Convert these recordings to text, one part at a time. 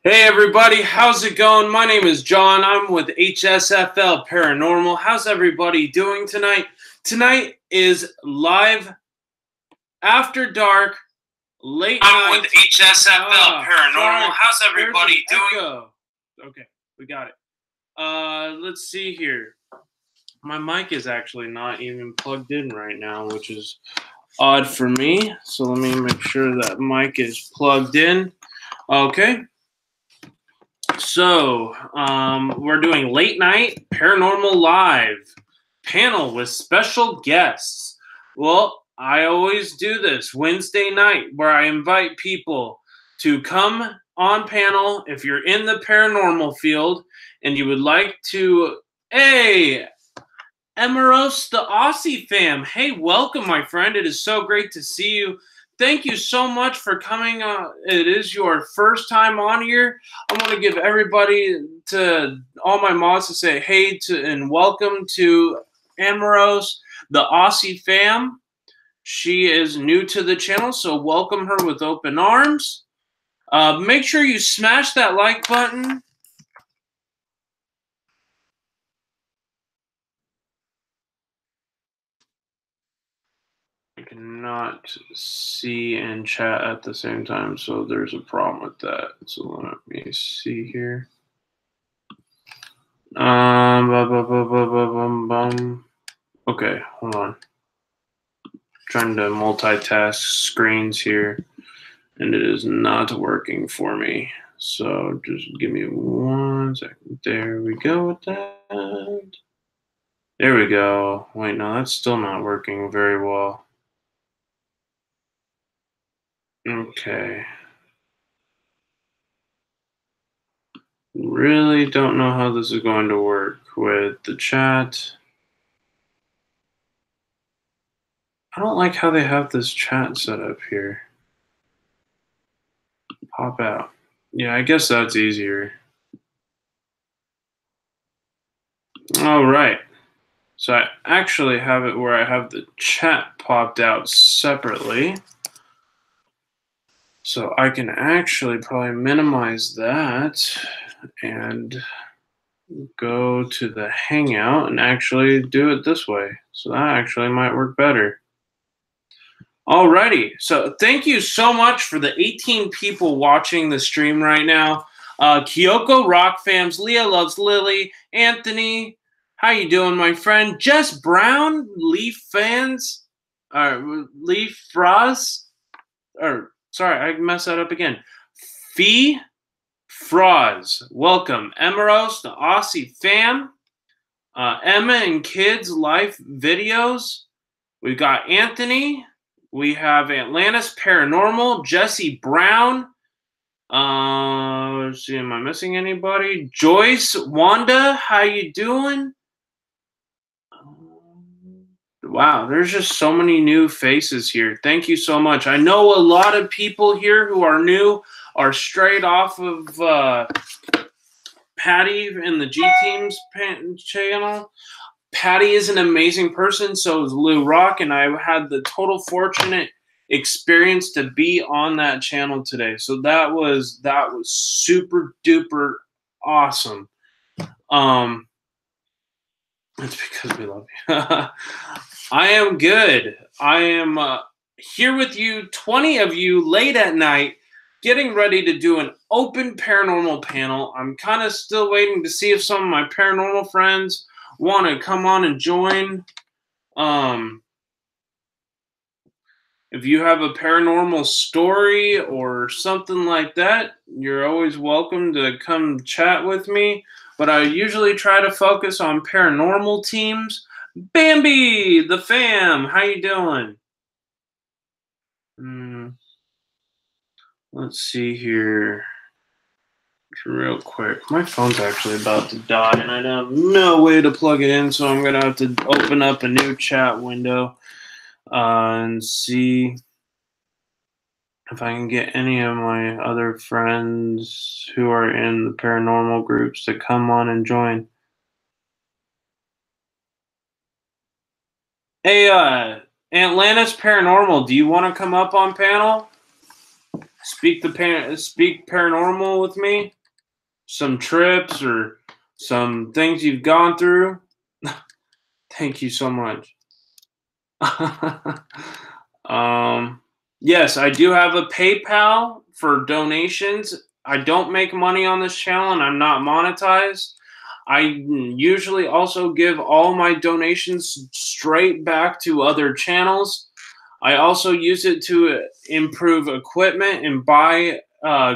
Hey everybody, how's it going? My name is John. I'm with HSFL Paranormal. How's everybody doing tonight? Tonight is live after dark, late night. I'm with HSFL Paranormal. Sorry. How's everybody doing? Echo. Okay, we got it. Let's see here. My mic is actually not even plugged in right now, which is odd for me. So let me make sure that mic is plugged in. Okay. So, we're doing late night paranormal live panel with special guests. Well, I always do this Wednesday night where I invite people to come on panel if you're in the paranormal field and you would like to. Hey, Emeros, the Aussie fam. Hey, welcome, my friend. It is so great to see you. Thank you so much for coming. It is your first time on here. I want to give everybody, to all my mods, to say hey to and welcome to Emeros, the Aussie fam. She is new to the channel, so welcome her with open arms. Make sure you smash that like button. I cannot see and chat at the same time, so there's a problem with that. So let me see here. Okay, hold on. Trying to multitask screens here, and it is not working for me. So just give me 1 second. There we go with that. There we go. Wait, no, that's still not working very well. Okay. Really don't know how this is going to work with the chat. I don't like how they have this chat set up here. Pop out. Yeah, I guess that's easier. All right. So I actually have it where I have the chat popped out separately. So I can actually probably minimize that and go to the Hangout and actually do it this way. So that actually might work better. Alrighty, so thank you so much for the 18 people watching the stream right now. Kyoko Rock fams, Leah Loves Lily, Anthony, how you doing, my friend? Jess Brown, Leaf fans, Leaf Froz, or sorry, I messed that up again. Fee Froz, welcome. Emeros, the Aussie fam. Emma and Kids Life videos. We've got Anthony. We have Atlantis Paranormal, Jesse Brown. Let's see, am I missing anybody? Joyce, Wanda, how you doing? Wow, there's just so many new faces here. Thank you so much. I know a lot of people here who are new are straight off of Patty in the G Teams channel. Patty is an amazing person, so is Lou Rock, and I had the total fortunate experience to be on that channel today. So that was super duper awesome. It's because we love you. I am good. I am here with you, 20 of you, late at night, getting ready to do an open paranormal panel. I'm kind of still waiting to see if some of my paranormal friends want to come on and join. If you have a paranormal story or something like that, you're always welcome to come chat with me. But I usually try to focus on paranormal teams. Bambi, the fam, how you doing? Let's see here. Real quick. My phone's actually about to die, and I have no way to plug it in, so I'm going to have to open up a new chat window and see if I can get any of my other friends who are in the paranormal groups to come on and join. Hey, Atlantis Paranormal, do you want to come up on panel? speak paranormal with me, some trips or some things you've gone through, thank you so much. Yes, I do have a PayPal for donations. I don't make money on this channel and I'm not monetized. I usually also give all my donations straight back to other channels. I also use it to improve equipment and buy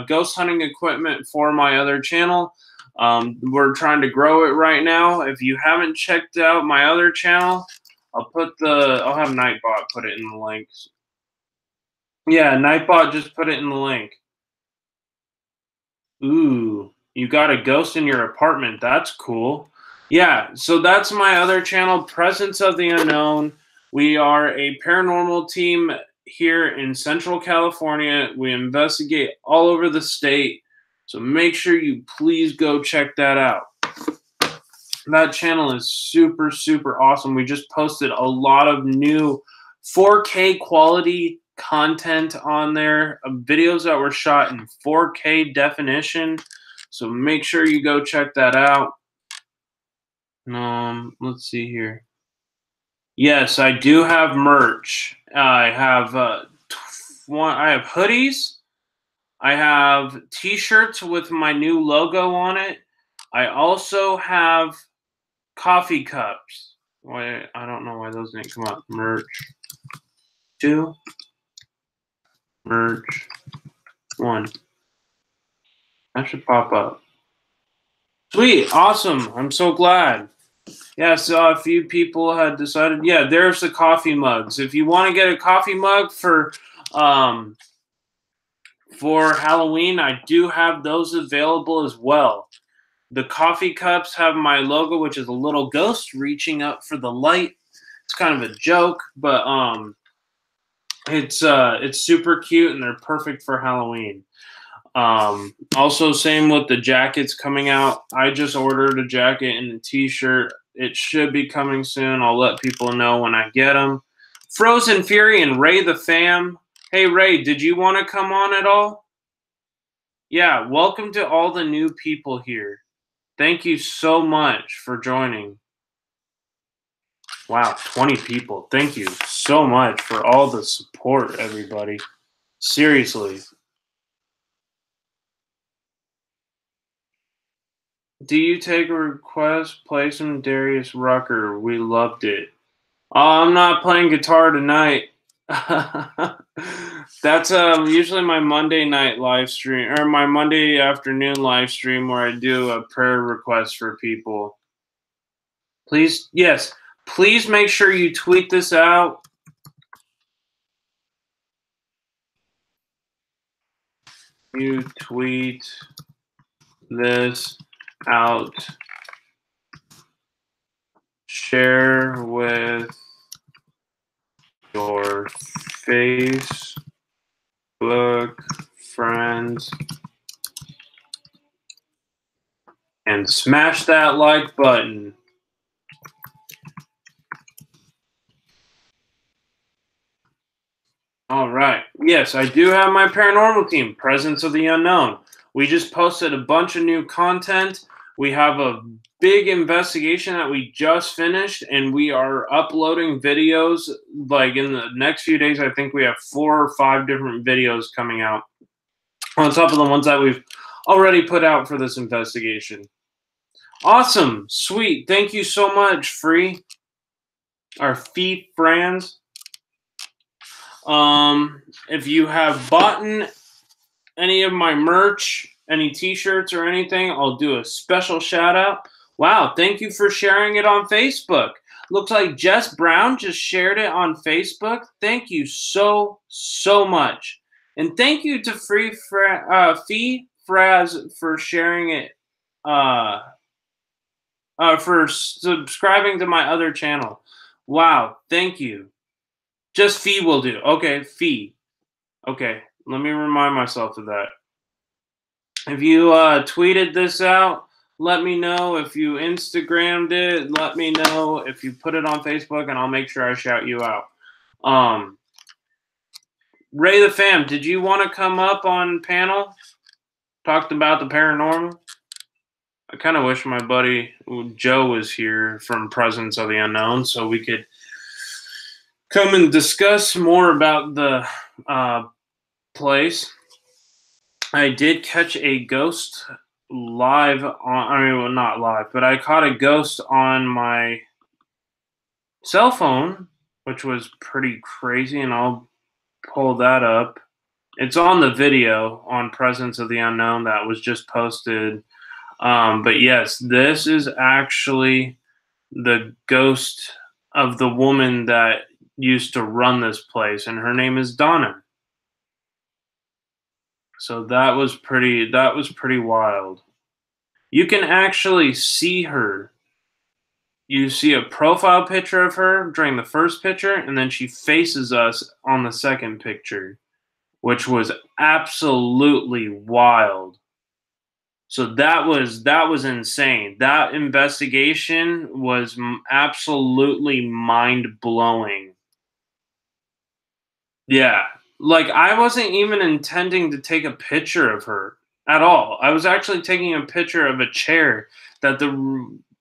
ghost hunting equipment for my other channel. We're trying to grow it right now. If you haven't checked out my other channel, I'll have Nightbot put it in the links. Yeah, Nightbot just put it in the link. Ooh, you got a ghost in your apartment. That's cool. Yeah, so that's my other channel, Presence of the Unknown. We are a paranormal team here in Central California. We investigate all over the state. So make sure you please go check that out. That channel is super, super awesome. We just posted a lot of new 4K quality content on there, videos that were shot in 4K definition. So make sure you go check that out. Let's see here. Yes, I do have merch. I have hoodies. I have t-shirts with my new logo on it. I also have coffee cups. Why, I don't know why those didn't come up. Merch 2. Merch 1. That should pop up. Sweet. Awesome. I'm so glad. Yeah, so a few people had decided. Yeah, there's the coffee mugs. If you want to get a coffee mug for Halloween, I do have those available as well. The coffee cups have my logo, which is a little ghost reaching up for the light. It's kind of a joke, but it's super cute and they're perfect for Halloween. Also, same with the jackets coming out. I just ordered a jacket and a t-shirt. It should be coming soon. I'll let people know when I get them. Frozen Fury and Ray the Fam. Hey, Ray, did you want to come on at all? Yeah, welcome to all the new people here. Thank you so much for joining. Wow, 20 people. Thank you so much for all the support, everybody. Seriously. Do you take a request? Play some Darius Rucker. We loved it. I'm not playing guitar tonight. That's usually my Monday night live stream, or my Monday afternoon live stream where I do a prayer request for people. Please, yes, please make sure you tweet this out. You tweet this out. Share with your Facebook friends and smash that like button. All right. Yes, I do have my paranormal team, Presence of the Unknown. We just posted a bunch of new content. We have a big investigation that we just finished, and we are uploading videos like in the next few days. I think we have 4 or 5 different videos coming out on top of the ones that we've already put out for this investigation. Awesome. Sweet. Thank you so much, Fee friends. If you have bought any of my merch, any t-shirts or anything, I'll do a special shout out. Wow, thank you for sharing it on Facebook. Looks like Jess Brown just shared it on Facebook. Thank you so, so much. And thank you to Fee Fraz for sharing it, for subscribing to my other channel. Wow, thank you. Just Fee will do. Okay, Fee. Okay, let me remind myself of that. If you tweeted this out, let me know. If you Instagrammed it, let me know. If you put it on Facebook, and I'll make sure I shout you out. Ray the Fam, did you want to come up on panel? Talked about the paranormal? I kind of wish my buddy Joe was here from Presence of the Unknown so we could come and discuss more about the place. I did catch a ghost live on, I mean, well, not live, but I caught a ghost on my cell phone, which was pretty crazy, and I'll pull that up. It's on the video on Presence of the Unknown that was just posted. But yes, this is actually the ghost of the woman that used to run this place, and her name is Donna. So that was pretty wild. You can actually see her. You see a profile picture of her during the first picture, and then she faces us on the second picture, which was absolutely wild. So that was insane. That investigation was absolutely mind-blowing. Yeah. Like, I wasn't even intending to take a picture of her at all. I was actually taking a picture of a chair that the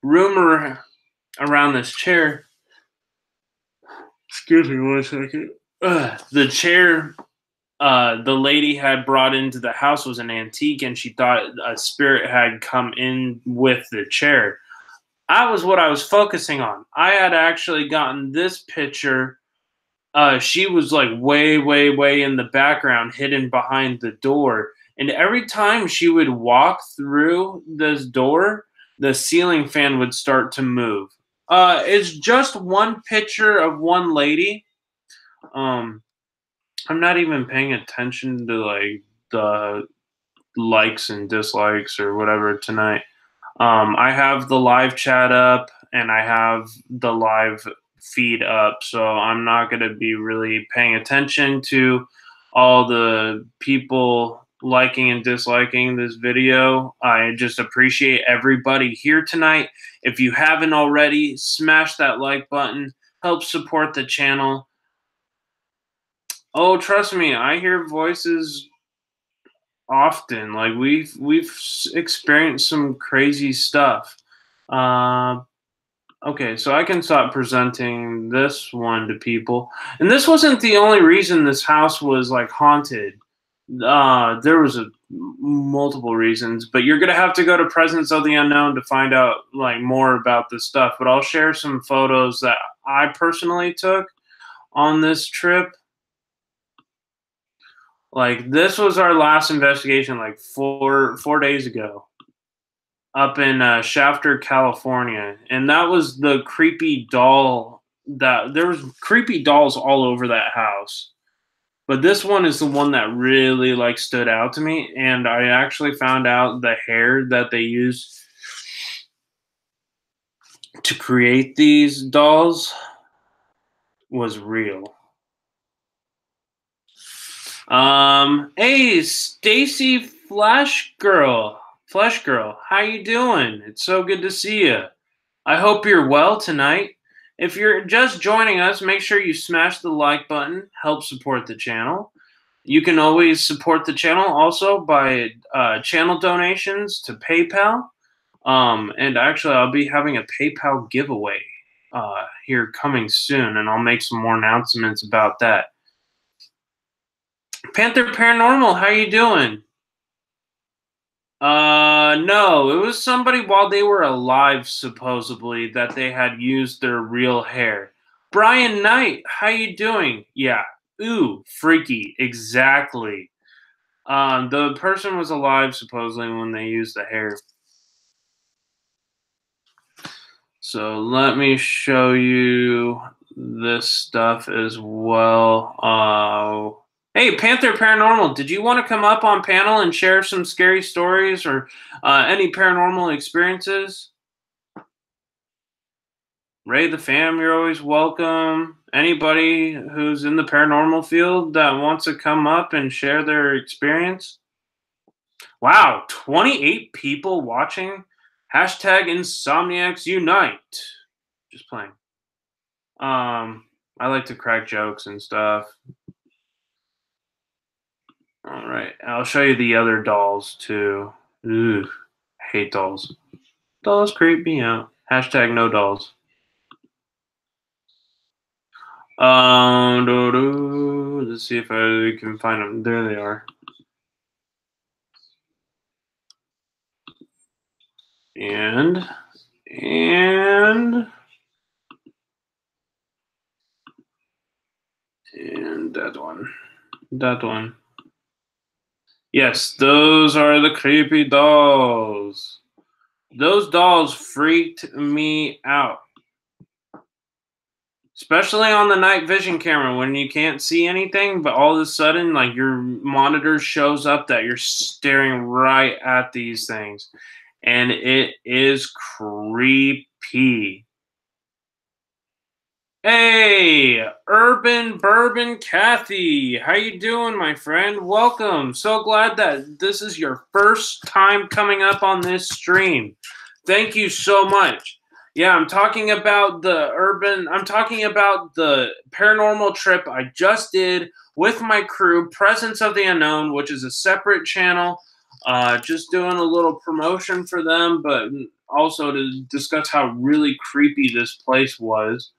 rumor around this chair. Excuse me 1 second. The chair the lady had brought into the house was an antique, and she thought a spirit had come in with the chair. That was what I was focusing on. I had actually gotten this picture. She was like way, way, way in the background, hidden behind the door. And every time she would walk through this door, the ceiling fan would start to move. It's just one picture of one lady. I'm not even paying attention to like the likes and dislikes or whatever tonight. I have the live chat up and I have the live feed up, so I'm not going to be really paying attention to all the people liking and disliking this video. I just appreciate everybody here tonight. If you haven't already, smash that like button, help support the channel. Oh, trust me, I hear voices often. Like we've experienced some crazy stuff. Okay, so I can stop presenting this one to people. And this wasn't the only reason this house was like haunted. There was multiple reasons, but you're gonna have to go to Presence of the Unknown to find out like more about this stuff. But I'll share some photos that I personally took on this trip. Like this was our last investigation, like four days ago, up in Shafter, California, and that was the creepy doll. That there was creepy dolls all over that house, but this one is the one that really like stood out to me, and I actually found out the hair that they used to create these dolls was real. Hey, Stacy Flesh Girl, how you doing? It's so good to see you. I hope you're well tonight. If you're just joining us, make sure you smash the like button, help support the channel. You can always support the channel also by channel donations to PayPal. And actually, I'll be having a PayPal giveaway here coming soon, and I'll make some more announcements about that. Panther Paranormal, how you doing? No, it was somebody while they were alive, supposedly, that they had used their real hair. Brian Knight, how you doing? Yeah, ooh, freaky, exactly. The person was alive, supposedly, when they used the hair. So let me show you this stuff as well. Hey, Panther Paranormal, did you want to come up on panel and share some scary stories or any paranormal experiences? Ray the Fam, you're always welcome. Anybody who's in the paranormal field that wants to come up and share their experience? Wow, 28 people watching. Hashtag Insomniacs Unite. Just playing. I like to crack jokes and stuff. All right, I'll show you the other dolls too. Ooh, hate dolls. Dolls creep me out. Hashtag no dolls. Let's see if I can find them. There they are. And that one. That one. Yes, those are the creepy dolls. Those dolls freaked me out. Especially on the night vision camera when you can't see anything, but all of a sudden, like your monitor shows up that you're staring right at these things. And it is creepy. Hey, Urban Bourbon Kathy, how you doing, my friend? Welcome. So glad that this is your first time coming up on this stream. Thank you so much. Yeah, I'm talking about the paranormal trip I just did with my crew, Presence of the Unknown, which is a separate channel. Just doing a little promotion for them, but also to discuss how really creepy this place was.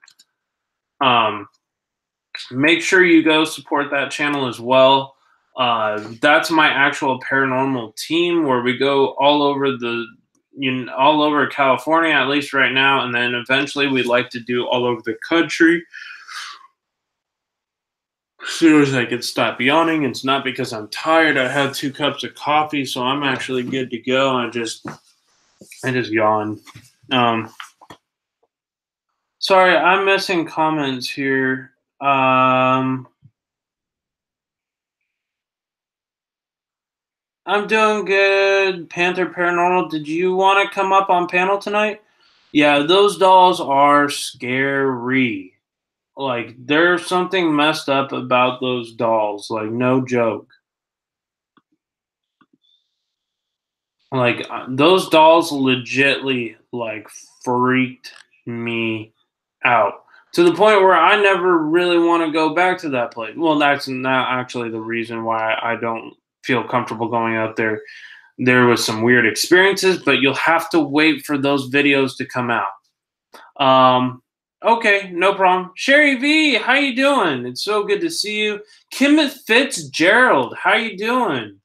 Make sure you go support that channel as well. That's my actual paranormal team where we go all over all over California, at least right now, and then eventually we'd like to do all over the country. As soon as I can stop yawning, it's not because I'm tired. I had 2 cups of coffee, so I'm actually good to go. I just yawned. Sorry, I'm missing comments here. I'm doing good. Panther Paranormal, did you want to come up on panel tonight? Yeah, those dolls are scary. Like, there's something messed up about those dolls. Like, no joke. Like, those dolls legitly, like, freaked me out. To the point where I never really want to go back to that place. Well, that's not actually the reason why I don't feel comfortable going out there. There was some weird experiences, but you'll have to wait for those videos to come out. Okay, no problem. Sherry V, how you doing? It's so good to see you. Kim Fitzgerald, how you doing?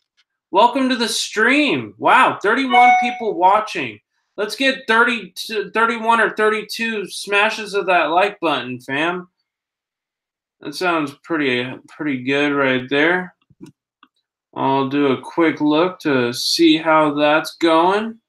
Welcome to the stream. Wow, 31 people watching. Let's get 31 or 32 smashes of that like button, fam. That sounds pretty good right there. I'll do a quick look to see how that's going.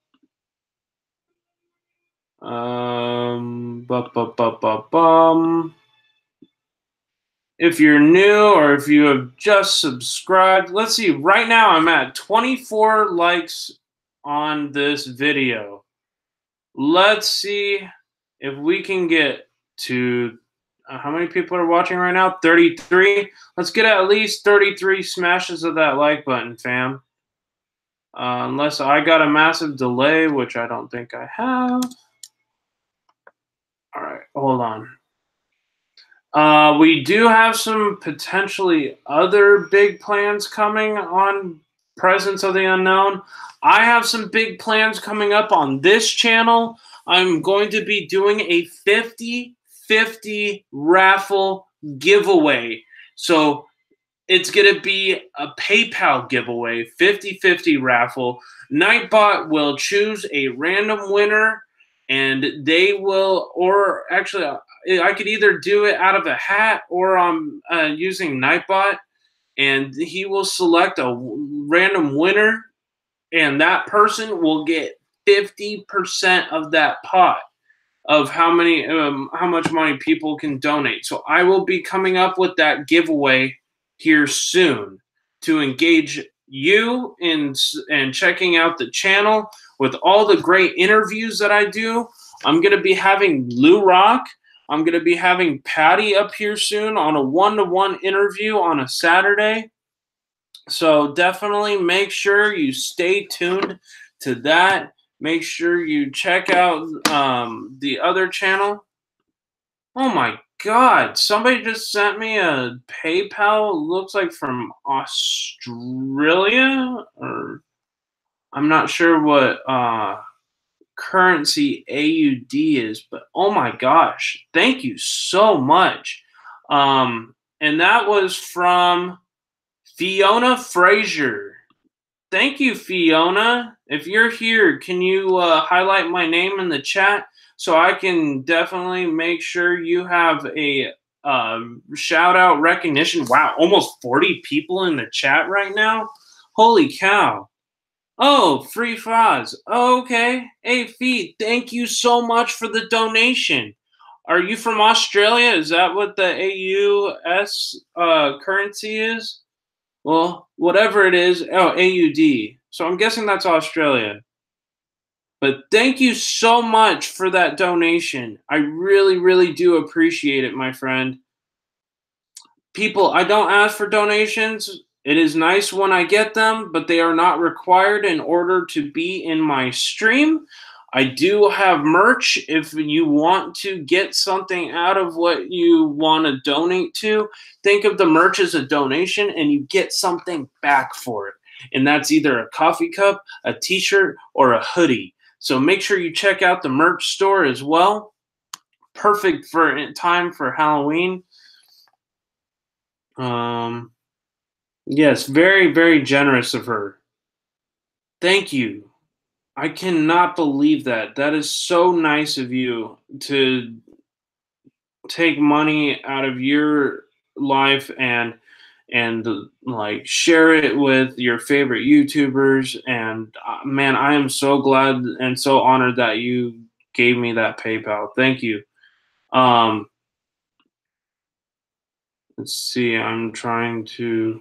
If you're new or if you have just subscribed, let's see. Right now, I'm at 24 likes on this video. Let's see if we can get to how many people are watching right now? 33. Let's get at least 33 smashes of that like button, fam. Unless I got a massive delay, which I don't think I have. All right, hold on. We do have some potentially other big plans coming on Presence of the Unknown. I have some big plans coming up on this channel. I'm going to be doing a 50-50 raffle giveaway. So it's going to be a PayPal giveaway, 50-50 raffle. Nightbot will choose a random winner, and they will, or actually, I could either do it out of a hat or I'm using Nightbot, and he will select a random winner, and that person will get 50% of that pot of how much money people can donate. So I will be coming up with that giveaway here soon to engage you in and checking out the channel with all the great interviews that I do. I'm going to be having Lou Rock. I'm going to be having Patty up here soon on a one-to-one interview on a Saturday. So definitely make sure you stay tuned to that. Make sure you check out the other channel. Oh my God, somebody just sent me a PayPal, looks like from Australia, or I'm not sure what currency AUD is, but oh my gosh, thank you so much. And that was from Fiona Fraser. Thank you, Fiona. If you're here, can you highlight my name in the chat so I can definitely make sure you have a shout out recognition? Wow, almost 40 people in the chat right now. Holy cow. Oh, Free Foz. Oh, okay. Hey, Fee, thank you so much for the donation. Are you from Australia? Is that what the AUS currency is? Well, whatever it is. Oh, AUD. So I'm guessing that's Australia. But thank you so much for that donation. I really, really do appreciate it, my friend. People, I don't ask for donations. It is nice when I get them, but they are not required in order to be in my stream. I do have merch if you want to get something out of what you want to donate to. Think of the merch as a donation and you get something back for it. And that's either a coffee cup, a t-shirt, or a hoodie. So make sure you check out the merch store as well. Perfect for time for Halloween. Yes, very, very generous of her. Thank you. I cannot believe that. That is so nice of you to take money out of your life and like share it with your favorite YouTubers. And man, I am so glad and so honored that you gave me that PayPal. Thank you. Let's see. I'm trying to.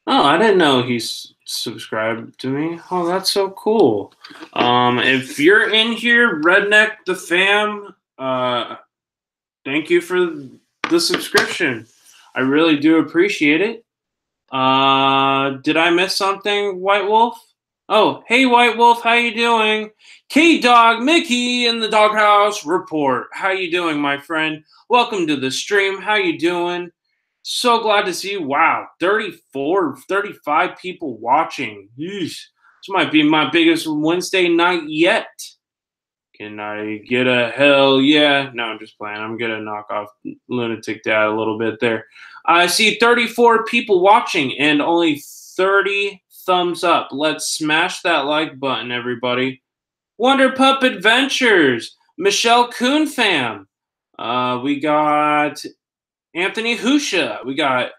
Oh, I didn't know he's subscribed to me. Oh, that's so cool. If you're in here, Redneck the Fam, thank you for the subscription. I really do appreciate it. Did I miss something, White Wolf? Oh, hey, White Wolf, how you doing? K-Dog Mickey in the Doghouse Report. How you doing, my friend? Welcome to the stream. How you doing? So glad to see you. Wow, 34, 35 people watching. Yeesh. This might be my biggest Wednesday night yet. Can I get a hell yeah? No, I'm just playing. I'm going to knock off Lunatic Dad a little bit there. I see 34 people watching and only 30 thumbs up. Let's smash that like button, everybody. Wonder Pup Adventures. Michelle Coon fam. We got Anthony Husha. We got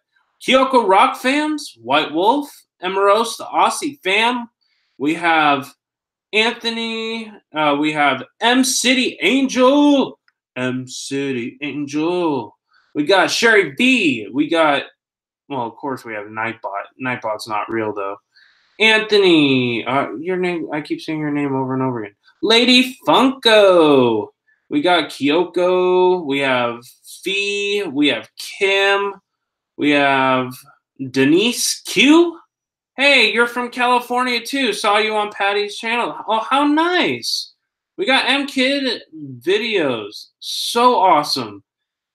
Kyoko Rock fams. White Wolf. Emeros, the Aussie fam. We have Anthony, we have M City Angel. M City Angel. We got Sherry B. We got, well, of course, we have Nightbot. Nightbot's not real, though. Anthony, your name, I keep saying your name over and over again. Lady Funko. We got Kyoko. We have Fee. We have Kim. We have Denise Q. Hey, you're from California too. Saw you on Patty's channel. Oh, how nice. We got M-Kid videos. So awesome.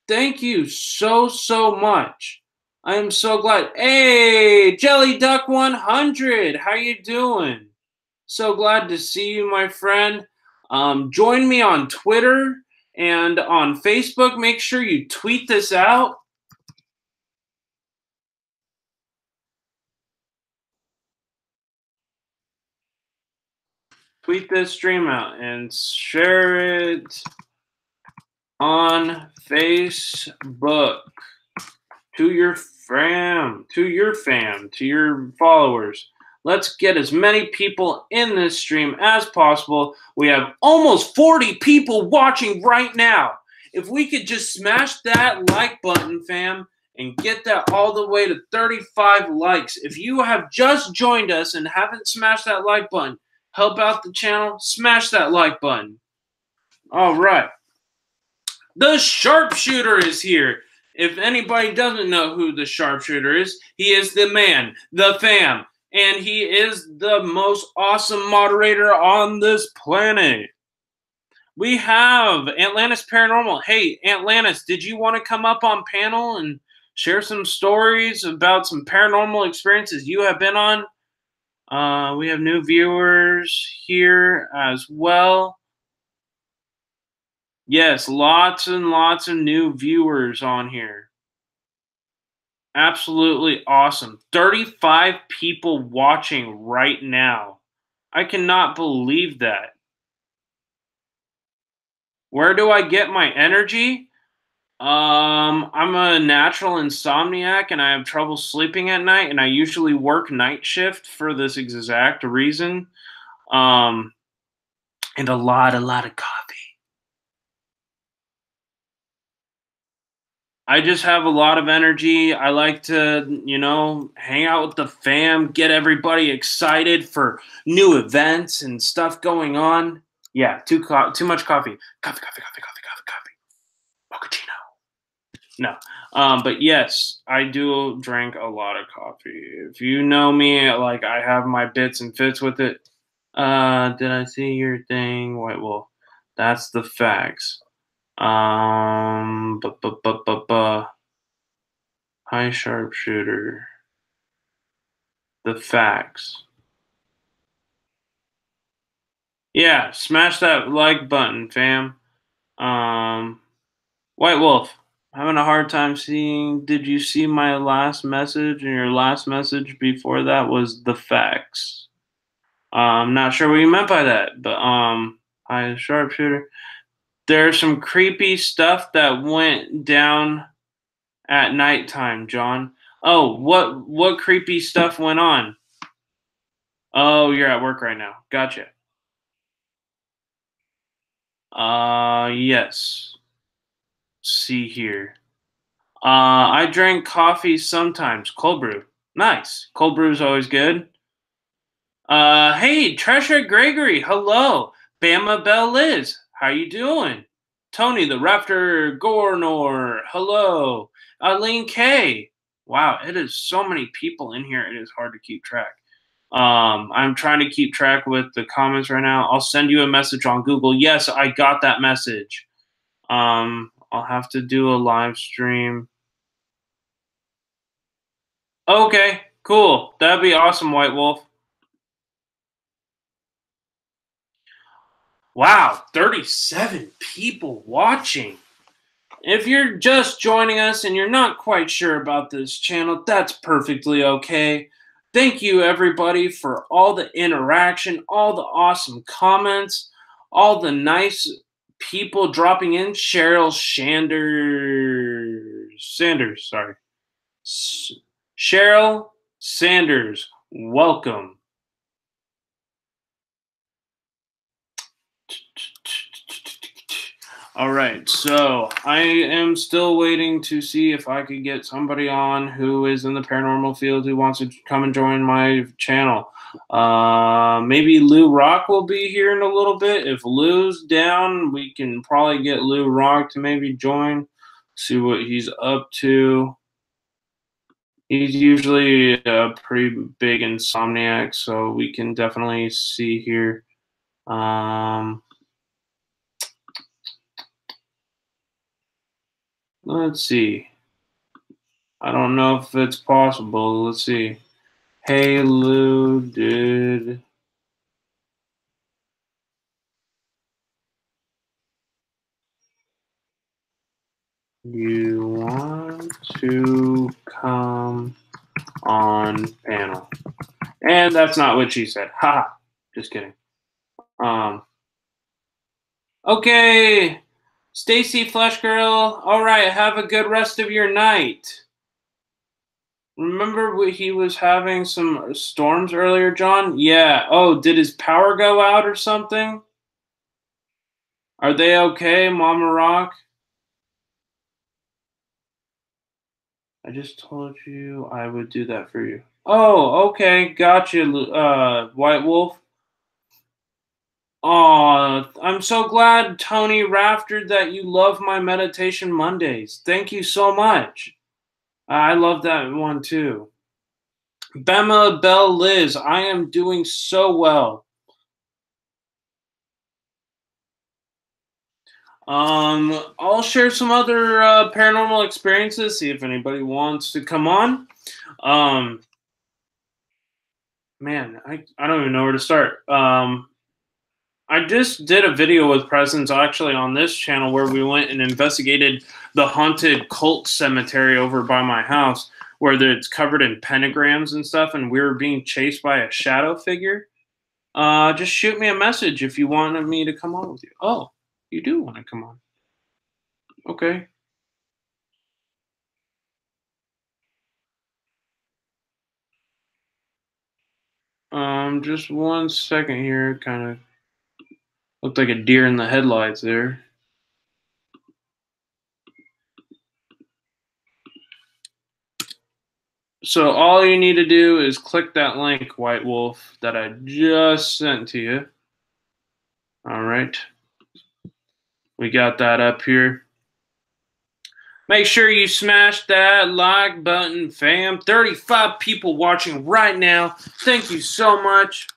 Thank you so, so much. I am so glad. Hey, Jelly Duck 100. How you doing? So glad to see you, my friend. Join me on Twitter and on Facebook. Make sure you tweet this out. Tweet this stream out and share it on Facebook to your fam, to your followers. Let's get as many people in this stream as possible. We have almost 40 people watching right now. If we could just smash that like button, fam, and get that all the way to 35 likes. If you have just joined us and haven't smashed that like button, help out the channel, smash that like button. All right. The Sharpshooter is here. If anybody doesn't know who the Sharpshooter is, he is the man, the fam, and he is the most awesome moderator on this planet. We have Atlantis Paranormal. Hey, Atlantis, did you want to come up on panel and share some stories about some paranormal experiences you have been on? We have new viewers here as well. Yes, lots and lots of new viewers on here. Absolutely awesome. 35 people watching right now. I cannot believe that. Where do I get my energy? I'm a natural insomniac and I have trouble sleeping at night, and I usually work night shift for this exact reason. Um, and a lot of coffee. I just have a lot of energy. I like to, hang out with the fam, get everybody excited for new events and stuff going on. Yeah, too much coffee. Coffee. Mochaccino. No. But yes, I do drink a lot of coffee. If you know me, like I have my bits and fits with it. Did I see your thing? White Wolf. That's the facts. Bu- bu- bu- bu- bu- High sharpshooter. The facts. Yeah, smash that like button, fam. White Wolf. Having a hard time seeing. Did you see my last message? And your last message before that was the facts. I'm not sure what you meant by that, but high sharpshooter. There's some creepy stuff that went down at nighttime, John. Oh, what creepy stuff went on? Oh, you're at work right now. Gotcha. Yes. See here. I drink coffee sometimes. Cold brew. Nice. Cold brew is always good. Hey, Tresha Gregory. Hello. Bama Bell Liz. How you doing? Tony the Raptor Gornor. Hello. Eileen K. Wow, it is so many people in here. It is hard to keep track. I'm trying to keep track with the comments right now. I'll send you a message on Google. Yes, I got that message. I'll have to do a live stream. Okay, cool. That'd be awesome, White Wolf. Wow, 37 people watching. If you're just joining us and you're not quite sure about this channel, that's perfectly okay. Thank you, everybody, for all the interaction, all the awesome comments, all the nice people dropping in. Cheryl Sanders, sorry. Cheryl Sanders, welcome. All right, so I am still waiting to see if I could get somebody on who is in the paranormal field who wants to come and join my channel. Maybe Lou Rock will be here in a little bit. If Lou's down, we can probably get Lou Rock to maybe join, see what he's up to. He's usually a pretty big insomniac, so we can definitely see here. Let's see. I don't know if it's possible. Let's see. Hey Lou, did you want to come on panel? And that's not what she said. Ha! Just kidding. Okay. Stacy Flesh Girl. All right. Have a good rest of your night. Remember he was having some storms earlier, John? Yeah. Oh, did his power go out or something? Are they okay, Mama Rock? I just told you I would do that for you. Oh, okay. Gotcha, White Wolf. Aw, I'm so glad, Tony Rafter, that you love my Meditation Mondays. Thank you so much. I love that one too. Bema Bell Liz, I am doing so well. I'll share some other paranormal experiences. See if anybody wants to come on. Um, Man, I don't even know where to start. I just did a video with Presence actually on this channel where we went and investigated the haunted cult cemetery over by my house where it's covered in pentagrams and stuff, and we were being chased by a shadow figure. Just shoot me a message if you wanted me to come on with you. Oh, you do want to come on. Okay. Just one second here. Kind of looked like a deer in the headlights there. So all you need to do is click that link, White Wolf, that I just sent to you. All right. We got that up here. Make sure you smash that like button, fam. 35 people watching right now. Thank you so much.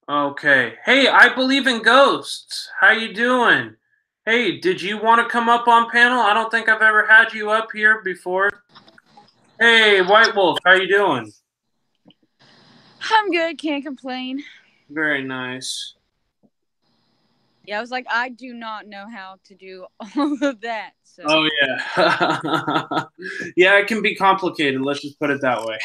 Okay. Hey, I believe in ghosts. How you doing? Hey, did you want to come up on panel? I don't think I've ever had you up here before. Hey, White Wolf, how you doing? I'm good, can't complain. Very nice. Yeah, I was like, I do not know how to do all of that. So. Oh, yeah. Yeah, it can be complicated. Let's just put it that way.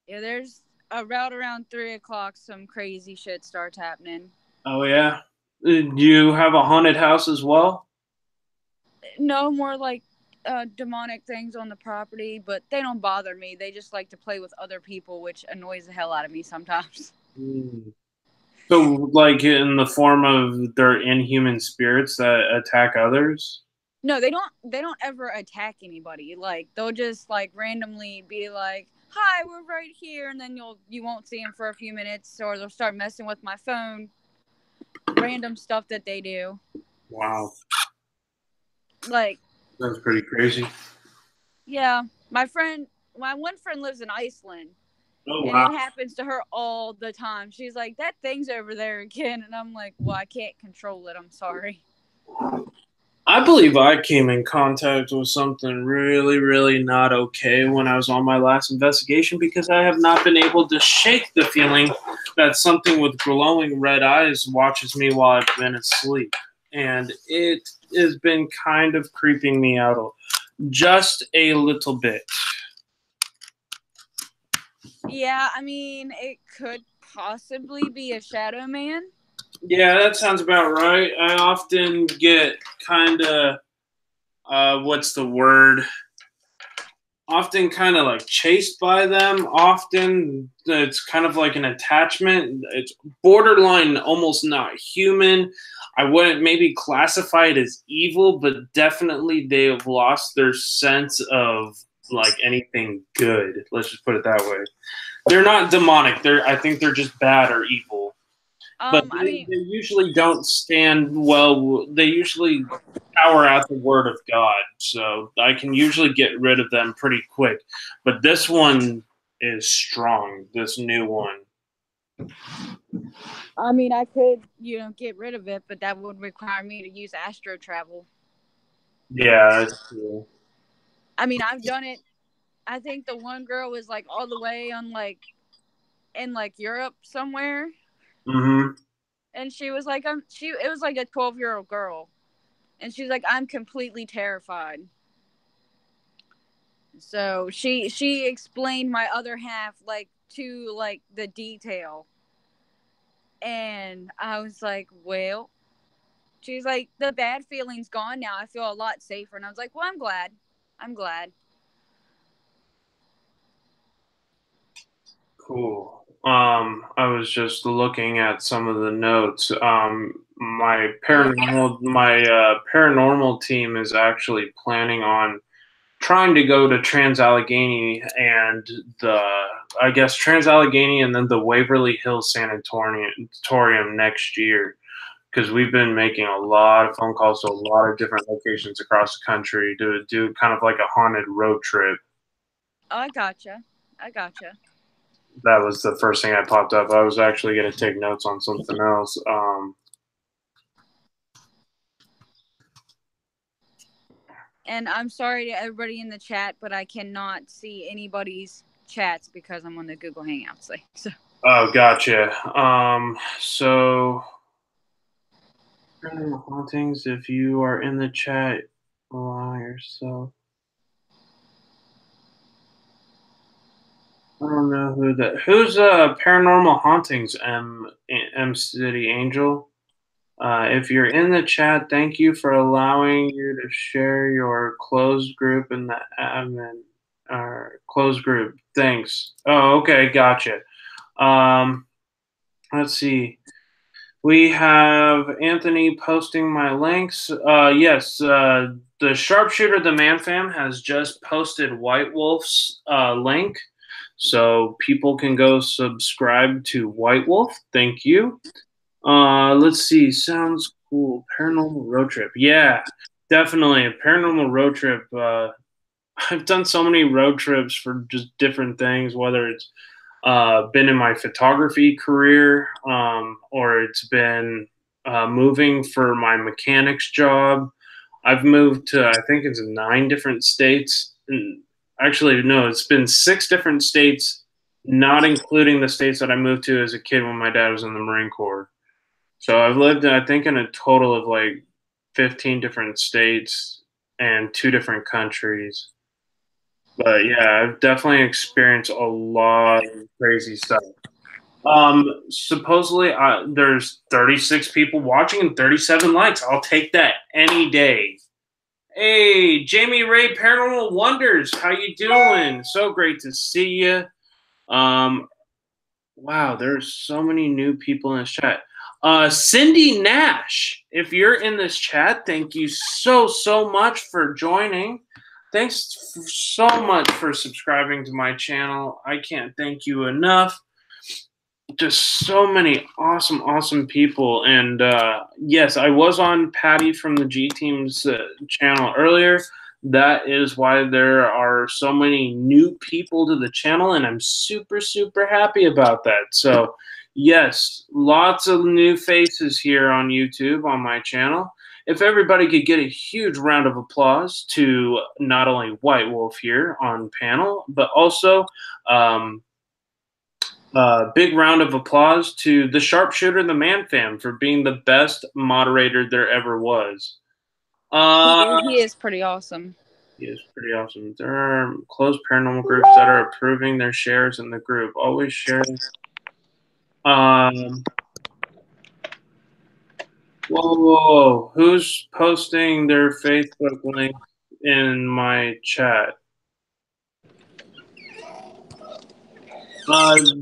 Yeah, there's around 3 o'clock, some crazy shit starts happening. Oh, yeah? Do you have a haunted house as well? No, more like demonic things on the property, but they don't bother me. They just like to play with other people, which annoys the hell out of me sometimes. So, like in the form of their inhuman spirits that attack others? No, they don't ever attack anybody. Like they'll just like randomly be like, "Hi, we're right here," and then you won't see them for a few minutes, or they'll start messing with my phone. Random stuff that they do. Wow. Like That's pretty crazy. Yeah, my one friend lives in Iceland. Oh, and wow. it happens to her all the time. She's like, that thing's over there again. And I'm like, well, I can't control it. I'm sorry. I believe I came in contact with something really, really not okay when I was on my last investigation because I have not been able to shake the feeling that something with glowing red eyes watches me while I've been asleep. And it has been kind of creeping me out just a little bit. Yeah, I mean, it could possibly be a shadow man. Yeah, that sounds about right. I often get kind of, what's the word? Often kind of like chased by them. Often it's kind of like an attachment. It's borderline almost not human. I wouldn't maybe classify it as evil, but definitely they have lost their sense of like anything good. Let's just put it that way. They're not demonic. I think they're just bad or evil. But they usually don't stand well. They usually power out the word of God, so I can usually get rid of them pretty quick. But this one is strong. This new one. I mean, I could, get rid of it, but that would require me to use astro travel. Yeah, that's cool. I mean, I've done it. I think the one girl was like all the way on in Europe somewhere. Mm-hmm. And she was like, it was like a 12-year-old girl. And she's like, I'm completely terrified. So she explained my other half to the detail. And I was like, well, she's like, the bad feeling's gone now. I feel a lot safer. And I was like, well, I'm glad. Cool. I was just looking at some of the notes. My paranormal team is actually planning on trying to go to Trans-Allegheny and Trans-Allegheny and then the Waverly Hills Sanatorium next year because we've been making a lot of phone calls to a lot of different locations across the country to do kind of like a haunted road trip. Oh, I gotcha. that was the first thing that popped up. I was actually going to take notes on something else. And I'm sorry to everybody in the chat, but I cannot see anybody's chats because I'm on the Google Hangouts. So. Oh, gotcha. So hauntings, if you are in the chat, allow yourself. I don't know who's Paranormal Hauntings, M City Angel. If you're in the chat, thank you for allowing you to share your closed group in the admin or closed group. Thanks. Oh, okay, gotcha. Let's see. We have Anthony posting my links. Yes, the Sharpshooter, the Man Fam, has just posted White Wolf's link. So people can go subscribe to White Wolf. Thank you. Let's see. Sounds cool. Paranormal road trip. Yeah, definitely a paranormal road trip. I've done so many road trips for just different things, whether it's been in my photography career, or it's been moving for my mechanics job. I've moved to, I think it's 9 different states. And actually, no, it's been 6 different states, not including the states that I moved to as a kid when my dad was in the Marine Corps. So I've lived, I think, in a total of like 15 different states and 2 different countries. But yeah, I've definitely experienced a lot of crazy stuff. Supposedly, there's 36 people watching and 37 likes. I'll take that any day. Hey, Jamie Ray Paranormal Wonders, how you doing? So great to see you. Wow, there's so many new people in this chat. Cindy Nash, if you're in this chat, thank you so much for joining. Thanks so much for subscribing to my channel. I can't thank you enough. Just so many awesome people. And yes, I was on Patty from the G Team's channel earlier. That is why there are so many new people to the channel, and I'm super happy about that. So yes, lots of new faces here on YouTube on my channel. If everybody could get a huge round of applause to not only White Wolf here on panel, but also big round of applause to the Sharpshooter, the Man Fam, for being the best moderator there ever was. He is pretty awesome. He is pretty awesome. There are closed paranormal groups that are approving their shares in the group. Always share. Whoa. Who's posting their Facebook link in my chat?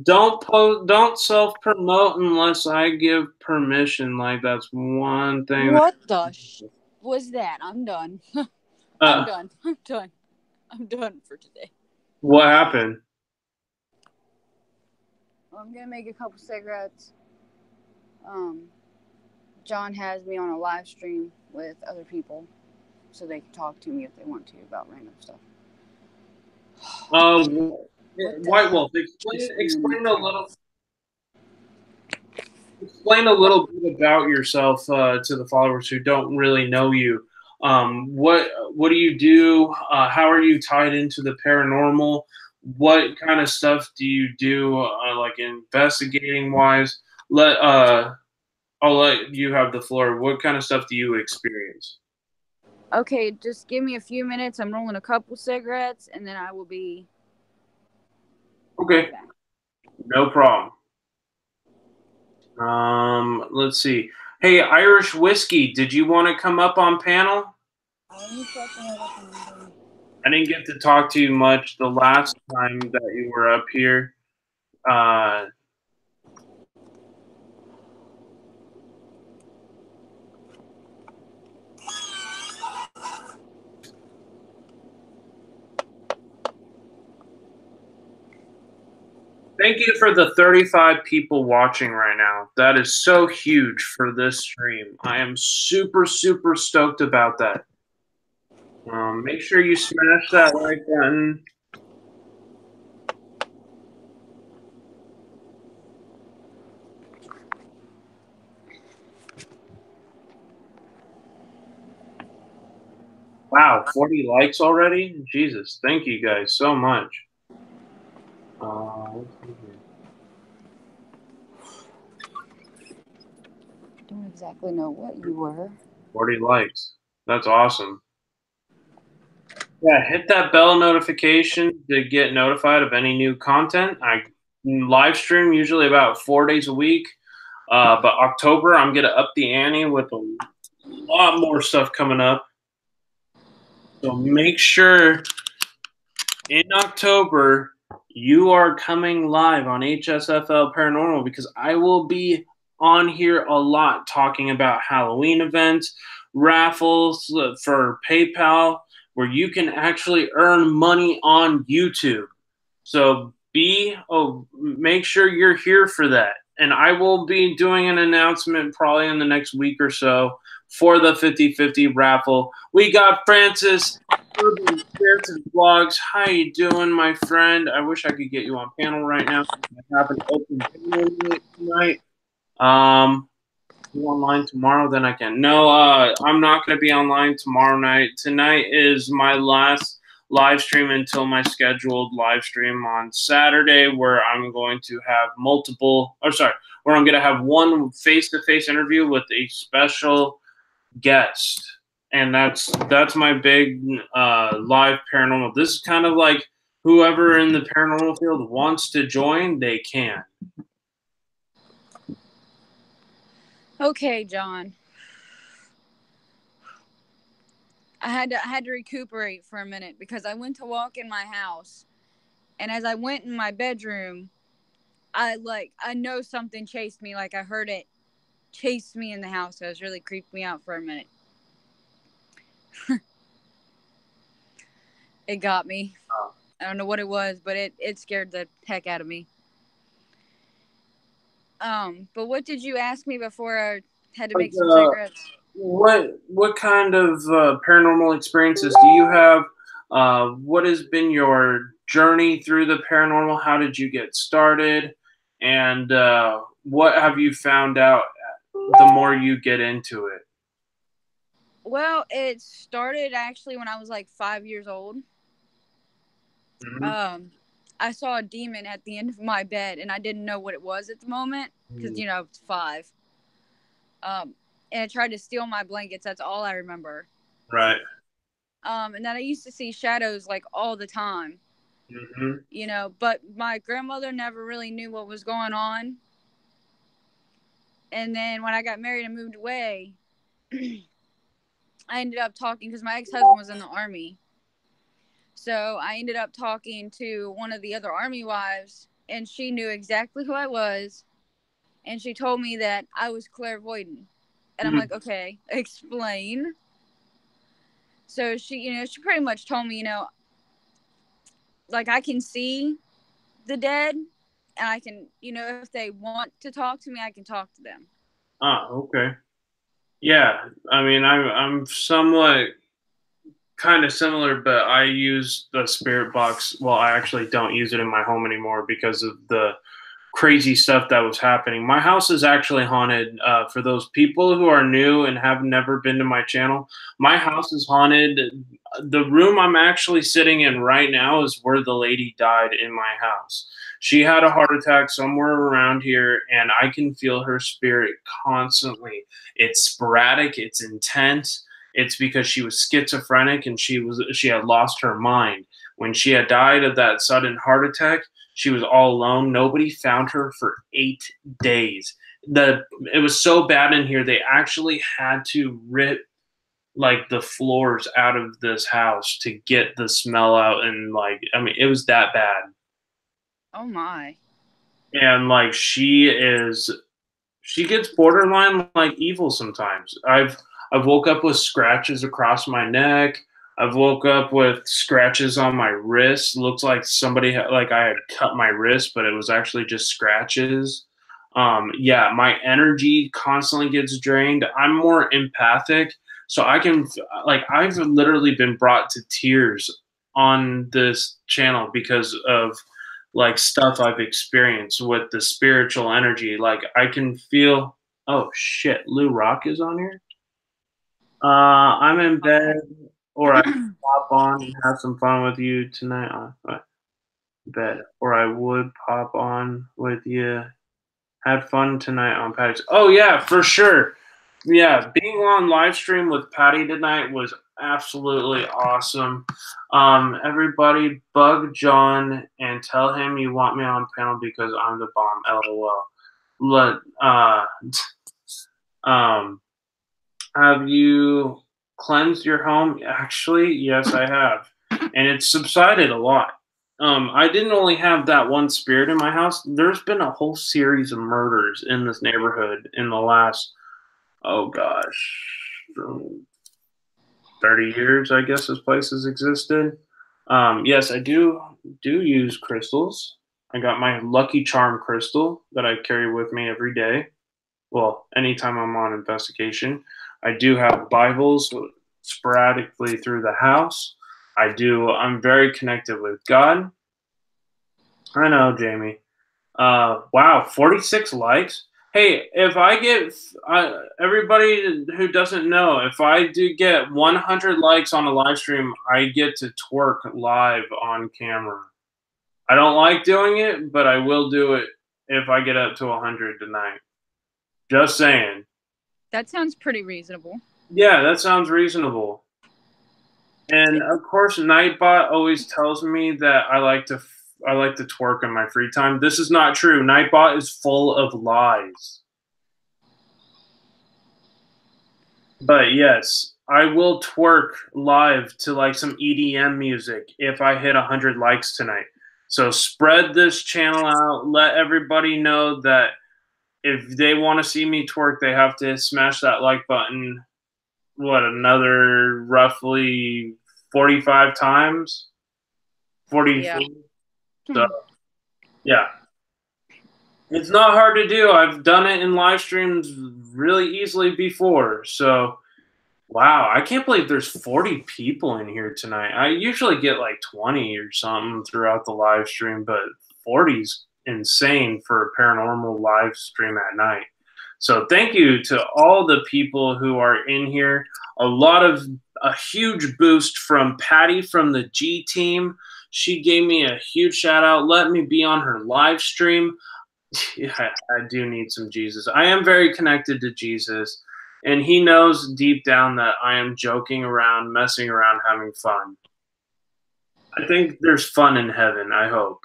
Don't self-promote unless I give permission. Like, that's one thing. What the was that? I'm done. I'm done. I'm done. I'm done for today. What happened? Well, I'm gonna make a couple cigarettes. John has me on a live stream with other people, so they can talk to me if they want to about random stuff. White Wolf, explain a little. Explain a little bit about yourself to the followers who don't really know you. What do you do? How are you tied into the paranormal? What kind of stuff do you do, like investigating wise? I'll let you have the floor. What kind of stuff do you experience? Okay, just give me a few minutes. I'm rolling a couple cigarettes, and then I will be. Okay, no problem. Let's see. Hey, Irish Whiskey, did you want to come up on panel? I didn't get to talk to you much the last time that you were up here. Thank you for the 35 people watching right now. That is so huge for this stream. I am super stoked about that. Make sure you smash that like button. Wow, 40 likes already? Jesus, thank you guys so much. Let's see here. Don't exactly know what you were. 40 likes. That's awesome. Yeah, hit that bell notification to get notified of any new content. I live stream usually about 4 days a week. But October, I'm going to up the ante with a lot more stuff coming up. So make sure in October you are coming live on HSFL Paranormal, because I will be on here a lot talking about Halloween events, raffles for PayPal, where you can actually earn money on YouTube. So make sure you're here for that. And I will be doing an announcement probably in the next week or so for the 50/50 raffle. We got Francis Urban Spirits and Vlogs. How you doing, my friend? I wish I could get you on panel right now. I have an open panel tonight. You online tomorrow? Then I can. No, I'm not going to be online tomorrow night. Tonight is my last live stream until my scheduled live stream on Saturday, where I'm going to have where I'm going to have one face-to-face interview with a special guest. And that's my big live paranormal. This is kind of like whoever in the paranormal field wants to join, they can. Okay, John. I had to recuperate for a minute because I went to walk in my house, and as I went in my bedroom, I know something chased me. Like I heard it chase me in the house. So it was really creeped me out for a minute. It got me. I don't know what it was, but it scared the heck out of me. But what did you ask me before I had to make some cigarettes? What kind of paranormal experiences do you have? What has been your journey through the paranormal? How did you get started? And what have you found out the more you get into it? Well, it started actually when I was like 5 years old. Mm-hmm. I saw a demon at the end of my bed, and I didn't know what it was at the moment because, it's 5. And it tried to steal my blankets. That's all I remember. Right. And then I used to see shadows like all the time. Mm-hmm. But my grandmother never really knew what was going on. And then when I got married and moved away, I ended up talking because my ex-husband was in the Army. So I ended up talking to one of the other Army wives, and she knew exactly who I was. And she told me that I was clairvoyant. And I'm like, okay, explain. So she pretty much told me, like I can see the dead, and I can, if they want to talk to me, I can talk to them. Okay. Yeah, I mean, I'm somewhat kind of similar, but I use the spirit box. Well, I actually don't use it in my home anymore because of the crazy stuff that was happening. My house is actually haunted. For those people who are new and have never been to my channel, my house is haunted. The room I'm actually sitting in right now is where the lady died in my house. She had a heart attack somewhere around here, and I can feel her spirit constantly. It's sporadic, it's intense. It's because she was schizophrenic and she had lost her mind. When she had died of that sudden heart attack, she was all alone. Nobody found her for 8 days. It was so bad in here, they actually had to rip like the floors out of this house to get the smell out. And it was that bad. Oh my. And like she gets borderline like evil sometimes. I've woke up with scratches across my neck. I've woke up with scratches on my wrist. Looks like I had cut my wrist, but it was actually just scratches. Yeah, my energy constantly gets drained. I'm more empathic, so I've literally been brought to tears on this channel because of like stuff I've experienced with the spiritual energy. Like I can feel. Oh shit, Lou Rock is on here. I'm in bed. or I pop on and have some fun with you tonight. I bet, or I would pop on with you. Had fun tonight on Patty's. Oh yeah, for sure. Yeah, being on live stream with Patty tonight was absolutely awesome. Everybody, bug John and tell him you want me on panel because I'm the bomb. LOL. Let um, have you cleansed your home? Actually, yes, I have, and it's subsided a lot. I didn't only have that one spirit in my house. There's been a whole series of murders in this neighborhood in the last, oh gosh, 30 years, I guess this place has existed. Yes, I do use crystals. I got my Lucky Charm crystal that I carry with me every day. Well, anytime I'm on investigation. I do have Bibles sporadically through the house. I'm very connected with God. I know, Jamie. Wow, 46 likes. Hey, if I get everybody who doesn't know, if I do get 100 likes on a live stream, I get to twerk live on camera. I don't like doing it, but I will do it if I get up to 100 tonight. Just saying. That sounds pretty reasonable. Yeah, that sounds reasonable. And of course, Nightbot always tells me that I like to twerk in my free time. This is not true. Nightbot is full of lies. But yes, I will twerk live to like some EDM music if I hit 100 likes tonight. So spread this channel out. Let everybody know that if they want to see me twerk, they have to smash that like button. What, another roughly 45 times? 40. Yeah. So, yeah. It's not hard to do. I've done it in live streams really easily before. So, wow, I can't believe there's 40 people in here tonight. I usually get like 20 or something throughout the live stream, but 40's insane for a paranormal live stream at night. So thank you to all the people who are in here. A huge boost from Patty from the G team. She gave me a huge shout out. Let me be on her live stream. Yeah, I do need some Jesus. I am very connected to Jesus, and he knows deep down that I am joking around, messing around, having fun. I think there's fun in heaven, I hope.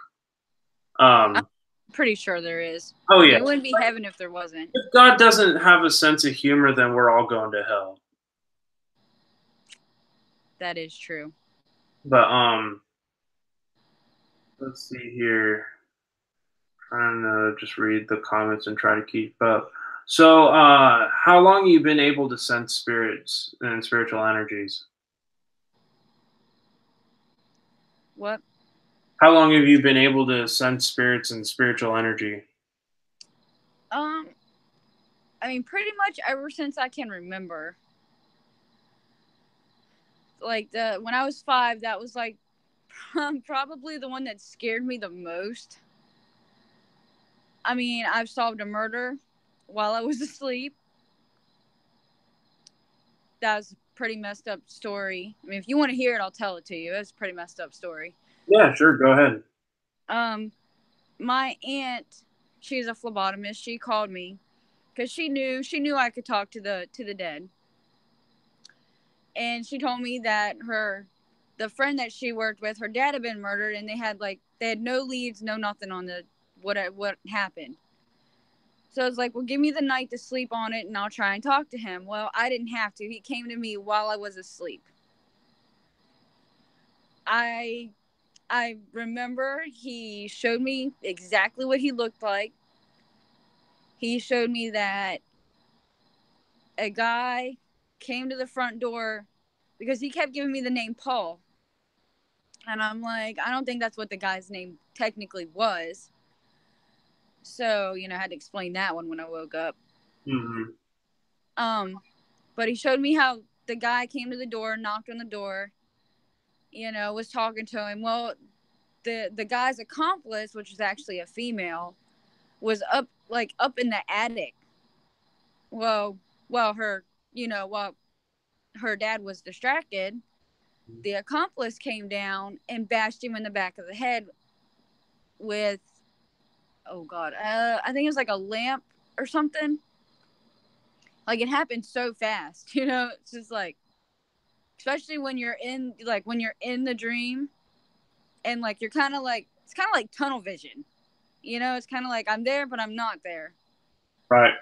I'm pretty sure there is. Oh, yeah. It wouldn't be heaven if there wasn't. If God doesn't have a sense of humor, then we're all going to hell. That is true. But, let's see here. Trying to just read the comments and try to keep up. So, how long have you been able to sense spirits and spiritual energies? What? How long have you been able to sense spirits and spiritual energy? I mean, pretty much ever since I can remember. Like when I was 5, that was like probably the one that scared me the most. I mean, I've solved a murder while I was asleep. That was a pretty messed up story. I mean, if you want to hear it, I'll tell it to you. It's a pretty messed up story. Yeah, sure. Go ahead. My aunt, she's a phlebotomist. She called me because she knew I could talk to the dead. And she told me that the friend that she worked with, her dad had been murdered, and they had no leads, no nothing on what happened. So I was like, well, give me the night to sleep on it, and I'll try and talk to him. Well, I didn't have to. He came to me while I was asleep. I remember he showed me exactly what he looked like. He showed me that a guy came to the front door because he kept giving me the name Paul. And I'm like, I don't think that's what the guy's name technically was. So, I had to explain that one when I woke up. Mm-hmm. But he showed me how the guy came to the door, knocked on the door, was talking to him. Well, the guy's accomplice, which was actually a female, was up in the attic. Well, her dad was distracted. The accomplice came down and bashed him in the back of the head with, oh God, I think it was like a lamp or something. Like, it happened so fast, you know. It's just like, especially when you're in the dream, and like you're kind of like, it's kind of like tunnel vision, you know. It's kind of like I'm there but I'm not there. Right.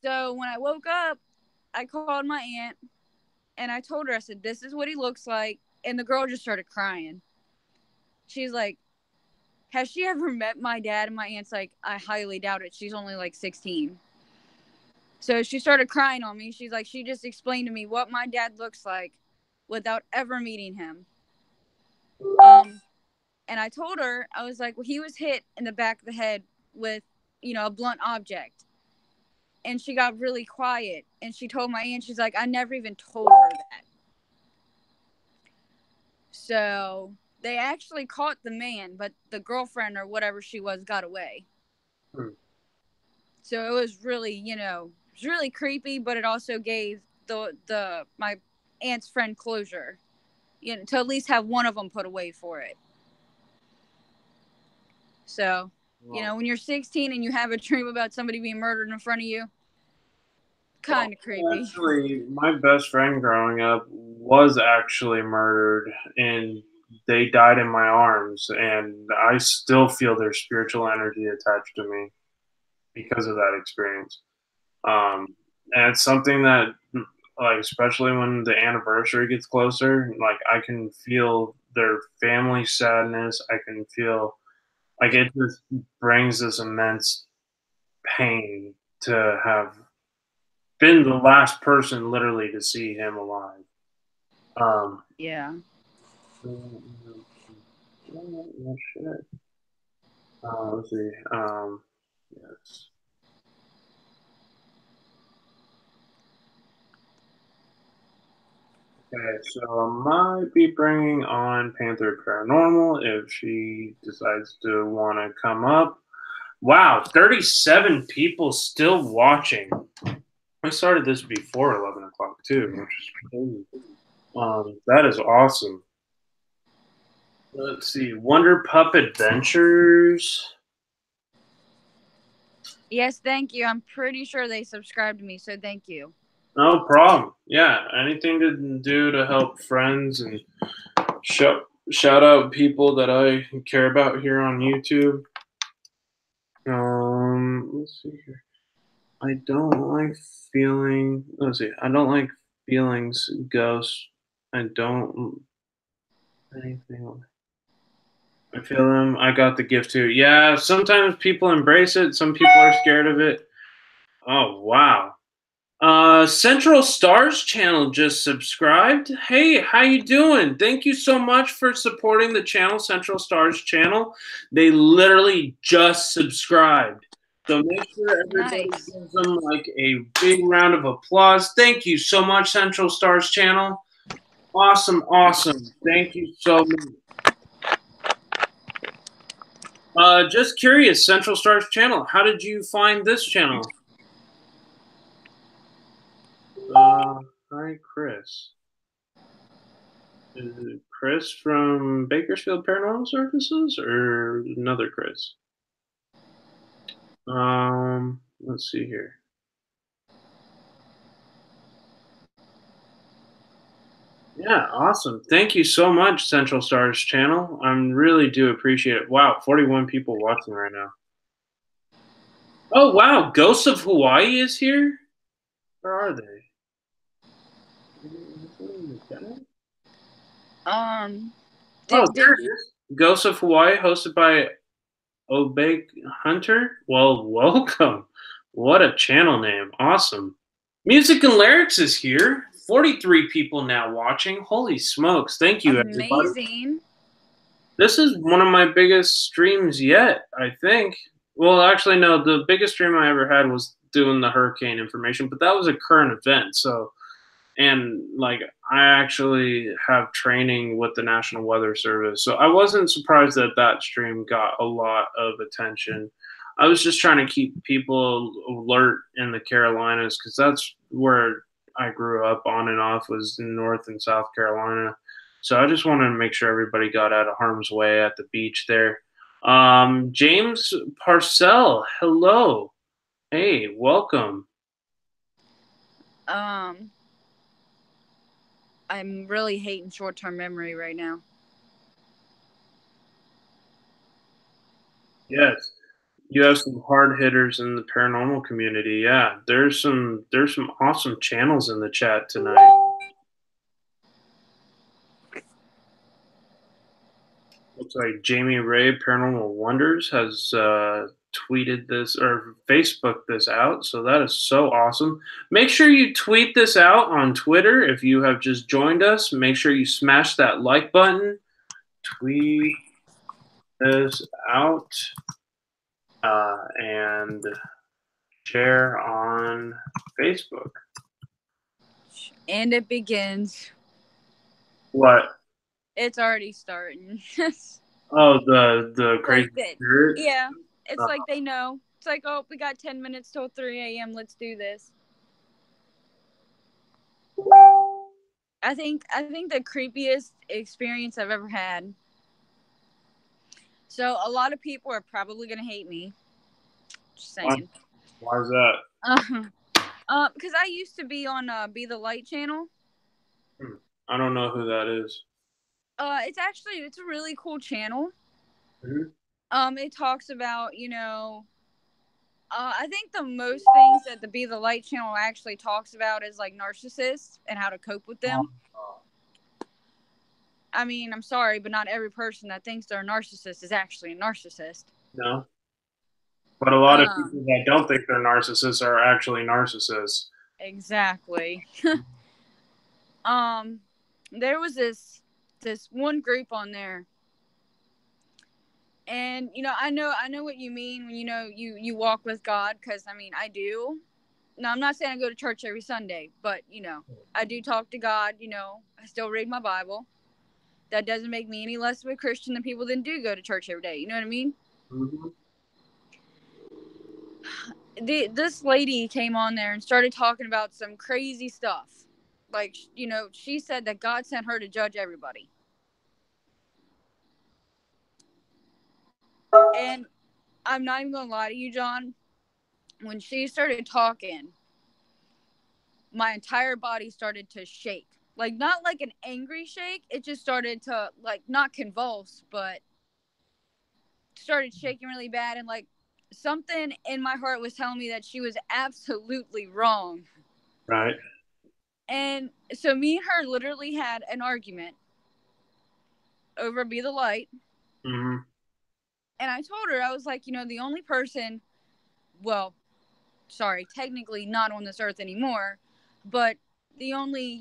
So when I woke up, I called my aunt and I told her, I said, this is what he looks like. And the girl just started crying. She's like, has she ever met my dad? And my aunt's like, I highly doubt it. She's only like 16. So she started crying on me. She's like, she just explained to me what my dad looks like without ever meeting him. And I told her, I was like, well, he was hit in the back of the head with, you know, a blunt object. And she got really quiet. And she told my aunt, she's like, I never even told her that. So they actually caught the man, but the girlfriend or whatever she was got away. So it was really, you know, it was really creepy, but it also gave my aunt's friend closure, you know, to at least have one of them put away for it. So, you know, when you're 16 and you have a dream about somebody being murdered in front of you, kind of creepy. Actually, my best friend growing up was actually murdered, and they died in my arms, and I still feel their spiritual energy attached to me because of that experience. And it's something that, like, especially when the anniversary gets closer, like, I can feel their family sadness. I can feel, like, it just brings this immense pain to have been the last person literally to see him alive. Yeah. Oh, shit. Let's see. Yes. Okay, so I might be bringing on Panther Paranormal if she decides to want to come up. Wow, 37 people still watching. I started this before 11 o'clock too, which is crazy. That is awesome. Let's see, Wonder Pup Adventures. Yes, thank you. I'm pretty sure they subscribed to me, so thank you. No problem. Yeah, anything to do to help friends and shout out people that I care about here on YouTube. Let's see here. I don't like feeling. Let's see. I don't like feelings, ghosts. I don't anything. I feel them. I got the gift too. Yeah, sometimes people embrace it. Some people are scared of it. Oh wow. Central Stars channel just subscribed. Hey, how you doing? Thank you so much for supporting the channel, Central Stars channel. They literally just subscribed. So make sure everybody gives them like a big round of applause. Thank you so much, Central Stars channel. Awesome, awesome. Thank you so much. Just curious, Central Stars channel, how did you find this channel? Hi, Chris. Is it Chris from Bakersfield Paranormal Services or another Chris? Let's see here. Yeah, awesome. Thank you so much, Central Stars channel. I really do appreciate it. Wow, 41 people watching right now. Oh, wow, Ghosts of Hawaii is here? Where are they? There it is. Ghosts of Hawaii, hosted by Obey Hunter. Well, welcome. What a channel name. Awesome. Music and Lyrics is here. 43 people now watching. Holy smokes. Thank you, everybody. Amazing. This is one of my biggest streams yet, I think. Well, actually, no. The biggest stream I ever had was doing the hurricane information, but that was a current event. So, and like, I actually have training with the National Weather Service. So I wasn't surprised that that stream got a lot of attention. I was just trying to keep people alert in the Carolinas because that's where I grew up on and off, was in North and South Carolina. So I just wanted to make sure everybody got out of harm's way at the beach there. James Parcell, hello. Hey, welcome. I'm really hating short-term memory right now. Yes. You have some hard hitters in the paranormal community. Yeah, there's some awesome channels in the chat tonight. Looks like Jamie Ray Paranormal Wonders has tweeted this or Facebook this out, so that is so awesome. Make sure you tweet this out on Twitter if you have just joined us. Make sure you smash that like button. Tweet this out and share on Facebook. And it begins. What? It's already starting. Oh, the crazy like spirit? Yeah. It's like they know. It's like, oh, we got 10 minutes till 3 a.m. Let's do this. I think the creepiest experience I've ever had. So a lot of people are probably gonna hate me. Just saying. Why is that? Because I used to be on Be the Light channel. I don't know who that is. It's a really cool channel. Mm-hmm. It talks about, I think the most things that the Be the Light channel actually talks about is like narcissists and how to cope with them. I mean, I'm sorry, but not every person that thinks they're a narcissist is actually a narcissist. No. But a lot of people that don't think they're narcissists are actually narcissists. Exactly. There was this one group on there. And, I know what you mean when, you walk with God, because, I mean, I do. Now, I'm not saying I go to church every Sunday, but, I do talk to God, I still read my Bible. That doesn't make me any less of a Christian than people that do go to church every day. You know what I mean? Mm-hmm. This lady came on there and started talking about some crazy stuff. Like, she said that God sent her to judge everybody. And I'm not even going to lie to you, John. When she started talking, my entire body started to shake. Like, not like an angry shake. It just started to, like, not convulse, but started shaking really bad. And, like, something in my heart was telling me that she was absolutely wrong. Right. And so me and her literally had an argument over Be the Light. Mm-hmm. And I told her, I was like, the only person, well, sorry, technically not on this earth anymore, but the only,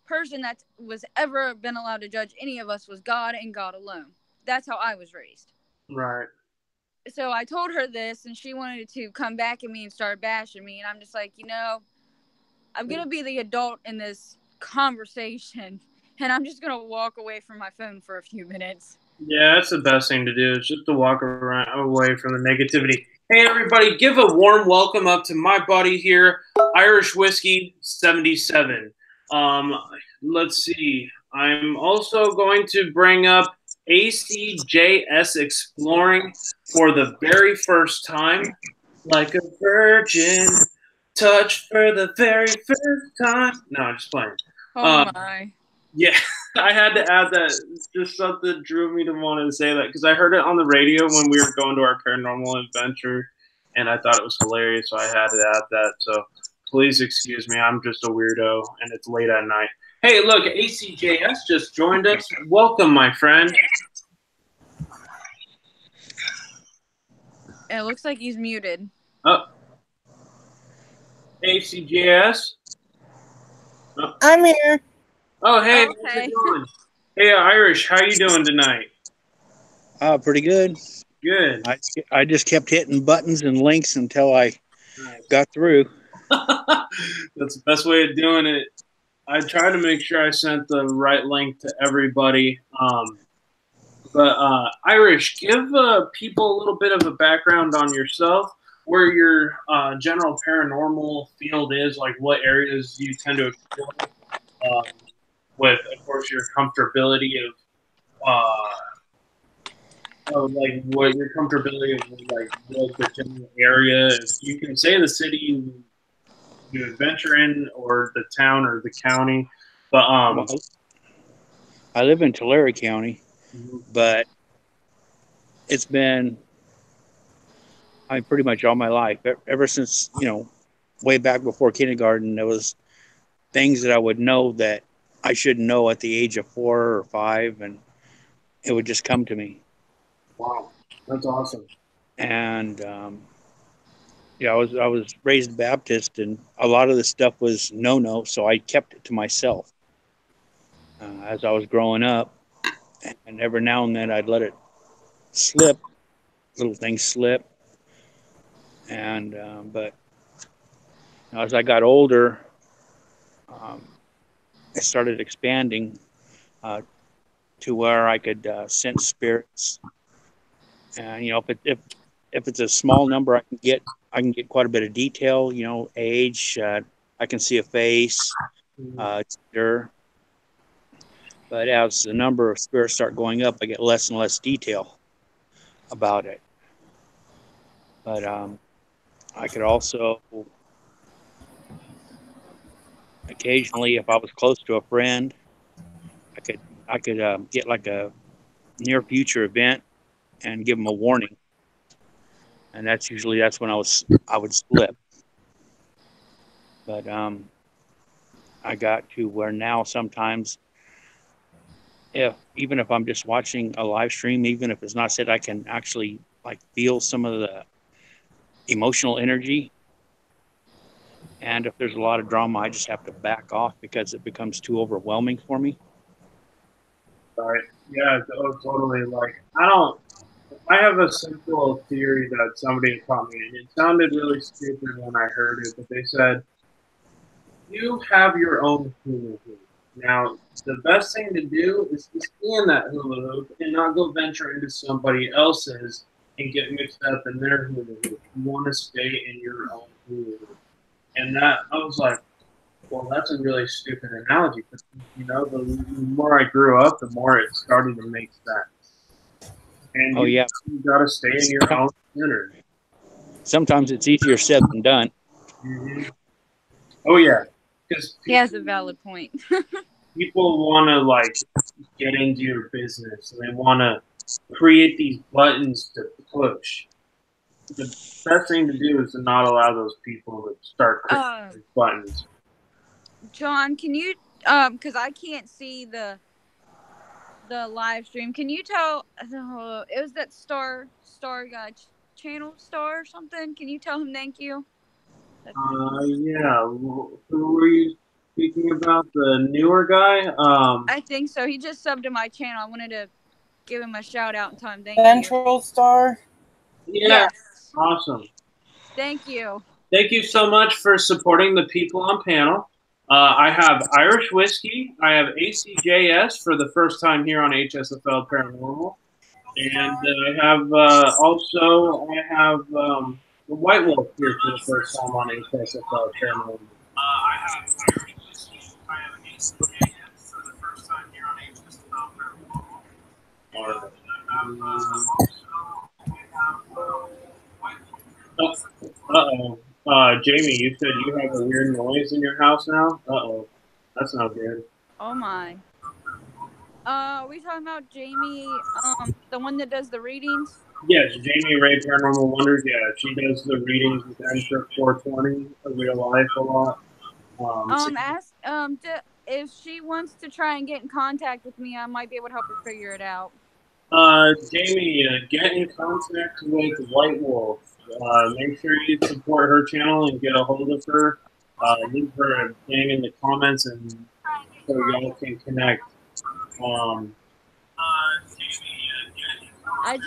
person that was ever been allowed to judge any of us was God and God alone. That's how I was raised. Right. So I told her this, and she wanted to come back at me and start bashing me. And I'm just like, I'm going to be the adult in this conversation, and I'm just going to walk away from my phone for a few minutes. Yeah, that's the best thing to do, is just to walk away from the negativity. Hey, everybody, give a warm welcome up to my buddy here, Irish Whiskey 77. Let's see. I'm also going to bring up ACJS Exploring for the very first time. Like a virgin, touched for the very first time. No, I'm just playing. Oh, my. Yeah, I had to add that. It's just something drew me to want to say that, because I heard it on the radio when we were going to our paranormal adventure, and I thought it was hilarious, so I had to add that. So please excuse me. I'm just a weirdo, and it's late at night. Hey, look, ACJS just joined us. Welcome, my friend. It looks like he's muted. Oh. ACJS? Oh. I'm here. Oh, hey, how's it going? Hey, Irish, how you doing tonight? Pretty good. Good. I just kept hitting buttons and links until I got through. That's the best way of doing it. I try to make sure I sent the right link to everybody. But Irish, give people a little bit of a background on yourself, where your general paranormal field is, like what areas you tend to explore. with, of course, your comfortability of like what your comfortability of like what the general area. If you can say the city you adventure in, or the town or the county, but Well, I live in Tulare County, but it's been, I mean, pretty much all my life, ever since, you know, way back before kindergarten, there was things that I would know that I shouldn't know at the age of 4 or 5, and it would just come to me. wow, that's awesome. And yeah, I was raised Baptist, and a lot of the stuff was no, so I kept it to myself as I was growing up. And every now and then I'd let it slip, little things slip. And but as I got older, I started expanding to where I could sense spirits. And you know, if it's a small number, I can get quite a bit of detail. You know, age. I can see a face, gender. But as the number of spirits start going up, I get less and less detail about it. But I could also occasionally, if I was close to a friend, I could get like a near future event and give them a warning. And that's when I would slip. But I got to where now sometimes, even if I'm just watching a live stream, even if it's not said, I can actually like feel some of the emotional energy. And if there's a lot of drama, I just have to back off because it becomes too overwhelming for me. Right. Yeah, totally. Like, I have a simple theory that somebody taught me, and it sounded really stupid when I heard it, but they said, you have your own hula hoop. Now, the best thing to do is to stay in that hula hoop and not go venture into somebody else's and get mixed up in their hula hoop. You want to stay in your own hula hoop. And that, I was like, well, that's a really stupid analogy. But, you know, the more I grew up, the more it started to make sense. And you got to stay in your own center. Sometimes it's easier said than done. Mm-hmm. Oh, yeah. Because he has a valid point. People want to, like, get into your business, and they want to create these buttons to push. The best thing to do is to not allow those people to start creating these buttons. John, can you, because I can't see the live stream, can you tell, it was that star guy, channel star or something, can you tell him thank you? Yeah, who were you speaking about, the newer guy? I think so. He just subbed to my channel. I wanted to give him a shout out and tell him thank you. Central Star? Yeah, yes. Awesome. Thank you. Thank you so much for supporting the people on panel. I have Irish Whiskey. I have ACJS for the first time here on HSFL Paranormal. And I have I have the White Wolf here for the first time on HSFL Paranormal. I have Irish Whiskey. I have ACJS for the first time here on HSFL Paranormal. And I have Jamie, you said you have a weird noise in your house now? Uh-oh. That's not good. Oh, my. Are we talking about Jamie, the one that does the readings? Yes, Jamie Ray Paranormal Wonders. Yeah, she does the readings with Enter 420 of real life a lot. Ask if she wants to try and get in contact with me, I might be able to help her figure it out. Jamie, get in contact with White Wolf. Make sure you support her channel and get a hold of her. Leave her a thing in the comments, and so y'all can connect. I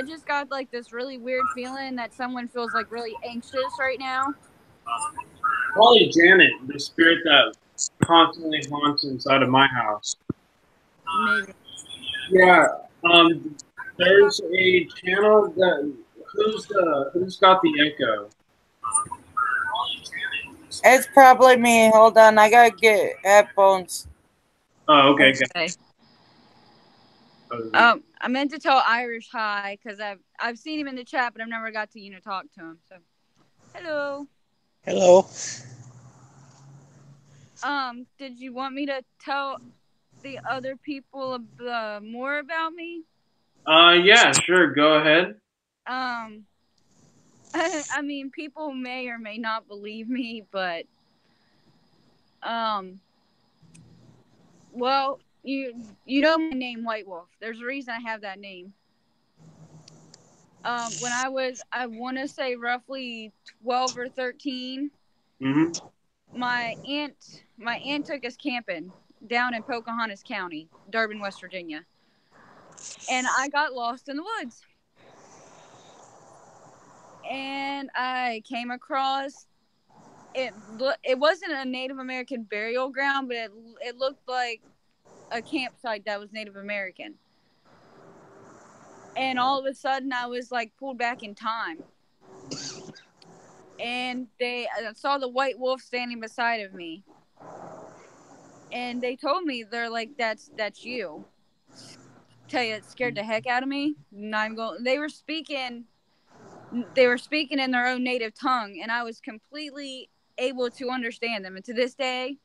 just got like this really weird feeling that someone feels like really anxious right now. Probably Janet, the spirit that constantly haunts inside of my house. Maybe. Yeah. There's a channel that who's got the echo? It's probably me. Hold on, I gotta get headphones. Oh, okay. Okay. Okay. I meant to tell Irish hi because I've seen him in the chat, but I've never got to talk to him. So, hello. Hello. Did you want me to tell the other people more about me? Yeah, sure. Go ahead. I mean, people may or may not believe me, but well, you know my name, White Wolf. There's a reason I have that name. When I want to say roughly 12 or 13, my aunt took us camping down in Pocahontas County, Durbin, West Virginia, and I got lost in the woods. And I came across it. It wasn't a Native American burial ground, but it looked like a campsite that was Native American. And all of a sudden, I was like pulled back in time. And I saw the white wolf standing beside of me. And they told me, they're like, that's you. Tell you, it scared the heck out of me. They were speaking in their own native tongue, and I was completely able to understand them. And to this day,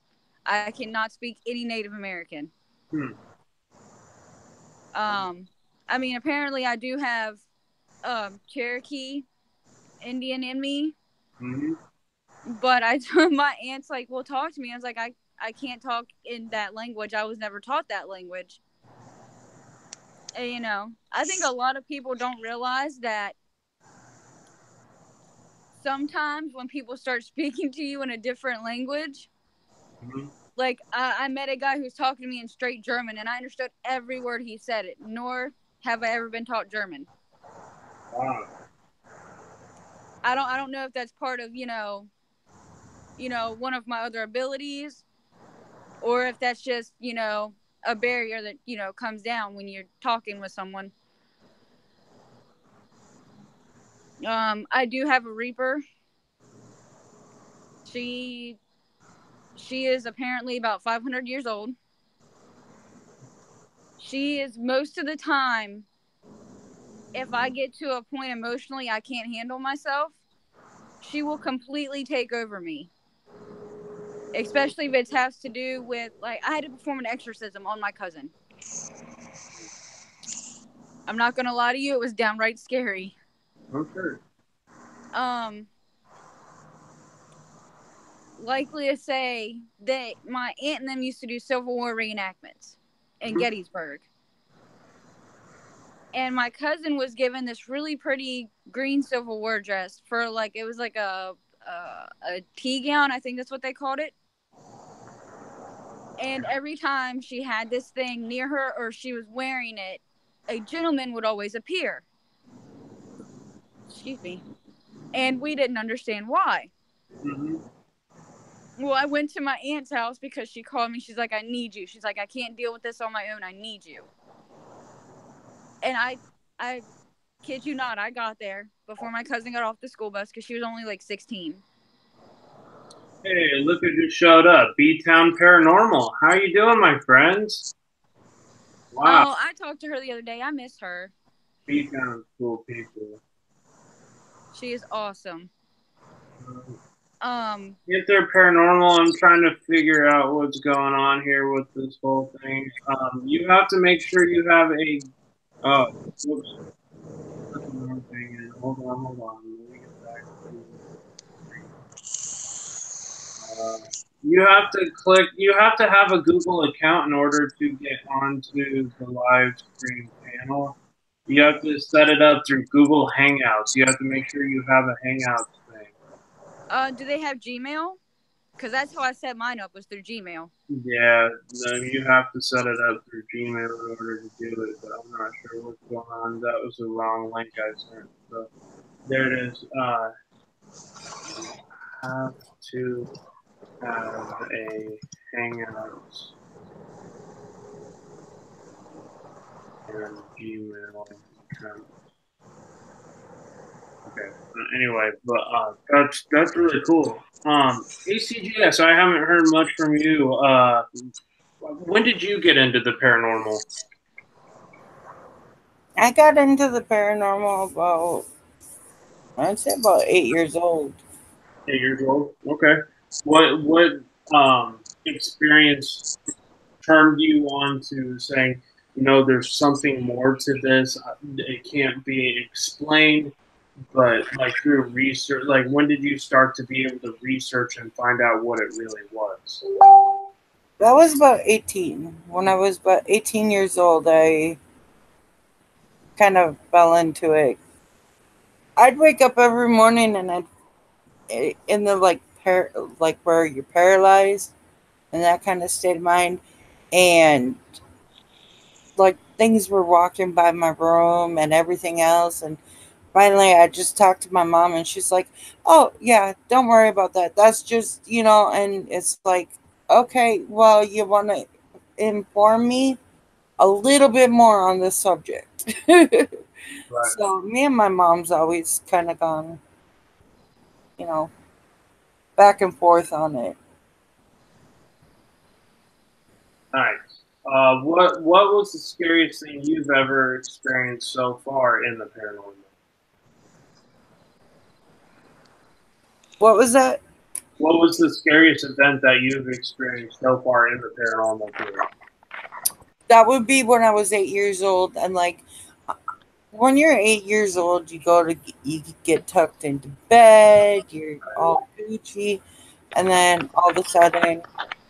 I cannot speak any Native American. I mean, apparently I do have Cherokee Indian in me. But I told my aunt's like, well, talk to me. I was like, I can't talk in that language. I was never taught that language. And, I think a lot of people don't realize that sometimes when people start speaking to you in a different language, like I met a guy who was talking to me in straight German, and I understood every word he said. Nor have I ever been taught German. Wow. I don't know if that's part of one of my other abilities, or if that's just a barrier that comes down when you're talking with someone. I do have a Reaper. She is apparently about 500 years old. She is, most of the time, if I get to a point emotionally I can't handle myself, she will completely take over me. Especially if it has to do with, like, I had to perform an exorcism on my cousin. I'm not gonna lie to you, it was downright scary. Okay. Likely to say that my aunt and them used to do Civil War reenactments in Gettysburg. And my cousin was given this really pretty green Civil War dress for, like, it was like a tea gown, I think that's what they called it. And every time she had this thing near her or she was wearing it, a gentleman would always appear. Excuse me. And we didn't understand why. Well, I went to my aunt's house because she called me. She's like, I need you. She's like, I can't deal with this on my own. I need you. And I kid you not, I got there before my cousin got off the school bus because she was only like 16. Hey, look who just showed up. B-Town Paranormal. How you doing, my friends? Wow. Oh, I talked to her the other day. I miss her. B-Town's cool people. She is awesome. If they're paranormal, I'm trying to figure out what's going on here with this whole thing. You have to make sure you have a... Oh, whoops. That's the wrong thing. Hold on. Let me get back to... you have to have a Google account in order to get onto the live stream panel. You have to set it up through Google Hangouts. You have to make sure you have a Hangouts thing. Do they have Gmail? Because that's how I set mine up, was through Gmail. Yeah, no, you have to set it up through Gmail in order to do it, but I'm not sure what's going on. That was the wrong link I sent. So there it is. Have to have a Hangout and Gmail account. Okay. Anyway, but that's really cool. ACGS, I haven't heard much from you. When did you get into the paranormal? I got into the paranormal about, I'd say about 8 years old. 8 years old. Okay. What experience turned you on to saying, there's something more to this. It can't be explained, but like through research, like when did you start to be able to research and find out what it really was? That was about 18. When I was about 18 years old, I kind of fell into it. I'd wake up every morning and in the like where you're paralyzed and that kind of state of mind, and like things were walking by my room and everything else, and finally I just talked to my mom and she's like, "Oh yeah, don't worry about that. That's just and it's like, okay, well, you want to inform me a little bit more on this subject." Right. So me and my mom's always kind of gone, back and forth on it. Nice. What was the scariest thing you've ever experienced so far in the paranormal? What was that? What was the scariest event that you've experienced so far in the paranormal field? That would be when I was 8 years old, and like when you're 8 years old, you get tucked into bed, you're all Gucci, and then all of a sudden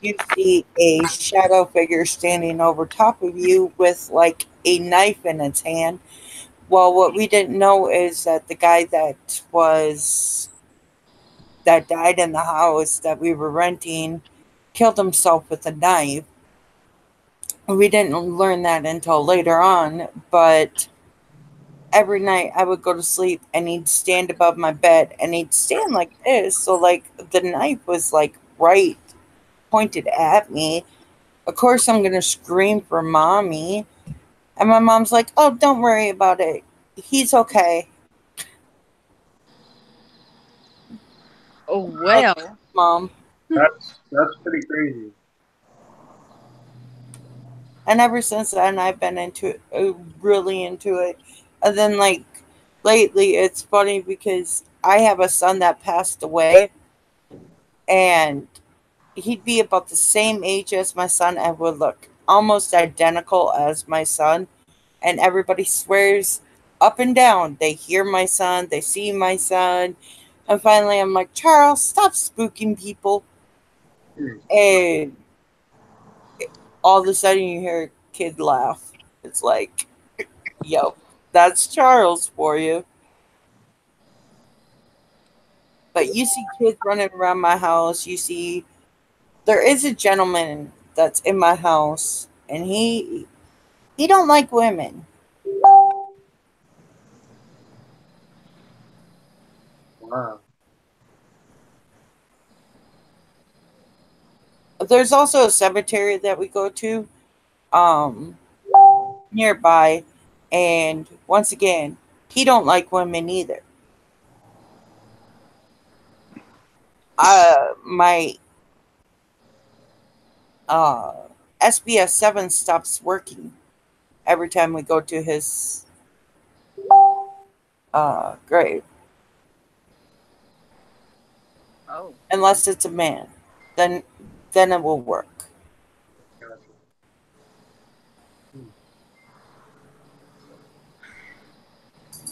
you see a shadow figure standing over top of you with like a knife in its hand. Well, what we didn't know is that the guy that died in the house that we were renting killed himself with a knife. We didn't learn that until later on, but every night I would go to sleep and he'd stand above my bed and he'd stand like this. So like the knife was like right pointed at me. Of course I'm gonna scream for mommy. And my mom's like, "Oh, don't worry about it. He's okay." Oh well. Mom. That's pretty crazy. And ever since then I've been into it, really into it. And then like lately it's funny because I have a son that passed away, and he'd be about the same age as my son and would look almost identical as my son. And everybody swears up and down they hear my son, they see my son. And finally I'm like, "Charles, stop spooking people." And all of a sudden you hear a kid laugh. It's like, yo, that's Charles for you. But you see kids running around my house. There is a gentleman that's in my house, and he don't like women. Wow. There's also a cemetery that we go to um nearby, and once again, he don't like women either. My uh SBS 7 stops working every time we go to his grave, Oh. unless it's a man. Then it will work. Gotcha.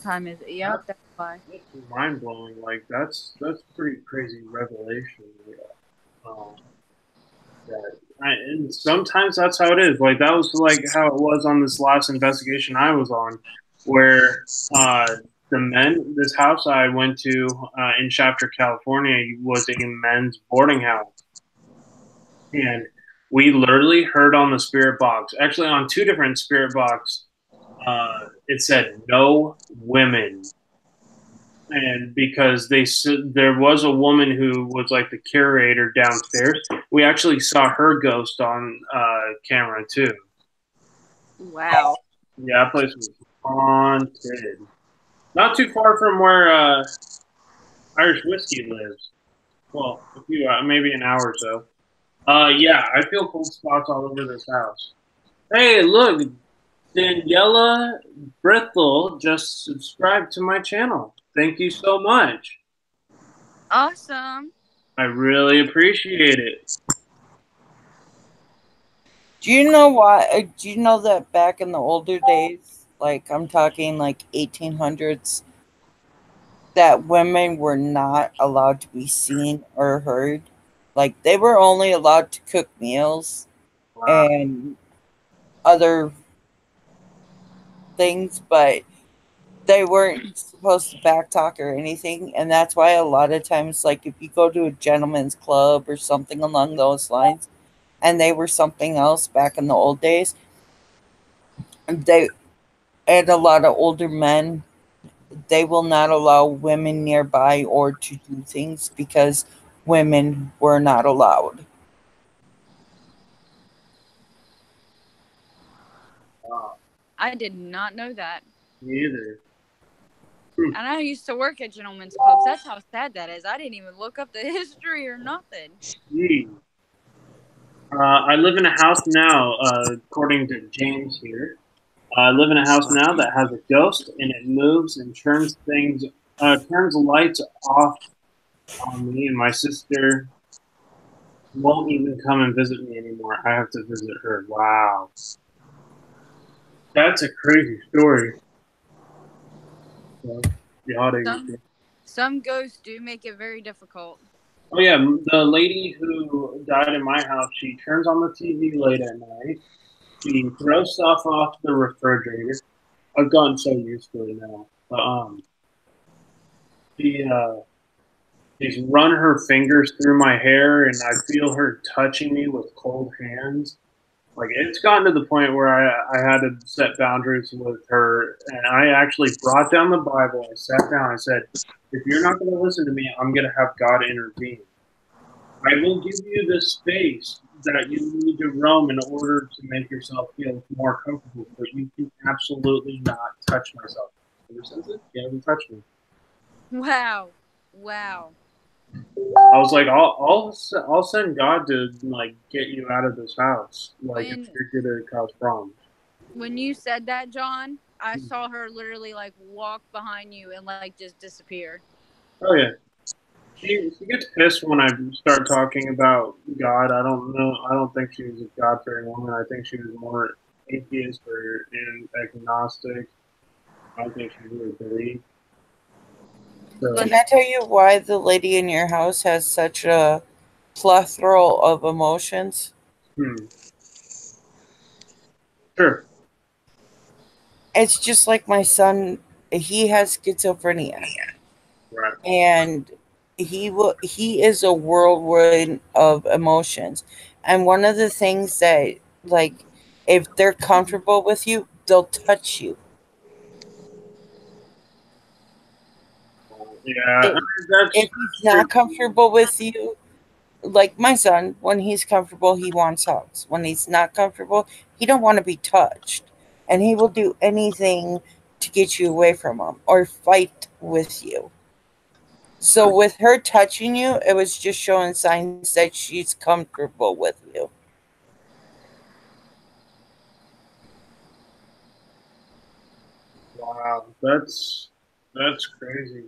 Time is yep, that's why. That's mind blowing. Like that's pretty crazy revelation. Um, and sometimes that's how it is. Like that was like how it was on this last investigation I was on, where this house I went to in Shafter, California, was a men's boarding house, and we literally heard on the spirit box, actually on two different spirit box, it said no women. And because there was a woman who was like the curator downstairs, we actually saw her ghost on camera too. Wow. Yeah, that place was haunted. Not too far from where Irish Whiskey lives. Well, maybe an hour or so. Yeah, I feel cold spots all over this house. Hey, look, Daniela Brithel just subscribed to my channel. Thank you so much. Awesome. I really appreciate it. Do you know why? Do you know that back in the older days, like I'm talking like 1800s, that women were not allowed to be seen or heard? Like they were only allowed to cook meals Wow. and other things, but they weren't supposed to backtalk or anything. And that's why a lot of times, like if you go to a gentleman's club or something along those lines, and they were something else back in the old days, they and a lot of older men, they will not allow women nearby or to do things because women were not allowed. Wow. I did not know that. Me either. And I used to work at gentlemen's clubs. That's how sad that is. I didn't even look up the history or nothing. Gee. I live in a house now, according to James here. I live in a house now that has a ghost, and it moves and turns lights off on me, and my sister won't even come and visit me anymore. I have to visit her. Wow, that's a crazy story. So, Some ghosts do make it very difficult. Oh yeah, the lady who died in my house, she turns on the TV late at night. She throws stuff off the refrigerator. I've gotten so used to it now. But she she's run her fingers through my hair, and I feel her touching me with cold hands. Like it's gotten to the point where I had to set boundaries with her, and I actually brought down the Bible. I sat down. I said, "If you're not going to listen to me, I'm going to have God intervene. I will give you the space that you need to roam in order to make yourself feel more comfortable, but you can absolutely not touch myself." Ever since it, you haven't touched me. Wow. Wow. I was like, I'll send God to like get you out of this house. Like if you're gonna cause problems. When you said that, John, I saw her literally like walk behind you and like just disappear. Oh yeah. She gets pissed when I start talking about God. I don't know. I don't think she was a God fearing woman. I think she was more atheist or agnostic. I don't think she really believed. So, Can I tell you why the lady in your house has such a plethora of emotions? Sure. It's just like my son, he has schizophrenia. Right. And he is a whirlwind of emotions. And one of the things that, like, if they're comfortable with you, they'll touch you. Yeah, If, if he's not comfortable with you, like my son, when he's comfortable, he wants hugs. When he's not comfortable, he don't want to be touched. And he will do anything to get you away from him or fight with you. So with her touching you, it was just showing signs that she's comfortable with you. Wow, that's crazy.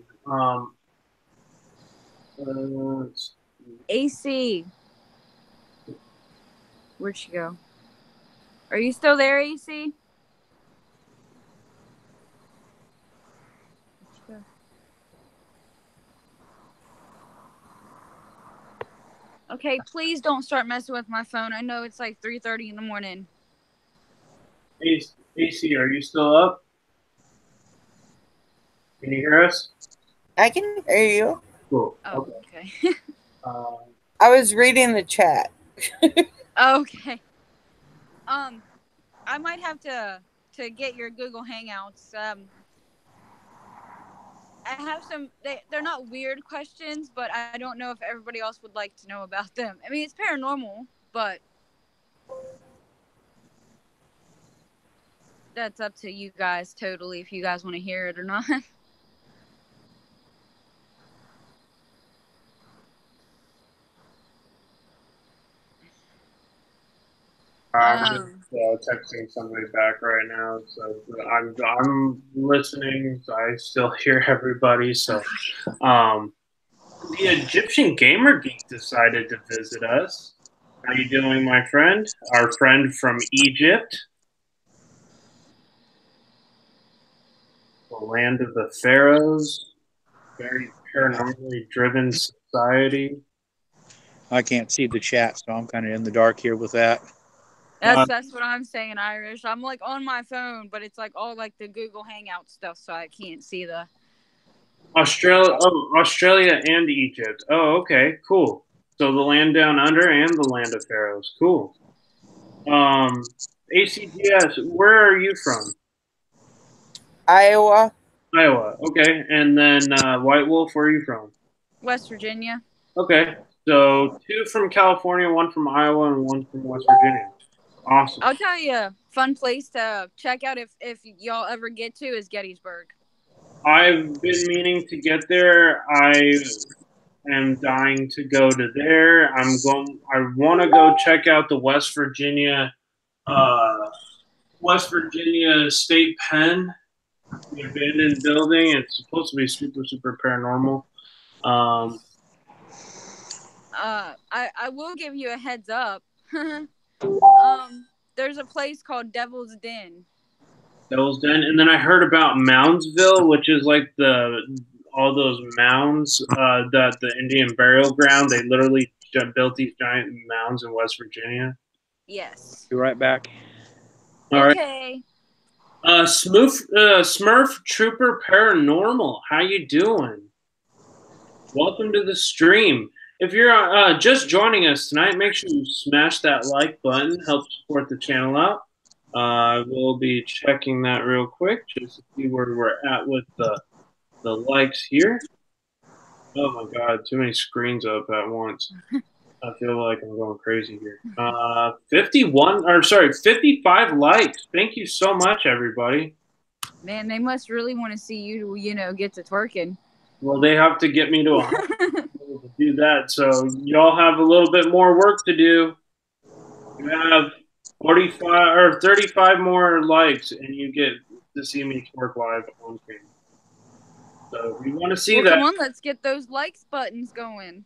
AC. Where'd she go? Are you still there, AC? Okay, please don't start messing with my phone. I know it's like 3:30 in the morning. AC, are you still up? Can you hear us? I can hear you. Cool. Oh, okay. I was reading the chat. Okay. I might have to get your Google Hangouts. I have some. They're not weird questions, but I don't know if everybody else would like to know about them. I mean, it's paranormal, but that's up to you guys totally if you guys want to hear it or not. I'm just Um, texting somebody back right now, so I'm listening. So I still hear everybody. So, um, the Egyptian Gamer Geek decided to visit us. How you doing, my friend? Our friend from Egypt, the land of the pharaohs, very paranormally driven society. I can't see the chat, so I'm kind of in the dark here with that. that's what I'm saying, Irish. I'm like on my phone, but it's like all like the Google Hangout stuff, so I can't see the. Australia and Egypt. Oh, okay, cool. So the land down under and the land of pharaohs. Cool. ACGS, where are you from? Iowa. Iowa. Okay, and then White Wolf, where are you from? West Virginia. Okay, so two from California, one from Iowa, and one from West Virginia. Awesome. I'll tell you, fun place to check out if y'all ever get to is Gettysburg. I've been meaning to get there. I am dying to go to there. I want to go check out the uh, West Virginia State Pen, the abandoned building. It's supposed to be super, super paranormal. I will give you a heads up. There's a place called Devil's Den. Devil's Den, and then I heard about Moundsville, which is like all those mounds that the Indian burial ground. They literally built these giant mounds in West Virginia. Yes. Be right back. All right. Okay. Smurf Trooper Paranormal, how you doing? Welcome to the stream. If you're just joining us tonight, make sure you smash that like button. Help support the channel out. We'll be checking that real quick just to see where we're at with the likes here. Oh my God, too many screens up at once. I feel like I'm going crazy here. 55 likes. Thank you so much, everybody. Man, they must really want to see you, get to twerking. Well, they have to get me to 100 to do that. So y'all have a little bit more work to do. You have 45 or 35 more likes, and you get to see me twerk live on camera. So if you want to see that, come on, let's get those likes buttons going.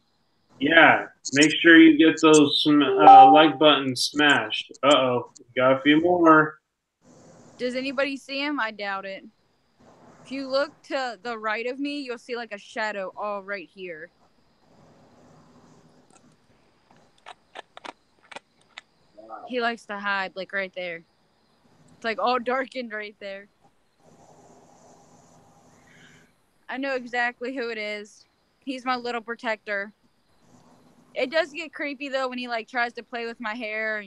Yeah, make sure you get those like buttons smashed. Uh-oh, got a few more. Does anybody see him? I doubt it. If you look to the right of me, you'll see like a shadow all right here. Wow. He likes to hide, like right there. It's like all darkened right there. I know exactly who it is. He's my little protector. It does get creepy though when he like tries to play with my hair,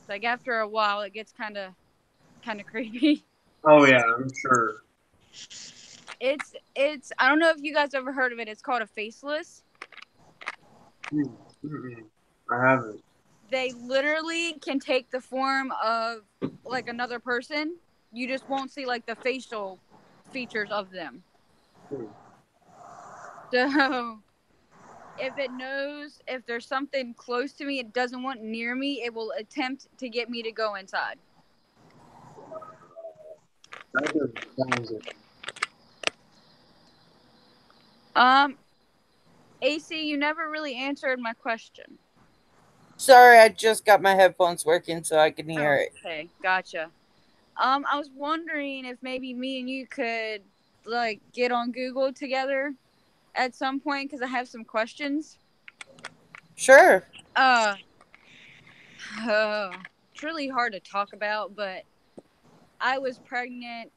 Like after a while it gets kind of creepy. Oh yeah, I'm sure. It's I don't know if you guys ever heard of it. It's called a faceless. I haven't. They literally can take the form of like another person. You just won't see like the facial features of them. So if it knows if there's something close to me, it doesn't want near me, it will attempt to get me to go inside. That doesn't sound good. AC, you never really answered my question. Sorry, I just got my headphones working so I can hear it. Okay, gotcha. I was wondering if maybe me and you could like get on Google together at some point because I have some questions. Sure. It's really hard to talk about, but I was pregnant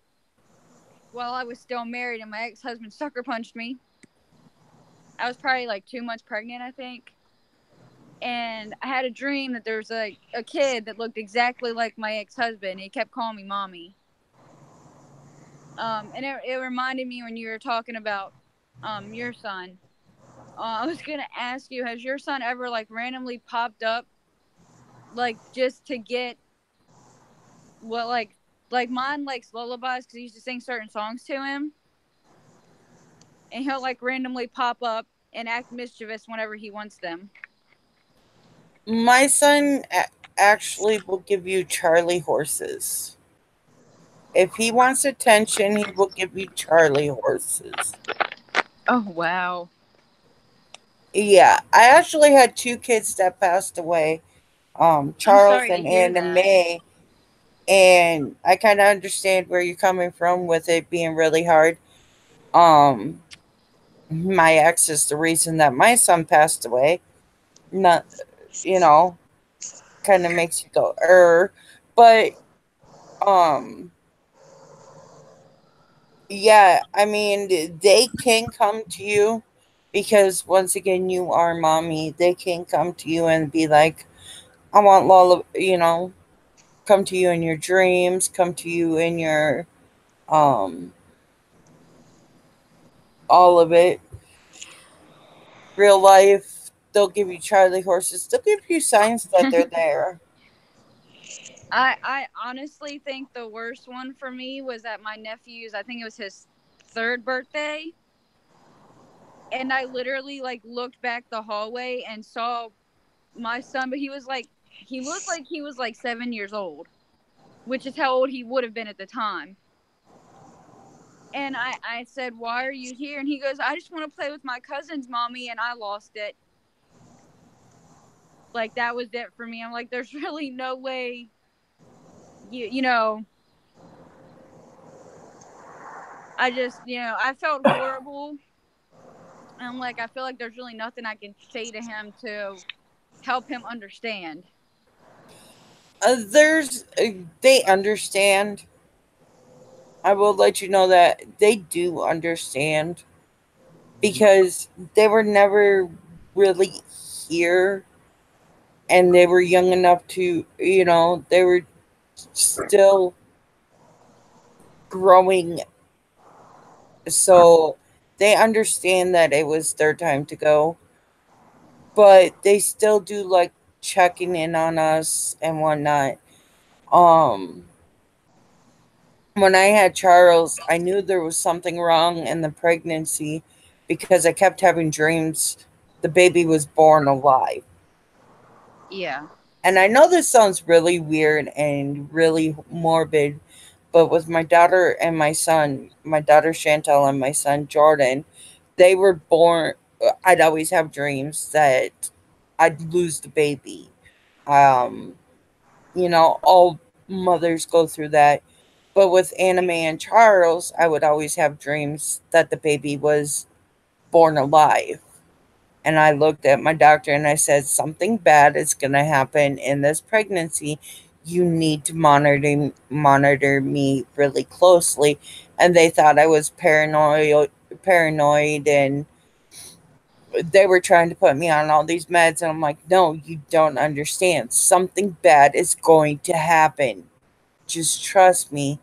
while I was still married and my ex-husband sucker punched me. I was probably like 2 months pregnant, I think. And I had a dream that there was like a kid that looked exactly like my ex-husband. He kept calling me mommy. And it reminded me when you were talking about your son. I was gonna ask you, has your son ever like randomly popped up, like just to get what like mine likes lullabies because he used to sing certain songs to him, and he'll like randomly pop up and act mischievous whenever he wants them. My son actually will give you Charlie horses. If he wants attention, he will give you Charlie horses. Oh wow. Yeah, I actually had two kids that passed away, I'm Charles sorry to and hear Anna that. Mae, and I kind of understand where you're coming from with it being really hard. Um, my ex is the reason that my son passed away. Not, you know, kind of makes you go, but um, yeah, I mean, they can come to you because once again, you are mommy. They can come to you and be like, I want Lola, come to you in your dreams, come to you in your, um, all of it. Real life, they'll give you Charlie horses. They'll give you signs that they're there. I honestly think the worst one for me was at my nephew's. I think it was his third birthday, and I literally like looked back the hallway and saw my son, but he looked like he was like 7 years old, which is how old he would have been at the time. And I said, "Why are you here?" And he goes, "I just want to play with my cousins, mommy," and I lost it. Like that was it for me. I'm like, there's really no way you know I just, I felt horrible. And I'm like, I feel like there's really nothing I can say to him to help him understand. They understand. I will let you know that they do understand because they were never really here and they were young enough to, they were still growing. So they understand that it was their time to go, but they still do like checking in on us and whatnot. Um, when I had Charles, I knew there was something wrong in the pregnancy because I kept having dreams the baby was born alive. Yeah. And I know this sounds really weird and really morbid, but with my daughter and my son, my daughter Chantel and my son Jordan, they were born. I'd always have dreams that I'd lose the baby. Um, all mothers go through that. But with Anime and Charles, I would always have dreams that the baby was born alive. And I looked at my doctor and I said, something bad is going to happen in this pregnancy. You need to monitor me really closely. And they thought I was paranoid, and they were trying to put me on all these meds. And I'm like, no, you don't understand. Something bad is going to happen. Just trust me.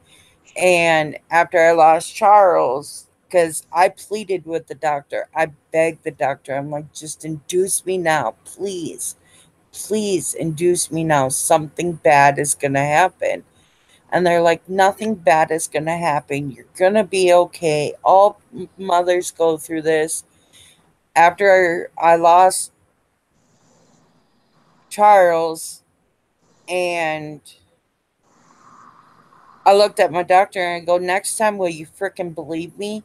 And after I lost Charles, because I pleaded with the doctor, I begged the doctor, I'm like, just induce me now, please. Please induce me now. Something bad is going to happen. And they're like, nothing bad is going to happen. You're going to be okay. All mothers go through this. After I lost Charles, and I looked at my doctor and I go, next time, will you freaking believe me?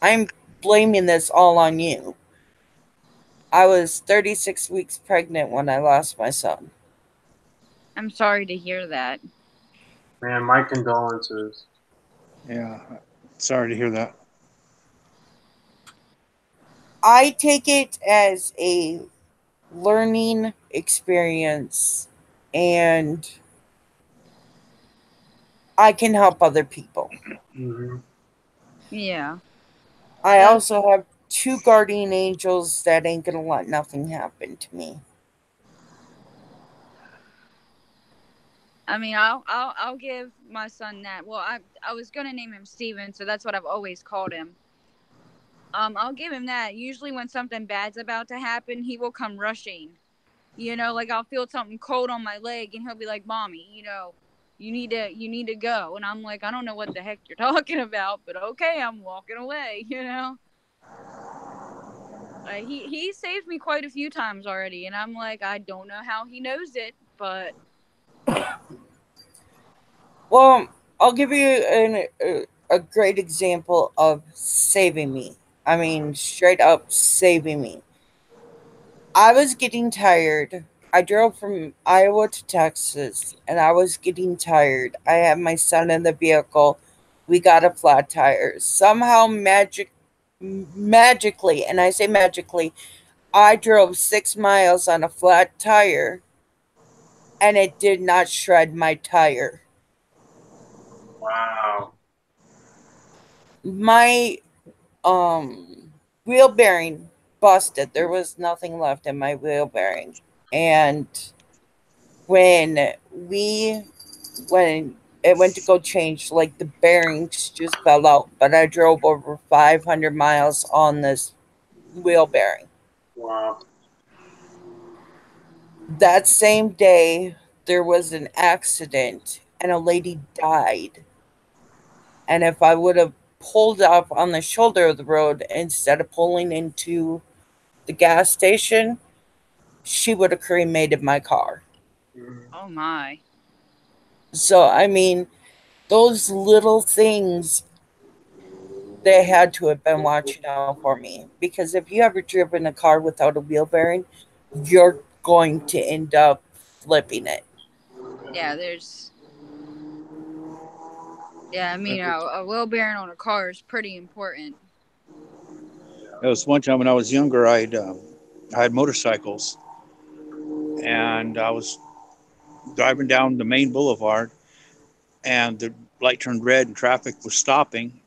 I'm blaming this all on you. I was 36 weeks pregnant when I lost my son. I'm sorry to hear that. Man, my condolences. Yeah, sorry to hear that. I take it as a learning experience, and I can help other people. Mm-hmm. Yeah. I That's also have two guardian angels that ain't gonna let nothing happen to me. I mean, I'll give my son that. Well, I was gonna name him Steven, so that's what I've always called him. I'll give him that. Usually when something bad's about to happen, he will come rushing. Like I'll feel something cold on my leg and he'll be like, "Mommy, you need to go." And I'm like, "I don't know what the heck you're talking about, but okay, I'm walking away." He saved me quite a few times already, and I'm like, I don't know how he knows it, but Well, I'll give you a great example of saving me. I mean, straight up saving me. I was getting tired. I drove from Iowa to Texas and I was getting tired. I had my son in the vehicle. We got a flat tire. Somehow magically, and I say magically, I drove 6 miles on a flat tire and it did not shred my tire. Wow. My wheel bearing busted. There was nothing left in my wheel bearing. And when we when it went to go change, like the bearings just fell out. But I drove over 500 miles on this wheel bearing. Wow. That same day, there was an accident and a lady died. And if I would have pulled up on the shoulder of the road instead of pulling into the gas station, she would have cremated my car. oh my. So, I mean, those little things, they had to have been watching out for me. Because if you ever driven a car without a wheel bearing, you're going to end up flipping it. Yeah, I mean, a wheel bearing on a car is pretty important. It was one time when I was younger. I had motorcycles, and I was driving down the main boulevard, and the light turned red, and traffic was stopping.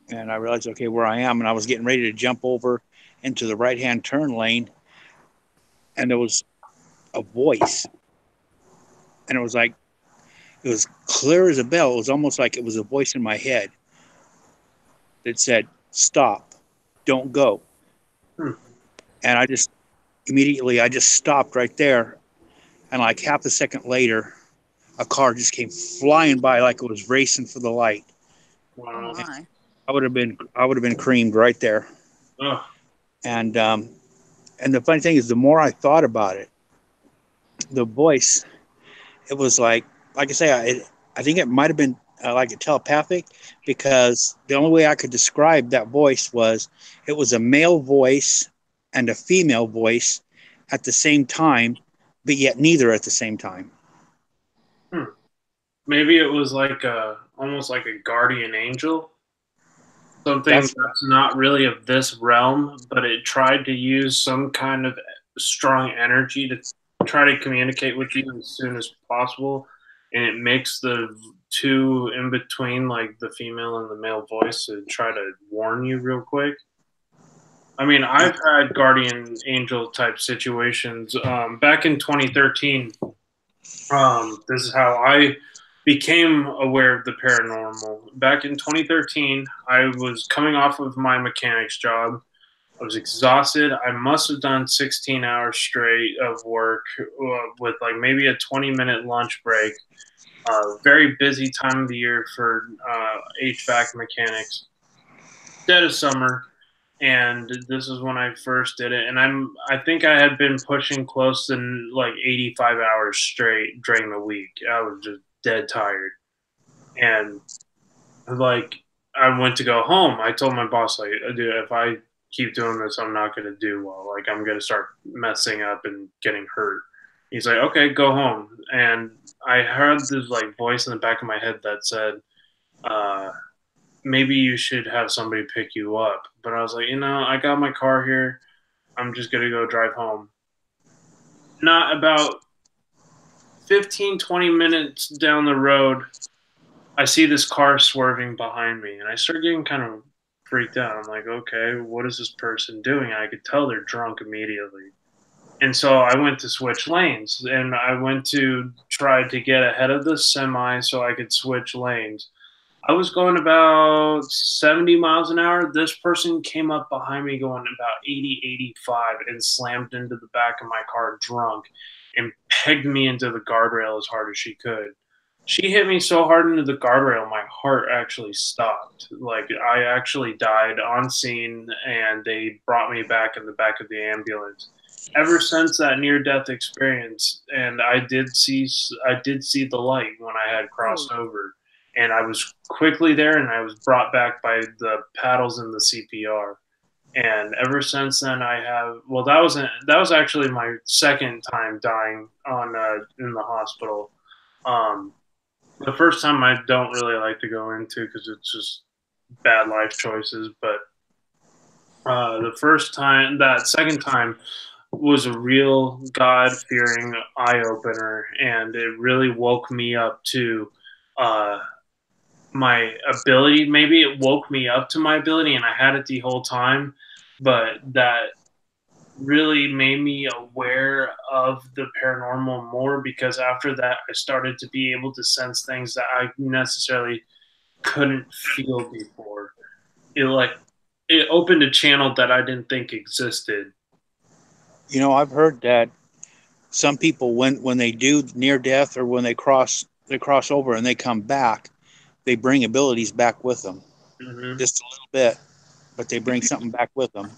And I realized, okay, where I am, and I was getting ready to jump over into the right-hand turn lane, and there was a voice, and it was clear as a bell. It was almost like it was a voice in my head that said, "Stop, don't go." Hmm. And I just stopped right there, and like half a second later, a car just came flying by like it was racing for the light. Oh Wow. my. I would have been creamed right there. Ugh. And and the funny thing is, the more I thought about it, the voice, it was like I say, I think it might have been like a telepathic, because the only way I could describe that voice was it was a male voice and a female voice at the same time, but yet neither at the same time. Hmm. Maybe it was like almost like a guardian angel, something That's that's not really of this realm, but it tried to use some kind of strong energy to try to communicate with you as soon as possible, and it makes the two in between, like the female and the male voice, to try to warn you real quick. I mean, I've had guardian angel type situations. Back in 2013, this is how I became aware of the paranormal. Back in 2013, I was coming off of my mechanic's job. I was exhausted. I must have done 16 hours straight of work with like maybe a 20-minute lunch break. Very busy time of the year for HVAC mechanics. Dead of summer, and this is when I first did it. And I think I had been pushing close to like 85 hours straight during the week. I was just dead tired, and like I went to go home. I told my boss, like, dude, if I keep doing this, I'm not gonna do well. Like, I'm gonna start messing up and getting hurt. He's like, okay, go home. And I heard this like voice in the back of my head that said, uh, maybe you should have somebody pick you up. But I was like, I got my car here. I'm just gonna go drive home. Not about 15, 20 minutes down the road, I see this car swerving behind me, and I start getting kind of freaked out. I'm like, okay, what is this person doing? And I could tell they're drunk immediately. And so I went to switch lanes, and I went to try to get ahead of the semi so I could switch lanes. I was going about 70 miles an hour. This person came up behind me going about 80, 85 and slammed into the back of my car drunk and pegged me into the guardrail as hard as she could. She hit me so hard into the guardrail, my heart actually stopped. Like, I actually died on scene, and they brought me back in the back of the ambulance. Ever since that near-death experience, and I did see the light when I had crossed over, and I was quickly there, and I was brought back by the paddles and the CPR. And ever since then, I have. Well, that was actually my second time dying on in the hospital. Um, the first time I don't really like to go into because it's just bad life choices. But the first time, that second time, was a real God fearing eye opener, and it really woke me up to uh, my ability. Maybe it woke me up to my ability, and I had it the whole time, but that really made me aware of the paranormal more because after that I started to be able to sense things that I necessarily couldn't feel before. It opened a channel that I didn't think existed. You know, I've heard that some people, when they do near death or when they cross over and they come back, they bring abilities back with them, just a little bit, but they bring something back with them.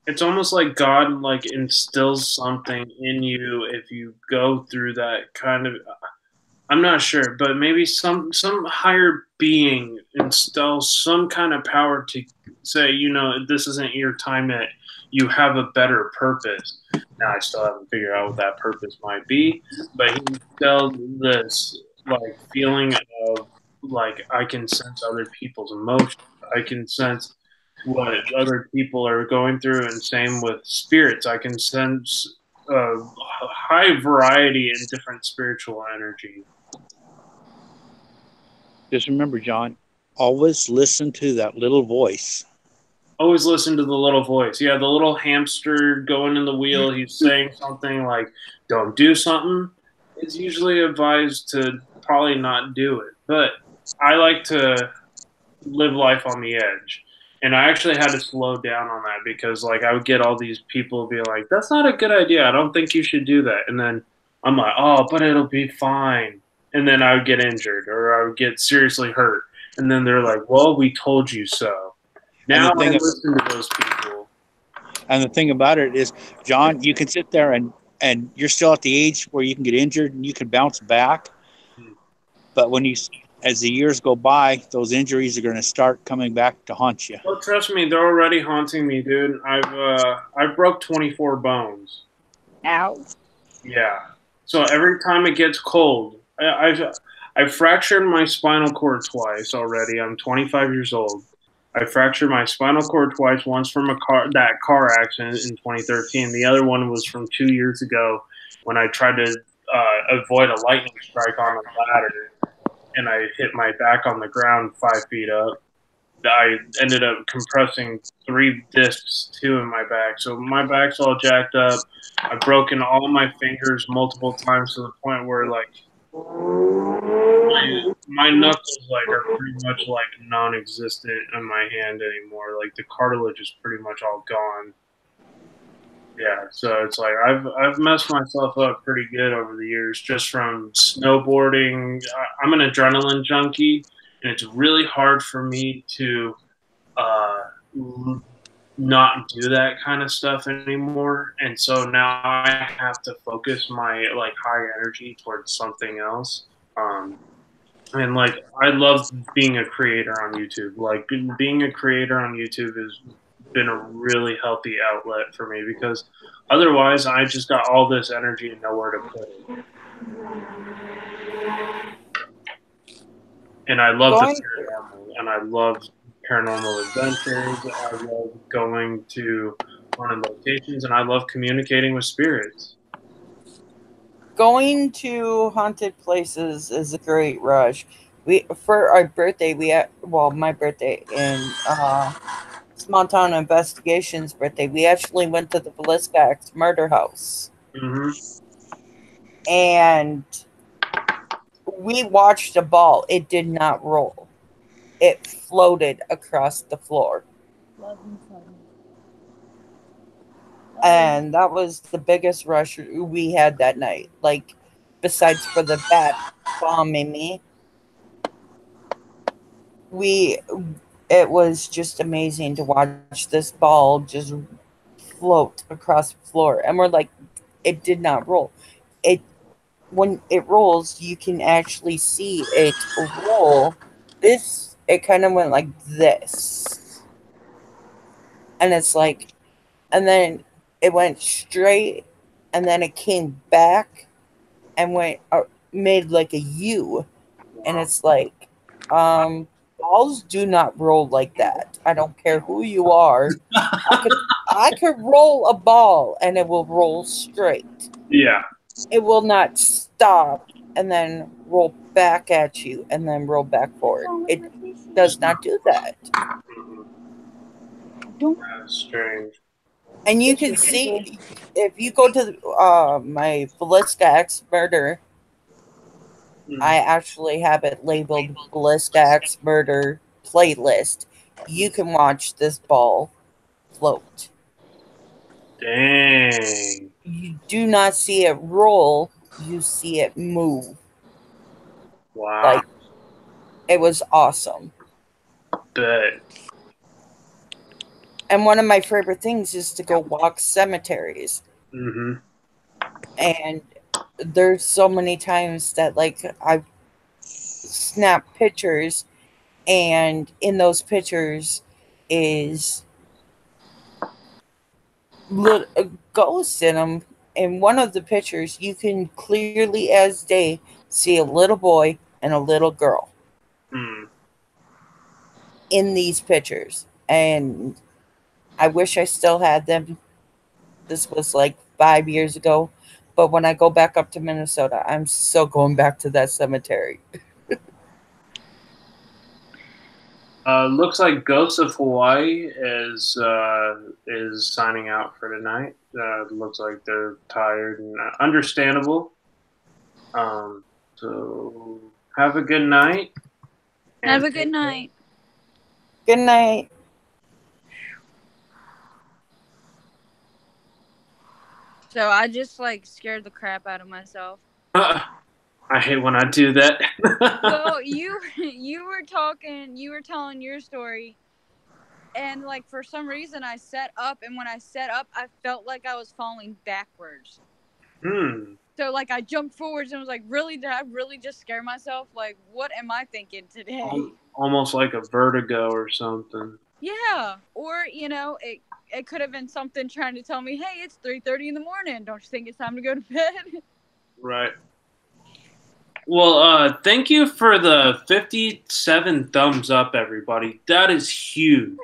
It's almost like God like instills something in you if you go through that kind of. I'm not sure, but maybe some higher being instills some kind of power to say, you know, this isn't your time yet. You have a better purpose. Now I still haven't figured out what that purpose might be, but he instilled this like feeling of like I can sense other people's emotions. I can sense what other people are going through, and same with spirits. I can sense a high variety in different spiritual energy. Just remember, John, always listen to that little voice. Always listen to the little voice. Yeah, the little hamster going in the wheel. He's saying something like, don't do something. It's usually advised to probably not do it. But I like to live life on the edge. And I actually had to slow down on that because, like, I would get all these people be like, that's not a good idea. I don't think you should do that. And then I'm like, oh, but it'll be fine. And then I would get injured or I would get seriously hurt. And then they're like, well, we told you so. Now I listen to those people. And the thing about it is, John, you can sit there and you're still at the age where you can get injured and you can bounce back. But as the years go by, those injuries are going to start coming back to haunt you. Well, trust me, they're already haunting me, dude. I broke 24 bones. Ow. Yeah. So every time it gets cold, I've fractured my spinal cord twice already. I'm 25 years old. I fractured my spinal cord twice. Once from that car accident in 2013. The other one was from 2 years ago when I tried to avoid a lightning strike on a ladder, and I hit my back on the ground 5 feet up. I ended up compressing 3 discs too in my back, so my back's all jacked up. I've broken all my fingers multiple times to the point where like my knuckles like are pretty much like non-existent in my hand anymore. Like the cartilage is pretty much all gone. Yeah, so it's like I've messed myself up pretty good over the years just from snowboarding. I'm an adrenaline junkie, and it's really hard for me to not do that kind of stuff anymore. And so now I have to focus my like high energy towards something else. And like I love being a creator on YouTube. Like being a creator on YouTube has been a really healthy outlet for me because otherwise I just got all this energy and nowhere to put it. And I love the paranormal, and I love paranormal adventures. I love going to haunted locations, and I love communicating with spirits. Going to haunted places is a great rush. For our birthday, my birthday and Small Town Investigations birthday, we actually went to the Velisca murder house. Mm-hmm. And we watched a ball. It did not roll. It floated across the floor. And that was the biggest rush we had that night. Like, besides for the bat bombing me, we it was just amazing to watch this ball just float across the floor, and we're like, it did not roll. It When it rolls, you can actually see it roll. This It kind of went like this, and it's like, and then it went straight, and then it came back and went made like a U, and it's like, balls do not roll like that. I don't care who you are. I could roll a ball and it will roll straight. Yeah. It will not stop and then roll back at you and then roll back forward. It does not do that. That's strange. And you can see, if you go to my Velisca X Murder, I actually have it labeled Velisca X Murder playlist. You can watch this ball float. Dang. You do not see it roll, you see it move. Wow. Like, it was awesome. Bet. And one of my favorite things is to go walk cemeteries. Mm-hmm. And there's so many times that, like, I've snapped pictures, and in those pictures is a ghost in them. In one of the pictures, you can clearly as day see a little boy and a little girl in these pictures. And I wish I still had them. This was like 5 years ago. But when I go back up to Minnesota, I'm so going back to that cemetery. Looks like Ghosts of Hawaii is signing out for tonight. Looks like they're tired and understandable. So have a good night. Have a good night. Good night. So I just like scared the crap out of myself. I hate when I do that. Well, you were telling your story, and like for some reason I set up, and when I set up, I felt like I was falling backwards. So like I jumped forwards and was like, really? Did I really just scare myself? Like, what am I thinking today? Almost like a vertigo or something. Yeah, or it could have been something trying to tell me, hey, it's 3:30 in the morning. Don't you think it's time to go to bed? Right. Well, thank you for the 57 thumbs up, everybody. That is huge.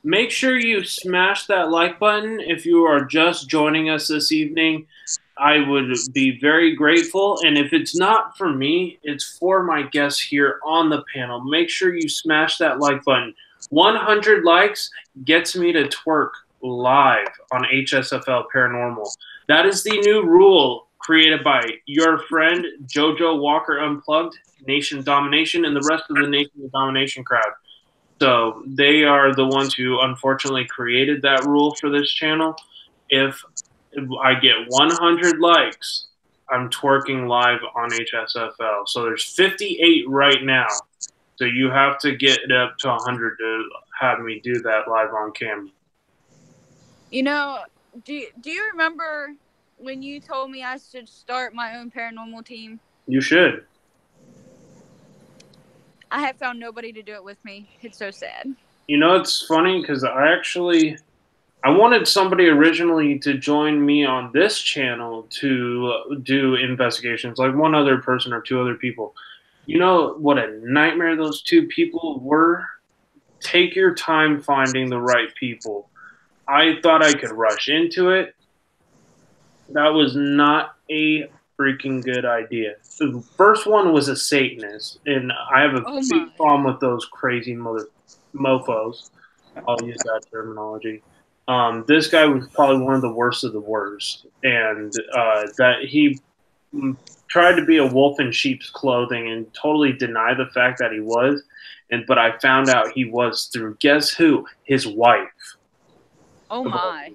Make sure you smash that like button if you are just joining us this evening. I would be very grateful. And if it's not for me, it's for my guests here on the panel. Make sure you smash that like button. 100 likes gets me to twerk live on HSFL Paranormal. That is the new rule created by your friend JoJo Walker Unplugged, Nation Domination, and the rest of the Nation Domination crowd. So they are the ones who unfortunately created that rule for this channel. If I get 100 likes, I'm twerking live on HSFL. So there's 58 right now. So you have to get it up to 100 to have me do that live on camera. Do you remember when you told me I should start my own paranormal team? You should. I have found nobody to do it with me. It's so sad. It's funny because I wanted somebody originally to join me on this channel to do investigations, like one other person or two other people. You know what a nightmare those two people were? Take your time finding the right people. I thought I could rush into it. That was not a freaking good idea. The first one was a Satanist, and I have a big problem with those crazy mofos. I'll use that terminology. This guy was probably one of the worst of the worst, and that he tried to be a wolf in sheep's clothing and totally deny the fact that he was. But I found out he was through, guess who? His wife. Oh my.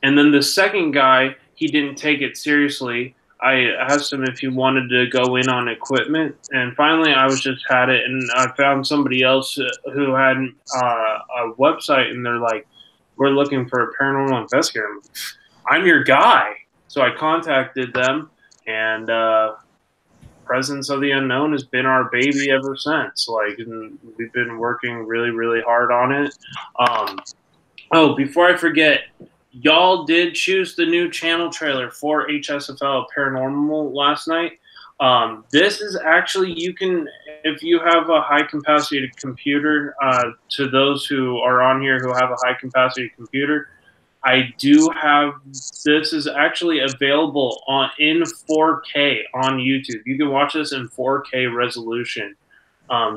And then the second guy, he didn't take it seriously. I asked him if he wanted to go in on equipment, and finally I was just had it, and I found somebody else who had a website, and they're like, "We're looking for a paranormal investigator." I'm your guy. So I contacted them, and Presence of the Unknown has been our baby ever since. Like, and we've been working really, really hard on it. Oh, before I forget, y'all did choose the new channel trailer for HSFL Paranormal last night. This is actually, you can, if you have a high capacity computer, to those who are on here who have a high capacity computer, I do have, this is actually available in 4K on YouTube. You can watch this in 4K resolution.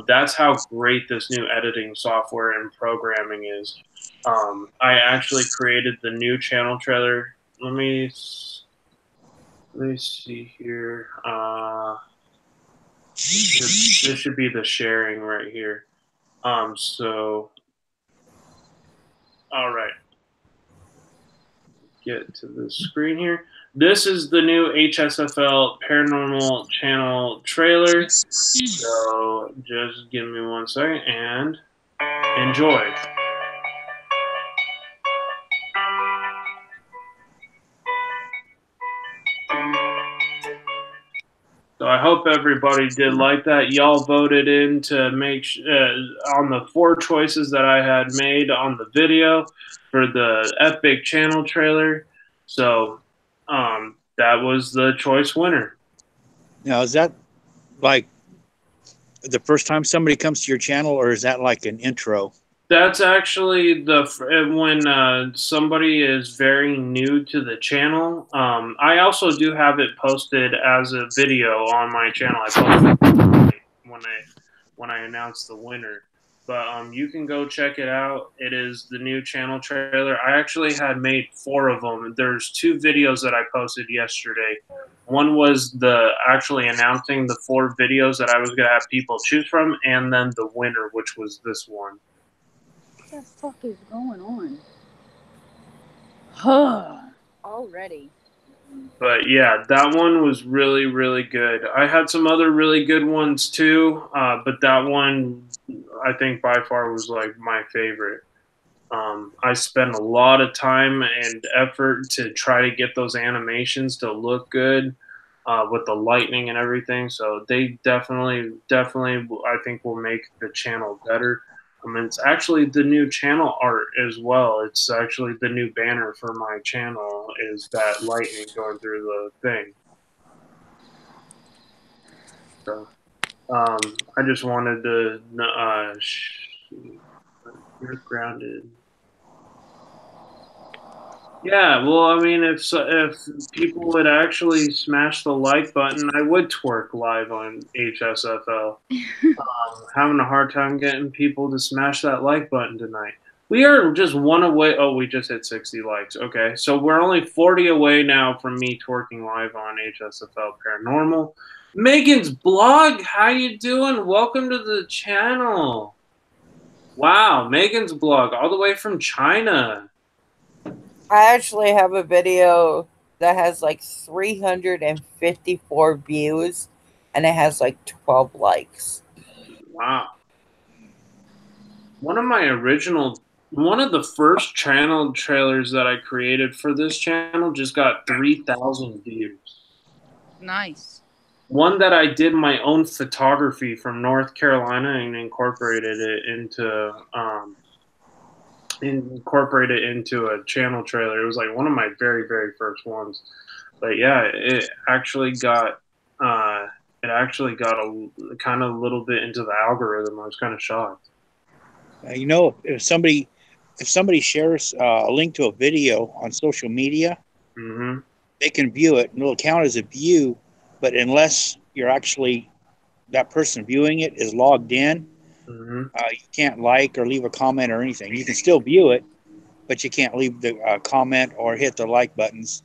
That's how great this new editing software and programming is. I actually created the new channel trailer. Let me see here. This should be the sharing right here. So, all right. Get to the screen here. This is the new HSFL Paranormal channel trailer. So just give me 1 second and enjoy. So I hope everybody did like that. Y'all voted in to make on the 4 choices that I had made on the video for the epic channel trailer. So that was the choice winner. Now, is that like the first time somebody comes to your channel, or is that like an intro? That's actually when somebody is very new to the channel. I also do have it posted as a video on my channel. I posted when I announced the winner, but you can go check it out. It is the new channel trailer. I actually had made 4 of them. There's 2 videos that I posted yesterday. One was the actually announcing the 4 videos that I was gonna have people choose from, and then the winner, which was this one. What the fuck is going on? Huh. Already. But yeah, that one was really, really good. I had some other really good ones too, but that one I think by far was like my favorite. I spent a lot of time and effort to try to get those animations to look good with the lightning and everything. So they definitely, I think will make the channel better. It's actually the new channel art as well. It's actually the new banner for my channel is that lightning going through the thing. So I just wanted to you're grounded. Yeah, well, I mean, if people would actually smash the like button, I would twerk live on HSFL. Having a hard time getting people to smash that like button tonight. We are just 1 away. Oh, we just hit 60 likes. Okay, so we're only 40 away now from me twerking live on HSFL Paranormal. Megan's blog, how you doing? Welcome to the channel. Wow, Megan's blog, all the way from China. I actually have a video that has like 354 views and it has like 12 likes. Wow. One of the first channel trailers that I created for this channel just got 3,000 views. Nice. One that I did my own photography from North Carolina and incorporated it into a channel trailer. It was like one of my very, very first ones. But yeah, it actually got a kind of a little bit into the algorithm. I was kind of shocked. You know, if somebody shares a link to a video on social media, Mm-hmm. they can view it and it'll count as a view. But unless you're actually that person viewing it is logged in, Mm-hmm. you can't like or leave a comment or anything. You can still view it, but you can't leave the comment or hit the like buttons.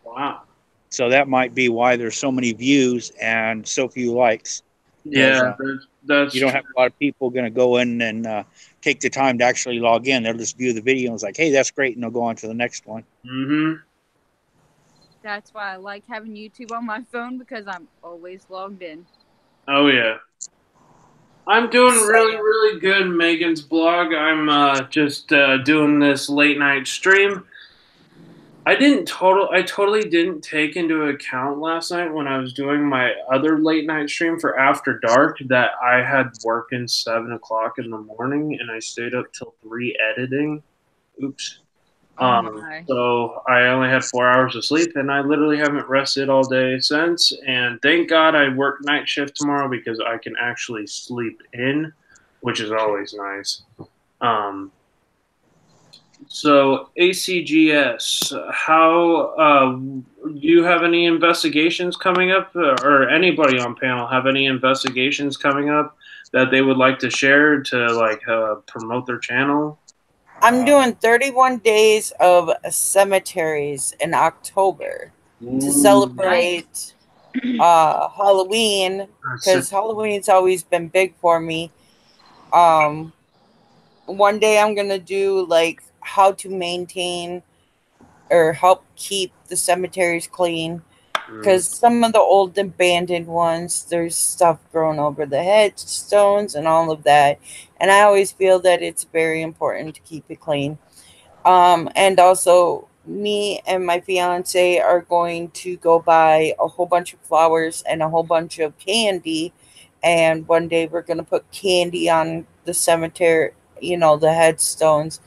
Wow. So that might be why there's so many views and so few likes. Yeah, that's you don't have a lot of people going to go in and take the time to actually log in. They'll just view the video and it's like, hey, that's great, and they'll go on to the next one. Mm-hmm. That's why I like having YouTube on my phone because I'm always logged in. Oh yeah. I'm doing really good, Megan's blog. I'm just doing this late night stream. I totally didn't take into account last night when I was doing my other late night stream for After Dark that I had work in 7 o'clock in the morning and I stayed up till 3 editing. Oops. Oh my. So I only had 4 hours of sleep, and I literally haven't rested all day since. And thank God I work night shift tomorrow because I can actually sleep in, which is always nice. So ACGS, how do you have any investigations coming up, or anybody on panel have any investigations coming up that they would like to share to like promote their channel? I'm doing 31 days of cemeteries in October to celebrate Halloween, because Halloween's always been big for me. One day I'm gonna do like how to maintain or help keep the cemeteries clean, because some of the old abandoned ones, there's stuff growing over the headstones and all of that, and I always feel that it's very important to keep it clean. And also, me and my fiance are going to go buy a whole bunch of flowers and a whole bunch of candy. And one day we're going to put candy on the cemetery, the headstones,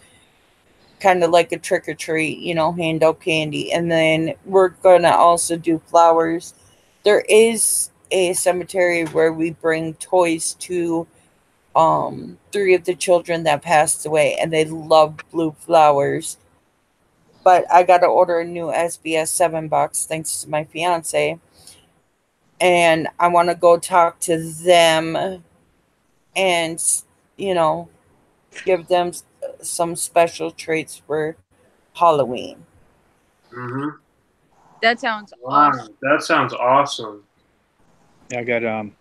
kind of like a trick or treat, hand out candy. And then we're going to also do flowers. There is a cemetery where we bring toys to 3 of the children that passed away, and they love blue flowers. But I got to order a new SBS 7 box thanks to my fiance, and I want to go talk to them and give them some special treats for Halloween. That sounds Wow, awesome. that sounds awesome. I got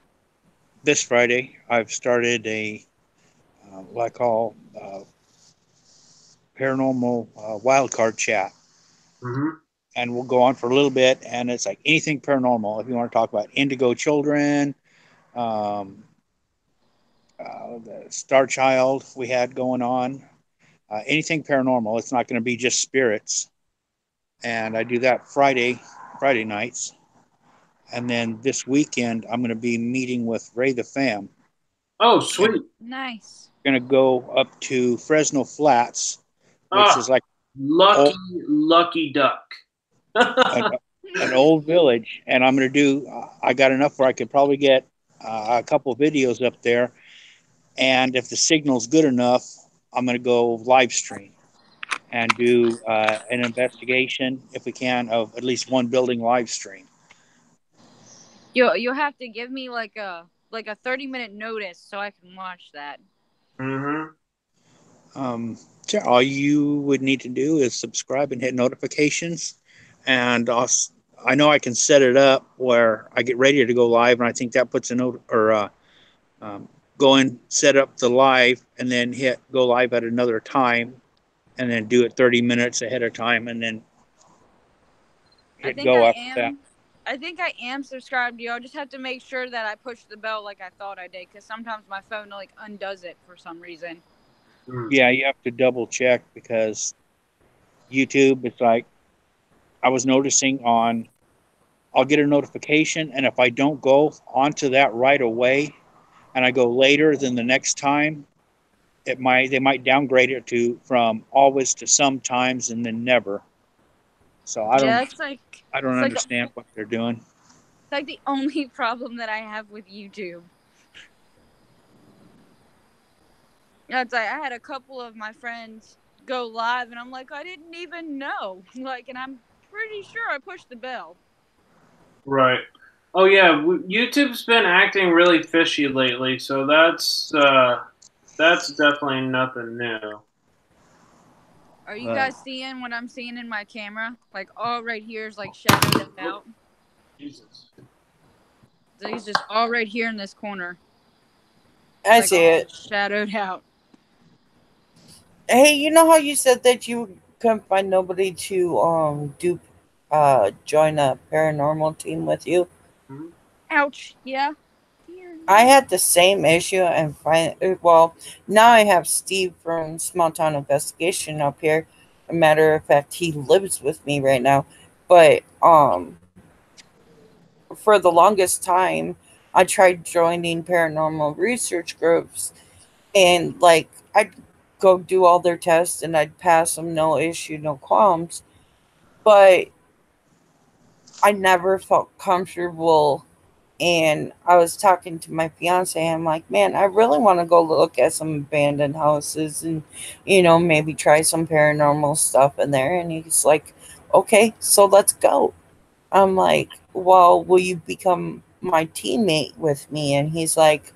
this Friday. I've started a what I call paranormal wildcard chat, and we'll go on for a little bit. And it's like anything paranormal. If you want to talk about indigo children, the Star Child we had going on, anything paranormal. It's not going to be just spirits. And I do that Friday nights. And then this weekend, I'm going to be meeting with Ray the Fam. Oh, sweet. Nice. Going to go up to Fresno Flats, which is like lucky duck. an old village. And I'm going to do, I got enough where I could probably get a couple videos up there. And if the signal's good enough, I'm going to go live stream and do an investigation, if we can, of at least one building live stream. You'll have to give me like a 30-minute notice so I can watch that. So all you would need to do is subscribe and hit notifications, and I know I can set it up where I get ready to go live, and I think that puts a note or go and set up the live and then hit go live at another time, and then do it 30 minutes ahead of time, and then hit go after that. I think I am subscribed to you. I'll just have to make sure that I push the bell like I thought I did, because sometimes my phone like undoes it for some reason. Yeah, you have to double check, because YouTube, it's like I was noticing I'll get a notification, and if I don't go onto that right away and I go later than the next time, they might downgrade it from always to sometimes and then never. So I don't understand what they're doing. It's like the only problem that I have with YouTube. It's like I had a couple of my friends go live, and I'm like, I didn't even know. Like, and I'm pretty sure I pushed the bell. Right. Oh yeah, YouTube's been acting really fishy lately, so that's definitely nothing new. Are you guys seeing what I'm seeing in my camera? Like, all right here is like shadowed out. Jesus. He's just all right here in this corner. I see it. Shadowed out. Hey, you know how you said that you couldn't find nobody to do join a paranormal team with you. Ouch. Yeah. I had the same issue, and well, now I have Steve from Small Town Investigation up here. A matter of fact, he lives with me right now. But for the longest time, I tried joining paranormal research groups, and like I'd go do all their tests, and I'd pass them, no issue, no qualms. But I never felt comfortable. And I was talking to my fiance. I'm like, man, I really want to go look at some abandoned houses and, maybe try some paranormal stuff in there. And he's like, okay, so let's go. I'm like, well, will you become my teammate with me? And he's like,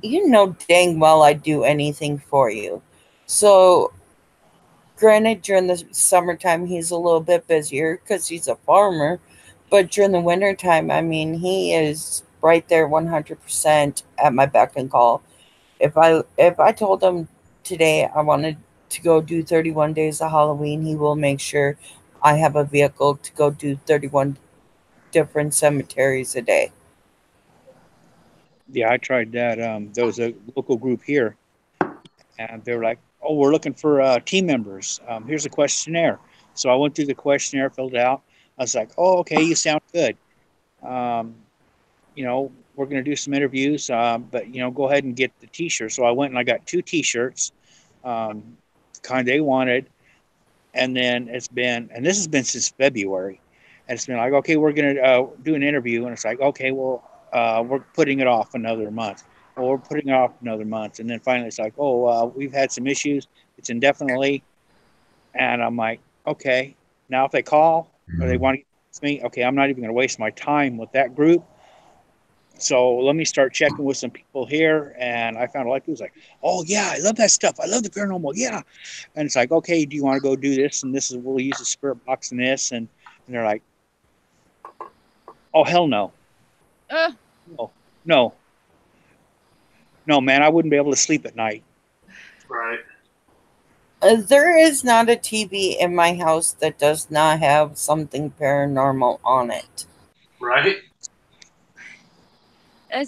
you know dang well I'd do anything for you. So, granted, during the summertime, he's a little bit busier because he's a farmer. But during the wintertime, I mean, he is right there 100% at my beck and call. If I told him today I wanted to go do 31 days of Halloween, he will make sure I have a vehicle to go do 31 different cemeteries a day. Yeah, I tried that. There was a local group here, and they were like, "Oh, we're looking for team members. Here's a questionnaire." So I went through the questionnaire, filled it out. I was like, "Oh, okay, you sound good. Um, we're going to do some interviews, but go ahead and get the T-shirt." So I went and I got 2 T-shirts, the kind they wanted, and then and this has been since February, and it's been like, okay, we're going to do an interview, and it's like, okay, well, we're putting it off another month. Well, we're putting it off another month, and then finally it's like, oh, we've had some issues. It's indefinitely, and I'm like, okay. Now if they call or they want to get me, okay, I'm not even going to waste my time with that group. So let me start checking with some people here, and I found a lot of people like, oh yeah, I love that stuff. I love the paranormal, yeah. And it's like, okay, do you want to go do this? And this is we'll use the spirit box and this, and they're like, oh hell no, no, no, no, man, I wouldn't be able to sleep at night. Right. There is not a TV in my house that does not have something paranormal on it. Right.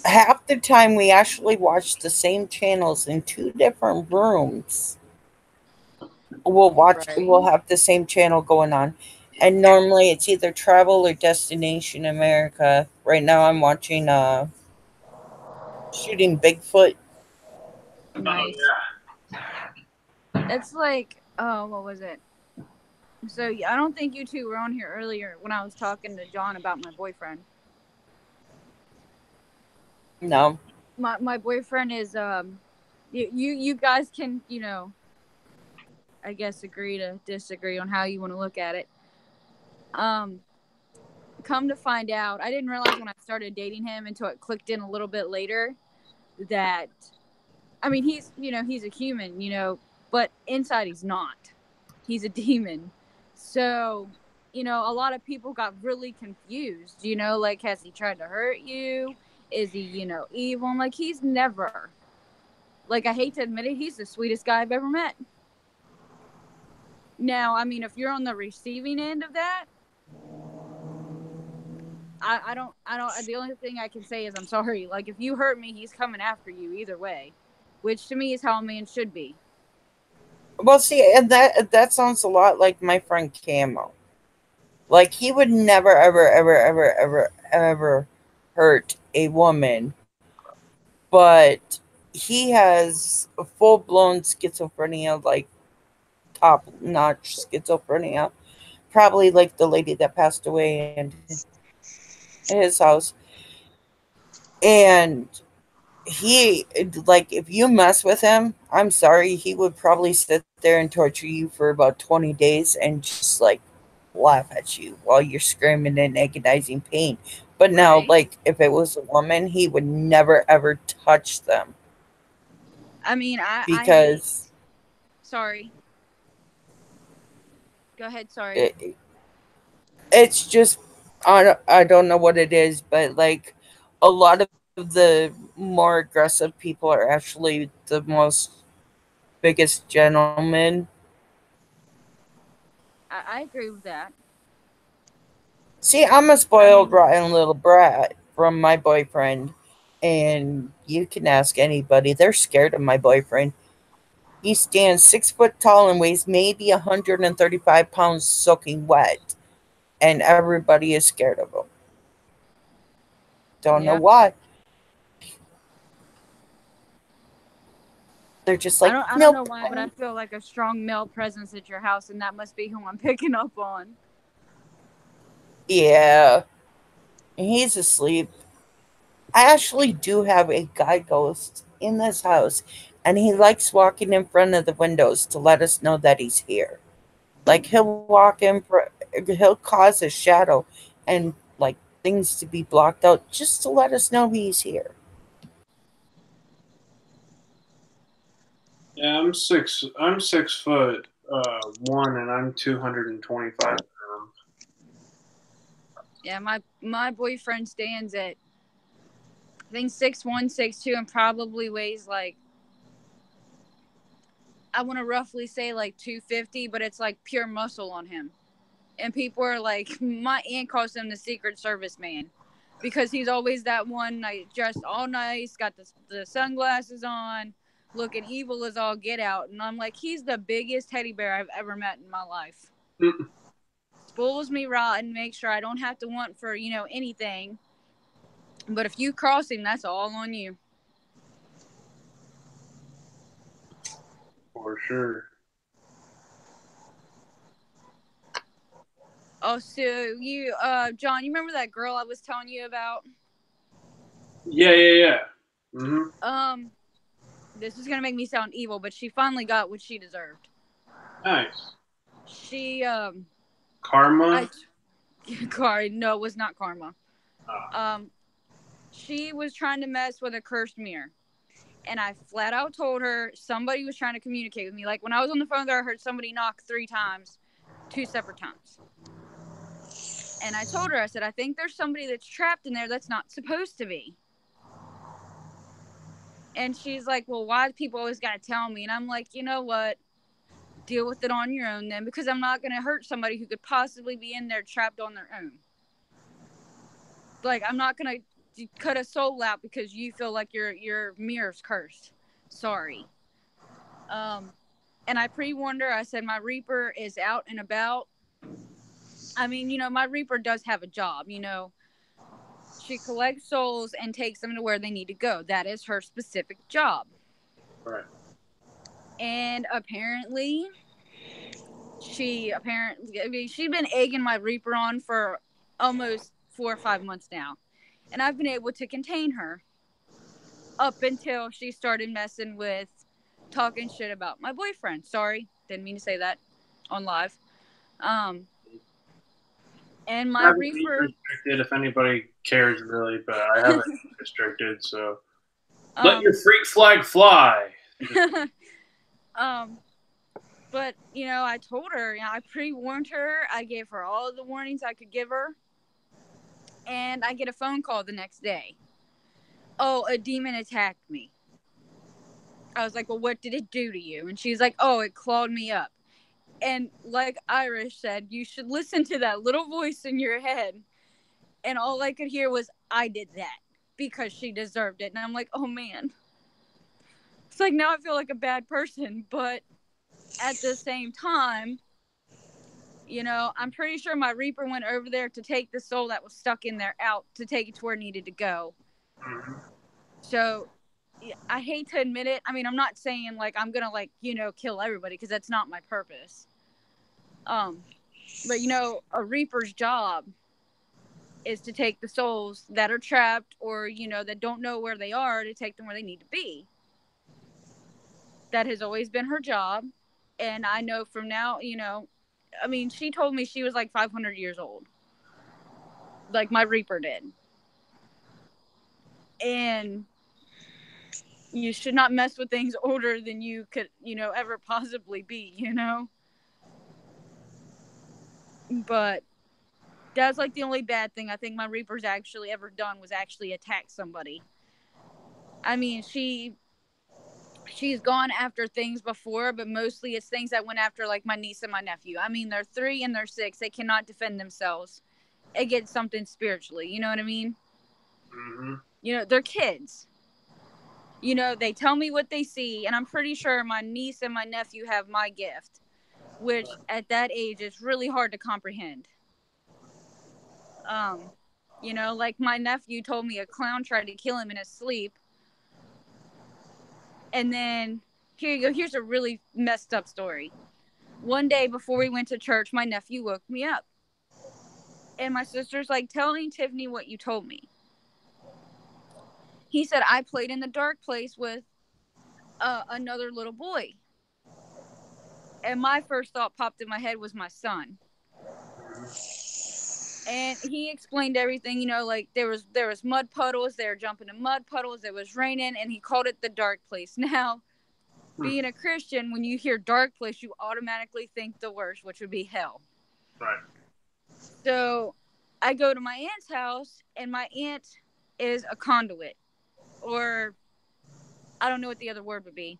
Half the time we actually watch the same channels in 2 different rooms. We'll have the same channel going on. And normally it's either Travel or Destination America. Right now I'm watching Shooting Bigfoot. Nice. Oh, yeah. It's like, oh, what was it? So I don't think you two were on here earlier when I was talking to John about my boyfriend. No. My boyfriend is you guys can, I guess agree to disagree on how you want to look at it. Come to find out, I didn't realize when I started dating him until it clicked in a little bit later that, I mean, he's a human, but inside he's not. He's a demon. So, a lot of people got really confused, like, has he tried to hurt you? Is he, evil? I'm like, he's never. Like, I hate to admit it, he's the sweetest guy I've ever met. Now, I mean, if you're on the receiving end of that, I don't, the only thing I can say is I'm sorry. Like, if you hurt me, he's coming after you either way, which to me is how a man should be. Well, see, and that sounds a lot like my friend Camo. Like, he would never, ever, ever, ever, ever, ever hurt a woman, but he has a full-blown schizophrenia, like top-notch schizophrenia, probably like the lady that passed away in his house. And he, like, if you mess with him, I'm sorry, he would probably sit there and torture you for about 20 days and just, like, laugh at you while you're screaming in agonizing pain. But now, like, if it was a woman, he would never, ever touch them. I mean, because sorry. Go ahead, sorry. It's just, I don't know what it is, but, like, a lot of the more aggressive people are actually the most biggest gentlemen. I agree with that. See, I'm a spoiled, rotten little brat from my boyfriend. And you can ask anybody. They're scared of my boyfriend. He stands 6 foot tall and weighs maybe 135 pounds soaking wet. And everybody is scared of him. Don't know Yeah. why. They're just like, I don't know nope. why, but I feel like a strong male presence at your house, and that must be who I'm picking up on. Yeah. He's asleep. I actually do have a guy ghost in this house, and he likes walking in front of the windows to let us know that he's here. Like he'll cause a shadow and like things to be blocked out just to let us know he's here. Yeah, I'm 6 foot one, and I'm 225 pounds. Yeah, my boyfriend stands at I think 6'1", 6'2", and probably weighs like I want to roughly say like 250, but it's like pure muscle on him. And people are like, my aunt calls him the Secret Service man because he's always that one night dressed all nice, got the sunglasses on, looking evil as all get out. And I'm like, he's the biggest teddy bear I've ever met in my life. Spoils me rotten, makes sure I don't have to want for, anything. But if you cross him, that's all on you. For sure. Oh, so you, John, you remember that girl I was telling you about? Yeah. Mm-hmm. This is gonna make me sound evil, but she finally got what she deserved. Nice. She, Karma. no, it was not karma. Oh. She was trying to mess with a cursed mirror. And I flat out told her somebody was trying to communicate with me. Like when I was on the phone there, I heard somebody knock 3 times, 2 separate times. And I told her, I said, I think there's somebody that's trapped in there that's not supposed to be. And she's like, well, why do people always got to tell me? And I'm like, you know what? Deal with it on your own then, because I'm not going to hurt somebody who could possibly be in there trapped on their own. Like, I'm not going to cut a soul out because you feel like your mirror's cursed. Sorry. And I pre-warned her. I said, my Reaper is out and about. I mean, my Reaper does have a job, She collects souls and takes them to where they need to go. That is her specific job. Right. And apparently, she's been egging my Reaper on for almost 4 or 5 months now. And I've been able to contain her up until she started messing with talking shit about my boyfriend. Sorry, didn't mean to say that on live. And my Reaper restricted if anybody cares really, but I have it restricted, so let your freak flag fly. But I told her, I pre-warned her. I gave her all the warnings I could give her, and I get a phone call the next day. Oh, a demon attacked me. I was like, well, what did it do to you? And she's like, oh, it clawed me up. And like Irish said, you should listen to that little voice in your head. And all I could hear was, I did that because she deserved it. And I'm like, oh man. It's like now I feel like a bad person. But at the same time, I'm pretty sure my Reaper went over there to take the soul that was stuck in there out to take it to where it needed to go. Mm-hmm. So I hate to admit it. I mean, I'm not saying like I'm gonna kill everybody because that's not my purpose. But a Reaper's job is to take the souls that are trapped or that don't know where they are to take them where they need to be. That has always been her job, and I know from now, I mean, she told me she was like 500 years old, like my Reaper did, and you should not mess with things older than you could, ever possibly be, But that's like the only bad thing I think my Reaper's actually ever done was actually attack somebody. I mean, she's gone after things before, but mostly it's things that went after like my niece and my nephew. I mean, they're 3 and they're 6. They cannot defend themselves. it gets something spiritually. You know what I mean? Mm-hmm. You know, they're kids. You know, they tell me what they see, and I'm pretty sure my niece and my nephew have my gift, which at that age is really hard to comprehend. You know, like my nephew told me a clown tried to kill him in his sleep. And then, here you go, here's a really messed up story. One day before we went to church, my nephew woke me up. And my sister's like, telling Tiffany what you told me. He said, I played in the dark place with another little boy. And my first thought popped in my head was my son. And he explained everything, you know, like there was mud puddles, they were jumping in mud puddles, it was raining, and he called it the dark place. Now, being a Christian, when you hear dark place, you automatically think the worst, which would be hell. Right. So I go to my aunt's house, and my aunt is a conduit, or I don't know what the other word would be.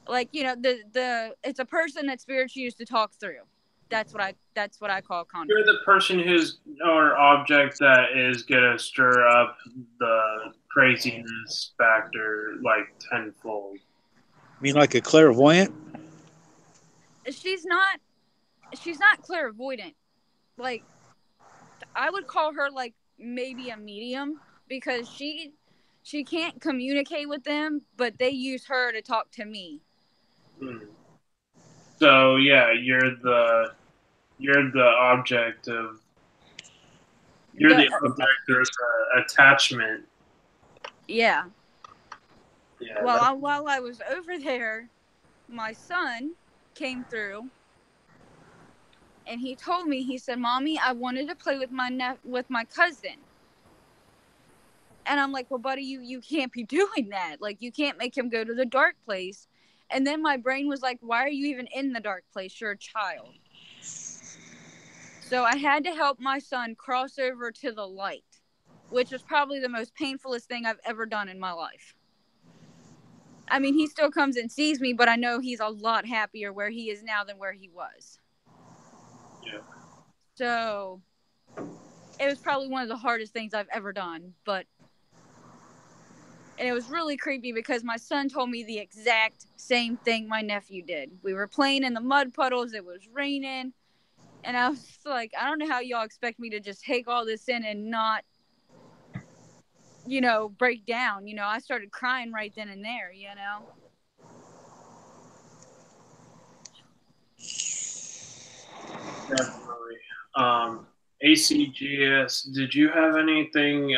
Like, you know, the it's a person that spirits use to talk through. That's what I call a conduit. You're the person who's or object that is gonna stir up the craziness factor like tenfold. You mean like a clairvoyant? She's not clairvoyant. Like, I would call her like maybe a medium, because she can't communicate with them, but they use her to talk to me. So yeah, you're the object of the object of attachment. Yeah. Yeah. Well, while I was over there, my son came through, and he told me, he said, "Mommy, I wanted to play with my cousin." And I'm like, "Well, buddy, you can't be doing that. Like, you can't make him go to the dark place." And then my brain was like, "Why are you even in the dark place? You're a child." So I had to help my son cross over to the light, which was probably the most painfulest thing I've ever done in my life. I mean, he still comes and sees me, but I know he's a lot happier where he is now than where he was. Yeah. So it was probably one of the hardest things I've ever done, and it was really creepy because my son told me the exact same thing my nephew did. We were playing in the mud puddles, it was raining, and I was like, I don't know how y'all expect me to just take all this in and not, you know, break down. You know, I started crying right then and there, you know. Definitely. ACGS, did you have anything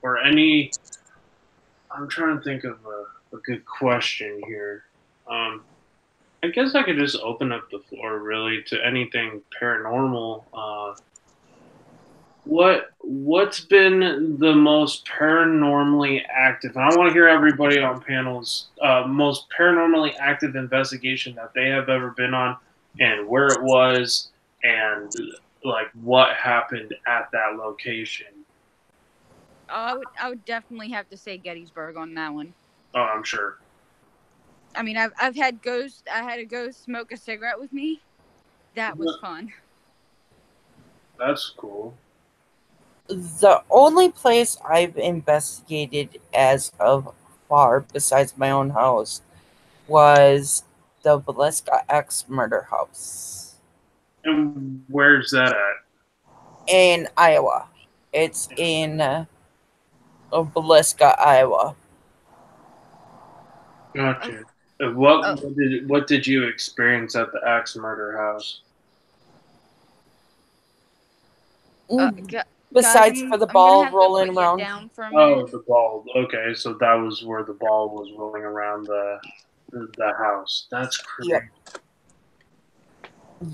or any, I'm trying to think of a good question here. I guess I could just open up the floor really to anything paranormal. What's been the most paranormally active? And I want to hear everybody on panels most paranormally active investigation that they have ever been on, and where it was, and like what happened at that location. I would definitely have to say Gettysburg on that one. Oh, I'm sure. I mean, I've had ghosts. I had a ghost smoke a cigarette with me. That was fun. That's cool. The only place I've investigated as of far, besides my own house, was the Valeska X murder house. And where's that at? In Iowa. It's in Valeska, Iowa. Gotcha. What did you experience at the Axe Murder House? Besides for the ball rolling around. Oh, the ball. Okay, so that was where the ball was rolling around the house. That's crazy. Yep.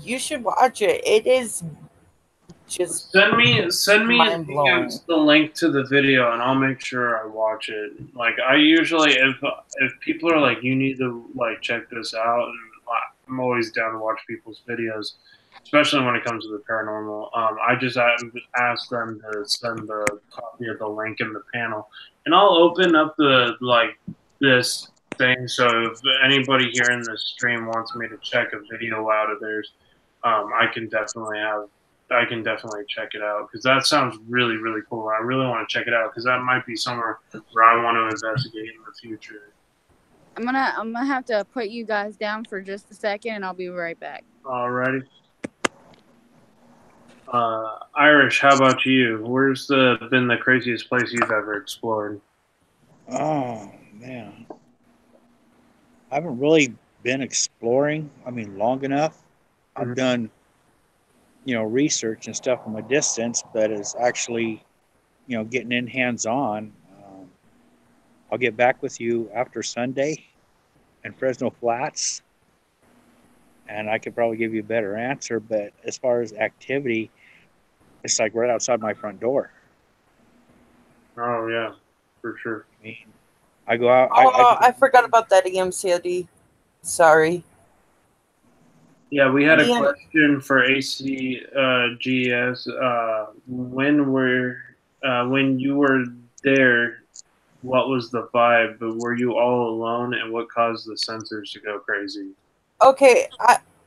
You should watch it. It is just send me mind-blowing. the link to the video, and I'll make sure I watch it. Like, I usually, if people are like, you need to like check this out, and I'm always down to watch people's videos, especially when it comes to the paranormal. I just ask them to send the copy of the link in the panel, and I'll open up this thing. So if anybody here in the stream wants me to check a video out of theirs, I can definitely check it out because that sounds really, really cool. I really want to check it out because that might be somewhere where I want to investigate in the future. I'm gonna have to put you guys down for just a second, and I'll be right back. Alrighty. Irish, how about you? Where's been the craziest place you've ever explored? Oh man, I haven't really been exploring. I mean, long enough. I've done, research and stuff from a distance, but it's actually, getting in hands on. I'll get back with you after Sunday in Fresno Flats, and I could probably give you a better answer. But as far as activity, it's like right outside my front door. Oh yeah, for sure. I mean, I go out. I forgot about that EMCD. Sorry. Yeah, we had a question for ACGS. When you were there, what was the vibe? But were you all alone, and what caused the sensors to go crazy? Okay,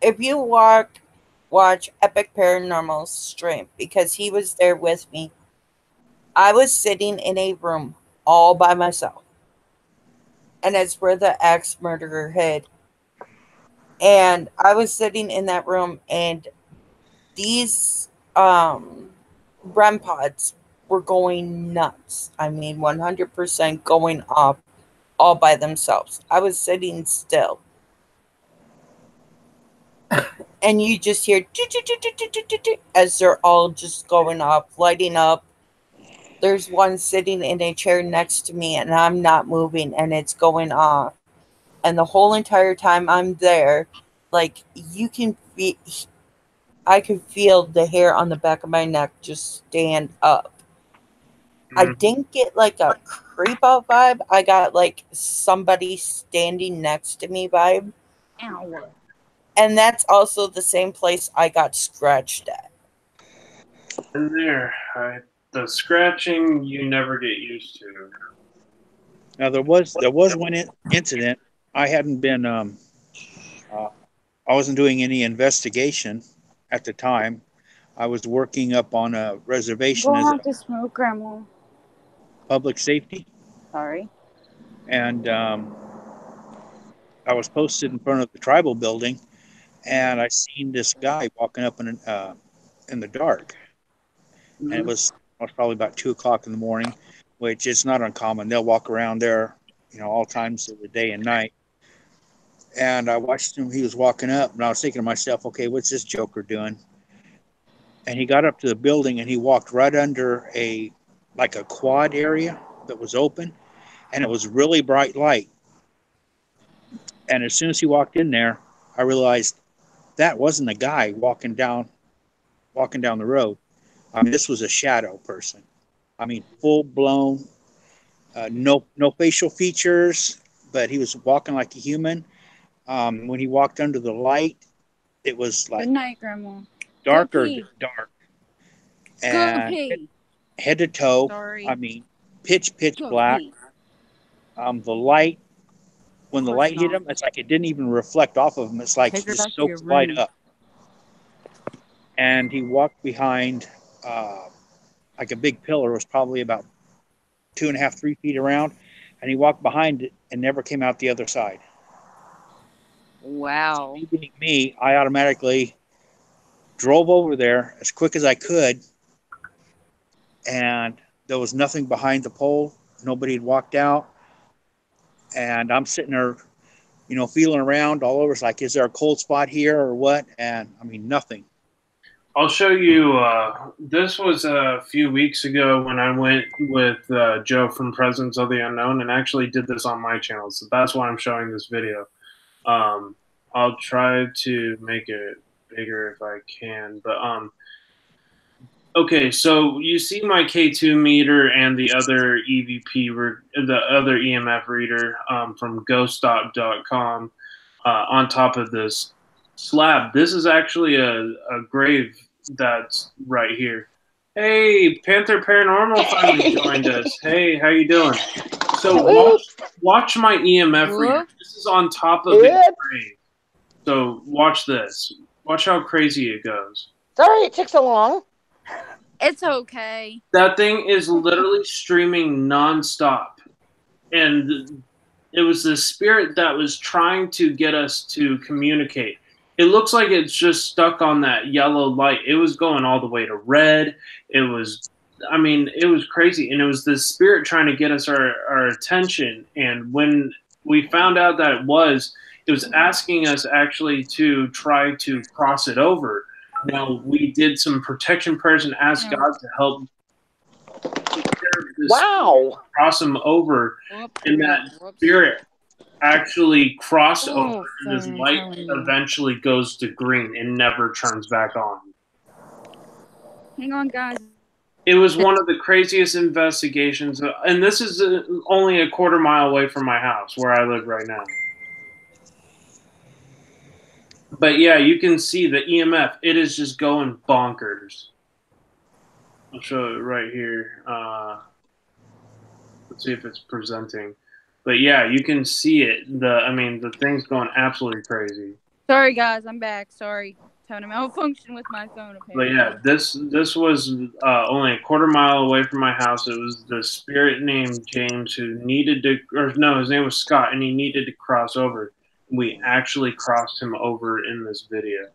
if you watch Epic Paranormal's stream, because he was there with me, I was sitting in a room all by myself, and it's where the axe murderer hid. And I was sitting in that room, and these REM pods were going nuts. I mean, 100% going off all by themselves. I was sitting still. And you just hear as they're all just going off, lighting up. There's one sitting in a chair next to me, and I'm not moving, and it's going off. And the whole entire time I'm there, like, I could feel the hair on the back of my neck just stand up. I didn't get like a creep out vibe. I got like somebody standing next to me vibe. Ow. And that's also the same place I got scratched at. And there, the scratching you never get used to. Now there was one incident. I hadn't been. I wasn't doing any investigation at the time. I was working up on a reservation as to smoke, Grandma. Public safety. Sorry. And I was posted in front of the tribal building, and I seen this guy walking up in the dark, and it was probably about 2:00 in the morning, which is not uncommon. They'll walk around there, all times of the day and night. And I watched him. He was walking up, and I was thinking to myself, okay, what's this joker doing? And he got up to the building, and he walked right under a quad area that was open, and it was really bright light. And as soon as he walked in there, I realized that wasn't a guy walking down the road. I mean, this was a shadow person. I mean, full blown, no facial features, but he was walking like a human. When he walked under the light, it was like good night, Grandma. Dark, and head to toe. Sorry. I mean, pitch black. The light, when the light hit him, it's like it didn't even reflect off of him. It's like it just soaked light up. And he walked behind like a big pillar. It was probably about 2.5, 3 feet around, and he walked behind it and never came out the other side. Wow. So being me, I automatically drove over there as quick as I could, and there was nothing behind the pole. Nobody had walked out, and I'm sitting there, feeling around all over. It's like, is there a cold spot here or what? And I mean, nothing. I'll show you. This was a few weeks ago when I went with Joe from Presence of the Unknown and actually did this on my channel. So that's why I'm showing this video. I'll try to make it bigger if I can. But okay, so you see my K2 meter and the other EVP, the other EMF reader from ghoststop.com on top of this slab. This is actually a grave that's right here. Hey, Panther Paranormal finally joined us. Hey, how you doing? So watch my EMF reader. This is on top of the grave. So watch this. Watch how crazy it goes. Sorry it took so long. It's okay. That thing is literally streaming nonstop. And it was the spirit that was trying to get us to communicate. It looks like it's just stuck on that yellow light. It was going all the way to red. It was crazy. And it was the spirit trying to get us our attention. And when we found out that it was asking us actually to try to cross it over. Now, we did some protection prayers and asked God to help take care of this Wow. cross him over, and that spirit actually crossed over, and this light eventually goes to green and never turns back on. Hang on, guys. It was one of the craziest investigations, and this is only a quarter mile away from my house where I live right now. But yeah, you can see the EMF. It is just going bonkers. I'll show it right here. Let's see if it's presenting. But yeah, you can see it. The thing's going absolutely crazy. Sorry, guys. I'm back. Sorry. Having a malfunction with my phone. Apparently. But yeah, this was only a quarter mile away from my house. It was the spirit named James who needed to, or no, his name was Scott, and he needed to cross over. We actually crossed him over in this video.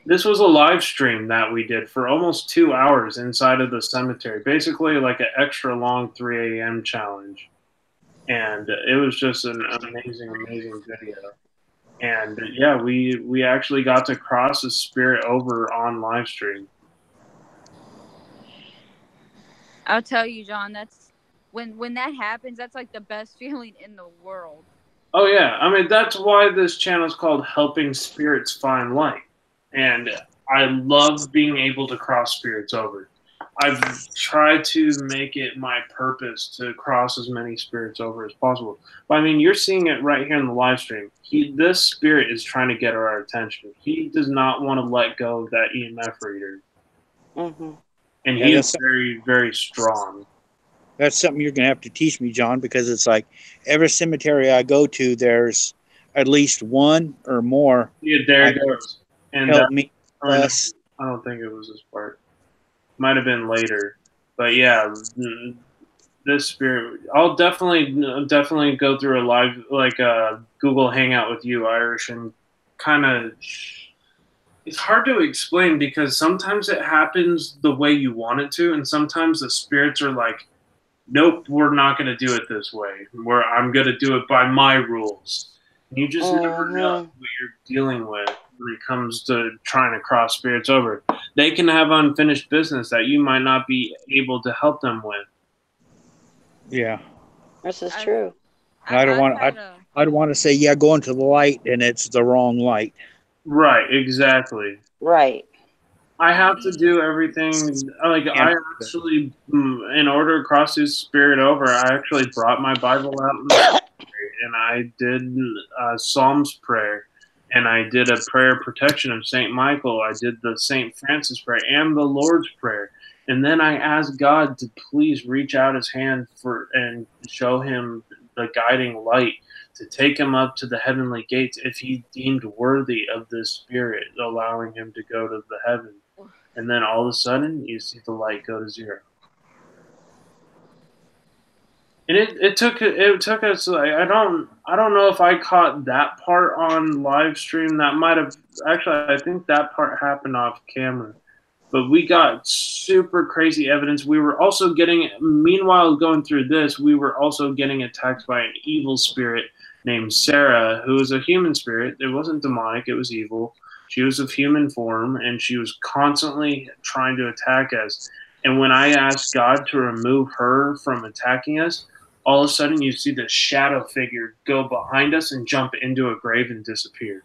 This was a live stream that we did for almost 2 hours inside of the cemetery. Basically like an extra long 3 a.m. challenge. And it was just an amazing, amazing video. And yeah, we actually got to cross the spirit over on live stream. I'll tell you, John, that's when that happens, that's like the best feeling in the world. Oh yeah, I mean that's why this channel is called Helping Spirits Find Light. And I love being able to cross spirits over. I've tried to make it my purpose to cross as many spirits over as possible. But I mean, you're seeing it right here in the live stream. This spirit is trying to get our attention. He does not want to let go of that EMF reader. Mm-hmm. And he is very, very strong. That's something you're going to have to teach me, John, because it's like every cemetery I go to, there's at least one or more. Yeah, there it goes. And help me. I don't think it was this part. Might have been later. But yeah, this spirit, I'll definitely go through a live, like a Google Hangout with you, Irish, and kind of, it's hard to explain because sometimes it happens the way you want it to, and sometimes the spirits are like, nope, we're not going to do it this way. I'm going to do it by my rules. And you just never know what you're dealing with when it comes to trying to cross spirits over. They can have unfinished business that you might not be able to help them with. Yeah. This is true. I don't want to say, yeah, go into the light, and it's the wrong light. Right, exactly. Right. I have to do everything. Like, I actually, in order to cross this spirit over, I actually brought my Bible out and I did Psalms prayer, and I did a prayer of protection of St. Michael. I did the St. Francis prayer and the Lord's prayer. And then I asked God to please reach out his hand and show him the guiding light to take him up to the heavenly gates if he deemed worthy of this spirit, allowing him to go to the heaven. And then all of a sudden, you see the light go to zero. And it took us. Like, I don't know if I caught that part on live stream. That might have actually. I think that part happened off camera. But we got super crazy evidence. We were also getting. Meanwhile, going through this, we were also getting attacked by an evil spirit named Sarah, who was a human spirit. It wasn't demonic. It was evil. She was of human form, and she was constantly trying to attack us. And when I asked God to remove her from attacking us, all of a sudden you see this shadow figure go behind us and jump into a grave and disappear.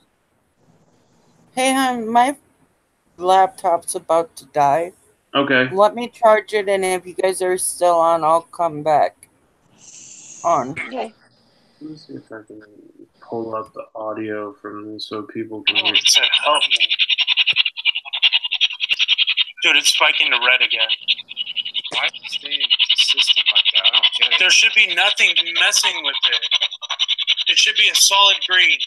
Hey, hon, my laptop's about to die. Okay. Let me charge it, and if you guys are still on, I'll come back on. Okay. Let me see if I can pull up the audio from this so people can hear. It said, help me. Dude, it's spiking to red again. Why is it staying consistent like that? I don't get it. There should be nothing messing with it. It should be a solid green.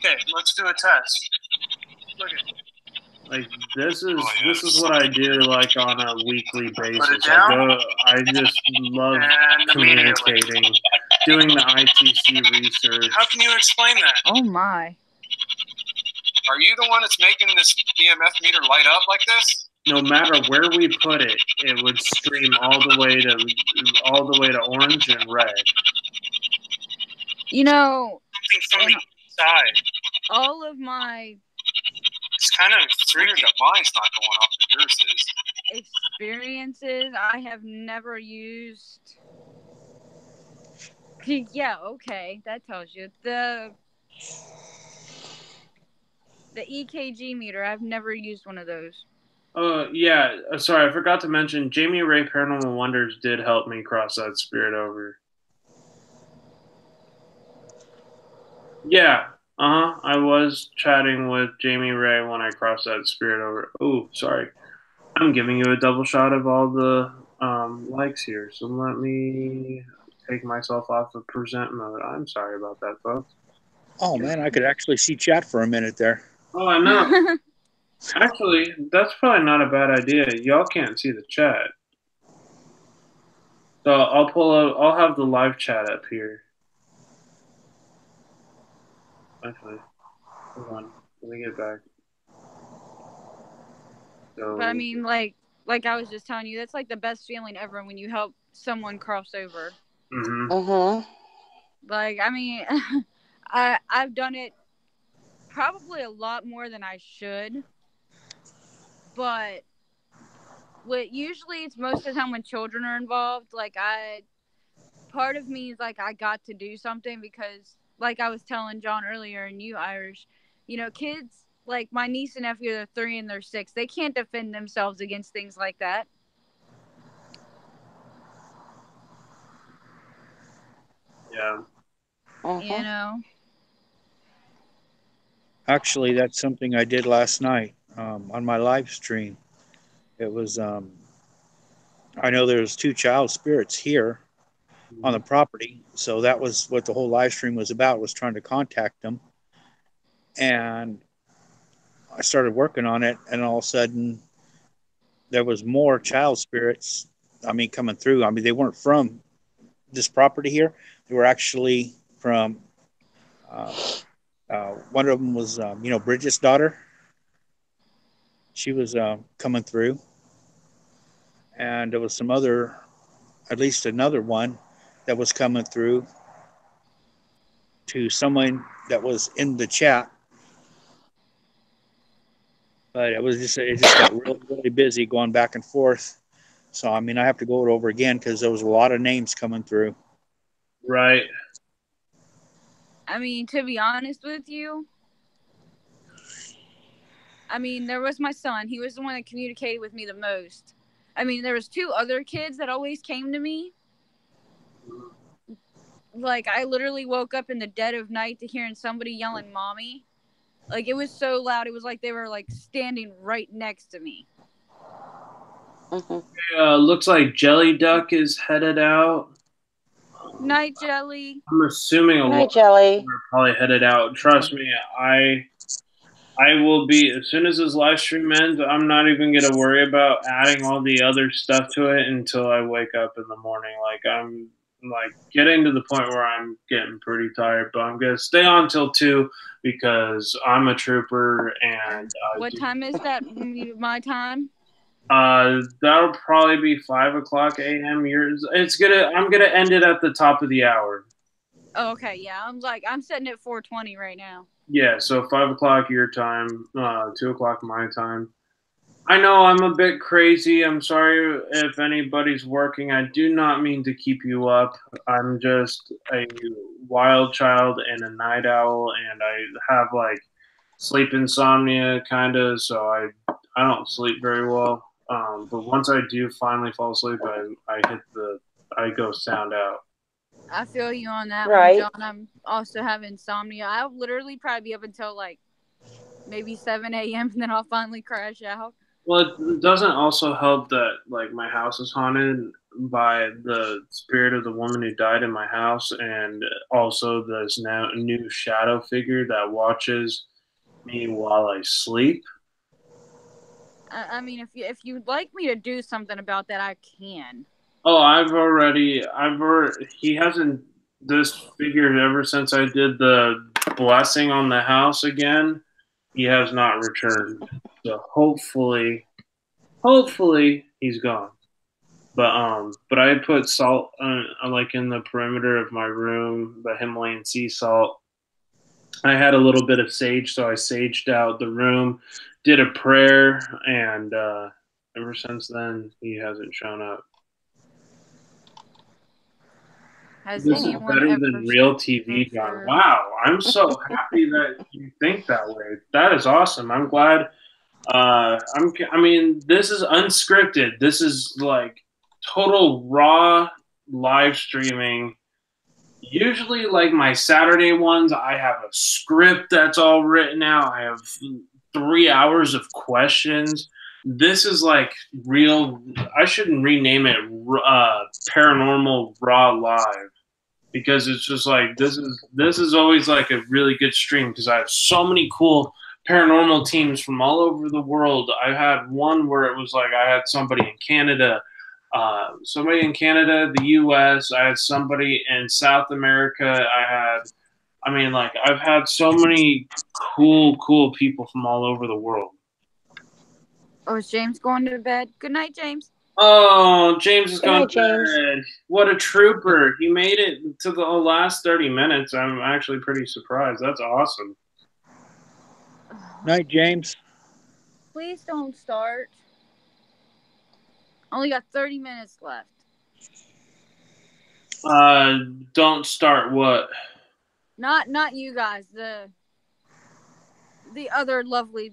Okay, let's do a test. Look at Like this is what I do like on a weekly basis. Put it down. I just love And communicating, doing the ITC research. How can you explain that? Oh my. Are you the one that's making this EMF meter light up like this? No matter where we put it, it would stream all the way to orange and red. You know, Something from the inside. all of my It's kind of freaky that mine's not going off, but yours is. experiences, I have never used. Yeah, okay, that tells you the EKG meter. I've never used one of those. Yeah. Sorry, I forgot to mention. Jamie Ray Paranormal Wonders did help me cross that spirit over. Yeah. I was chatting with Jamie Ray when I crossed that spirit over. Oh, sorry. I'm giving you a double shot of all the likes here. So let me take myself off of present mode. I'm sorry about that, folks. Oh man, I could actually see chat for a minute there. Oh, I know. Actually, that's probably not a bad idea. Y'all can't see the chat. So I'll have the live chat up here. Actually, hold on. Let me get back. So, But I mean, like I was just telling you, that's like the best feeling ever when you help someone cross over. Like, I mean, I've done it probably a lot more than I should, but usually it's most of the time when children are involved. Like, part of me is like I got to do something because, like I was telling John earlier, and you, Irish, you know, kids like my niece and nephew, they're 3 and they're 6. They can't defend themselves against things like that. yeah. You know. Actually, that's something I did last night on my live stream. It was I know there's 2 child spirits here on the property, so that was what the whole live stream was about, was trying to contact them. And I started working on it, and all of a sudden there was more child spirits, coming through. They weren't from this property here. They were actually from one of them was Bridget's daughter. She was coming through, and there was some other, at least another one that was coming through to someone that was in the chat. But it just got really, really busy going back and forth. So I have to go it over again because there was a lot of names coming through. Right. I mean, to be honest with you, there was my son. He was the one that communicated with me the most. There was 2 other kids that always came to me. Like, I literally woke up in the dead of night to hearing somebody yelling "mommy." Like, it was so loud. It was like they were like standing right next to me. Looks like Jelly Duck is headed out. Night, Jelly. I'm assuming a lot of people are probably headed out. Trust me, I will be, as soon as this live stream ends, I'm not even going to worry about adding all the other stuff to it until I wake up in the morning. Like, I'm getting to the point where I'm getting pretty tired, but I'm going to stay on till 2 because I'm a trooper. And what time is that? My time? That'll probably be 5:00 a.m. yours. I'm gonna end it at the top of the hour. Oh, okay, yeah. I'm setting it 4:20 right now. Yeah, so 5:00 your time, 2:00 my time. I know I'm a bit crazy. I'm sorry if anybody's working. I do not mean to keep you up. I'm just a wild child and a night owl, and I have sleep insomnia kind of, so I don't sleep very well. But once I do finally fall asleep, I go sound out. I feel you on that Right. one, John. I'm also having insomnia. I'll literally probably be up until maybe 7 a.m. and then I'll finally crash out. Well, it doesn't also help that my house is haunted. by the spirit of the woman who died in my house, and also this now new shadow figure that watches me while I sleep. I mean, if you'd like me to do something about that, I can. Oh, he hasn't, this figure, ever since I did the blessing on the house again, he has not returned. So hopefully he's gone. But I put salt like in the perimeter of my room, the Himalayan sea salt. I had a little bit of sage, so I saged out the room, did a prayer, and ever since then he hasn't shown up. Has This is anyone better ever than real TV, John. Wow, I'm so happy that you think that way. That is awesome. I'm glad. I mean, this is unscripted. This is like total raw live streaming. Usually, like my Saturday ones, I have a script that's all written out. I have 3 hours of questions. This is like real. I shouldn't rename it Paranormal Raw Live, because it's just like this is always like a really good stream because I have so many cool paranormal teams from all over the world. I had one where it was like I had somebody in Canada, the U.S. I had somebody in South America. I've had so many cool people from all over the world. Oh, is James going to bed? Good night, James. Oh, James is going Good night, to bed. What a trooper. He made it to the last 30 minutes. I'm actually pretty surprised. That's awesome. Night, James. Please don't start. Only got 30 minutes left. Don't start what? Not you guys. The other lovely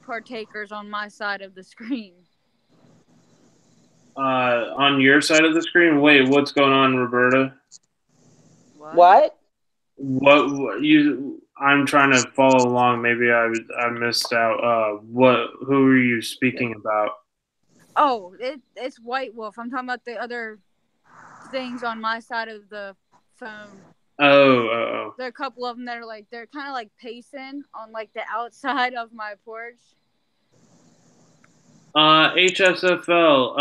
partakers on my side of the screen. On your side of the screen? Wait, what's going on, Roberta? What? What you? I'm trying to follow along. Maybe I missed out. Who are you speaking about? Oh, it's White Wolf. I'm talking about the other things on my side of the phone. Oh. There are a couple of them that are like, they're kind of like pacing on like the outside of my porch. HSFL,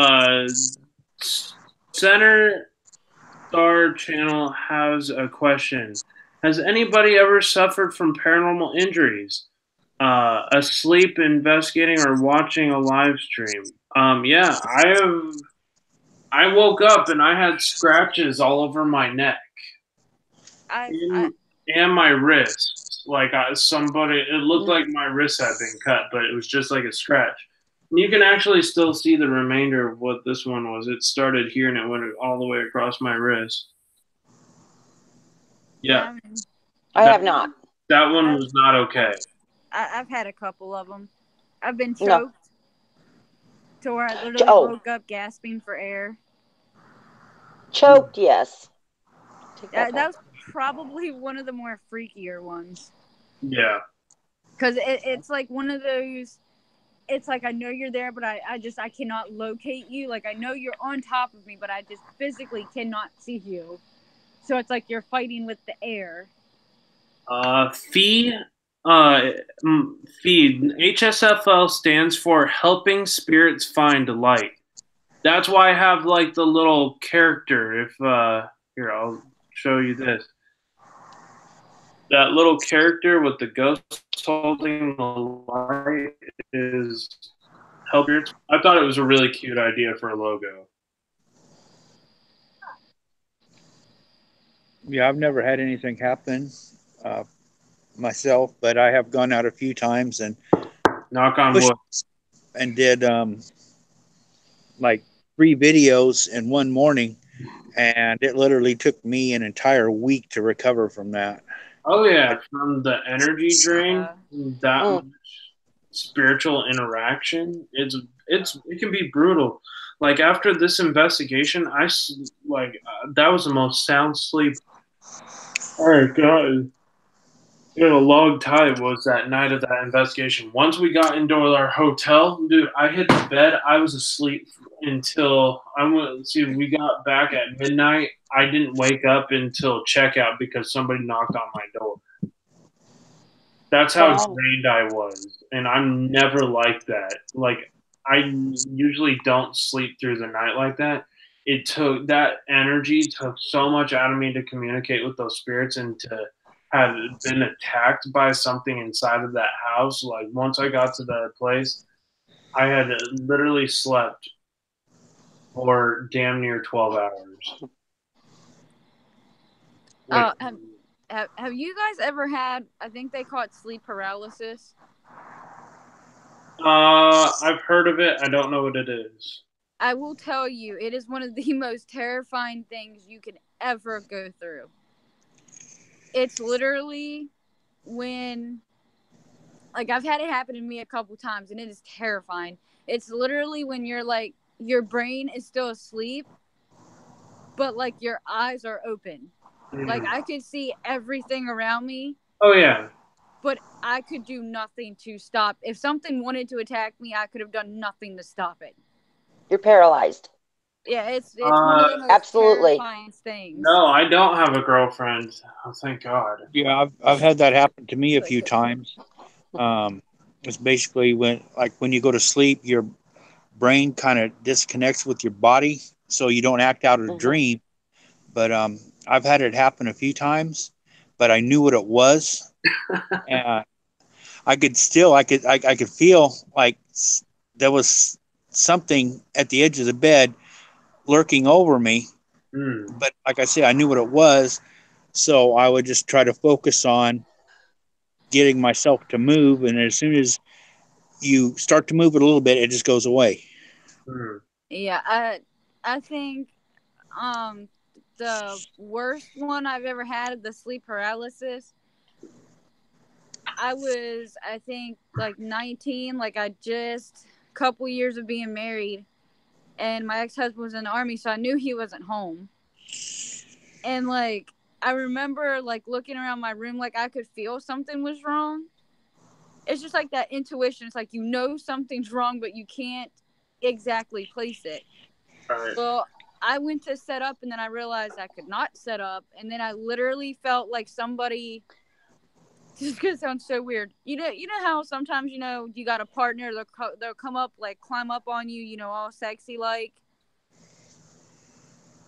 Center Star Channel has a question. Has anybody ever suffered from paranormal injuries? Asleep, investigating, or watching a live stream? Yeah, I have. I woke up and I had scratches all over my neck and my wrist. Like it looked like my wrist had been cut, but it was just like a scratch. And you can actually still see the remainder of what this one was. It started here and it went all the way across my wrist. Yeah. I have not. That one was not okay. I've had a couple of them. I've been choked to where I literally woke up gasping for air. Choked, yes. That was probably one of the more freakier ones. Yeah. Because it's like one of those, it's like I know you're there, but I cannot locate you. Like I know you're on top of me, but I just physically cannot see you. So it's like you're fighting with the air. Feed HSFL stands for Helping Spirits Find Light. That's why I have like the little character. If here, I'll show you this. That little character with the ghost holding the light is Help Spirits. I thought it was a really cute idea for a logo. Yeah, I've never had anything happen myself, but I have gone out a few times and knock on wood and did like 3 videos in one morning, and it literally took me an entire week to recover from that. Oh yeah, from the energy drain, that spiritual interaction, it can be brutal. Like after this investigation, that was the most sound sleep. All right, guys. A long time was that night of that investigation. Once we got into our hotel, dude, I hit the bed. I was asleep until we got back at midnight. I didn't wake up until checkout because somebody knocked on my door. That's how Wow. drained I was, and I'm never like that. Like I usually don't sleep through the night like that. It took that energy took so much out of me to communicate with those spirits and to have been attacked by something inside of that house. Like once I got to that place, I had literally slept for damn near 12 hours. Uh, have you guys ever had? I think they call it sleep paralysis. I've heard of it. I don't know what it is. I will tell you, it is one of the most terrifying things you can ever go through. It's literally when, like, I've had it happen to me a couple times, and it is terrifying. It's literally when you're like, your brain is still asleep, but like your eyes are open. Like I could see everything around me. Oh yeah. But I could do nothing to stop. If something wanted to attack me, I could have done nothing to stop it. You're paralyzed. Yeah, it's one of the most absolutely terrifying things. No, I don't have a girlfriend. Oh, thank God. Yeah, I've had that happen to me a few times. It's basically when you go to sleep, your brain kind of disconnects with your body, so you don't act out a dream. But I've had it happen a few times, but I knew what it was, and I could feel like there was something at the edge of the bed lurking over me. But like I said, I knew what it was, so I would just try to focus on getting myself to move, and as soon as you start to move it a little bit, it just goes away. Yeah, I think the worst one I've ever had, the sleep paralysis. I think like 19, like I just couple years of being married, and my ex-husband was in the army, so I knew he wasn't home. And like I remember like looking around my room, like I could feel something was wrong. It's just like that intuition. It's like something's wrong, but you can't exactly place it. Right. Well, I went to set up, and then I realized I could not set up, and then I literally felt like somebody. This is gonna sound so weird. You know how sometimes you got a partner, they'll come up, like climb up on you, all sexy like.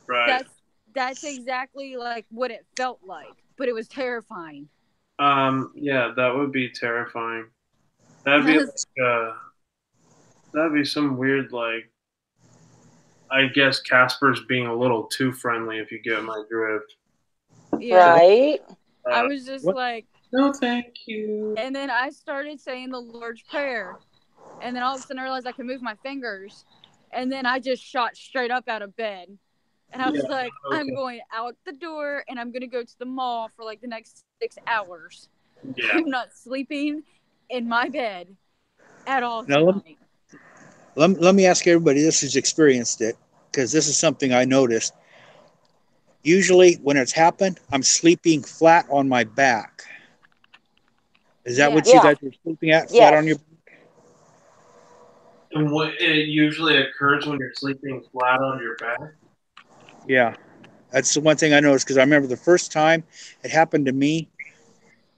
Right. That's exactly like what it felt like, but it was terrifying. Yeah, that would be terrifying. That'd be that'd be some weird, like, I guess Casper's being a little too friendly, if you get my drift. Yeah. right. I was just like, no, thank you. and then I started saying the Lord's Prayer, and then all of a sudden I realized I could move my fingers, and then I just shot straight up out of bed. And I was like, okay. I'm going out the door, and I'm going to go to the mall for like the next 6 hours. Yeah. I'm not sleeping in my bed at all tonight. Let me ask everybody this who's experienced it, because this is something I noticed. Usually when it's happened, I'm sleeping flat on my back. Is that what you guys are sleeping at? Flat on your back? And what it usually occurs when you're sleeping flat on your back? Yeah. That's the one thing I noticed, because I remember the first time it happened to me,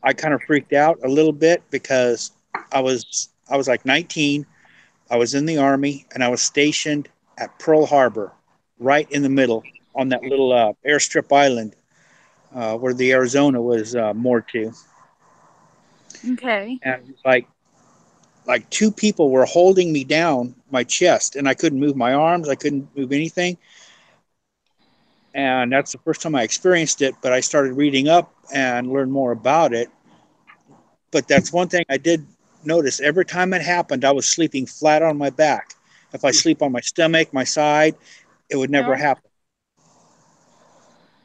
I kind of freaked out a little bit because I was like 19. I was in the Army, and I was stationed at Pearl Harbor, right in the middle on that little airstrip island where the Arizona was moored to. Okay. And like two people were holding me down my chest, and I couldn't move my arms. I couldn't move anything. And that's the first time I experienced it, but I started reading up and learned more about it. But that's one thing I did notice. Every time it happened, I was sleeping flat on my back. If I sleep on my stomach, my side, it would never happen.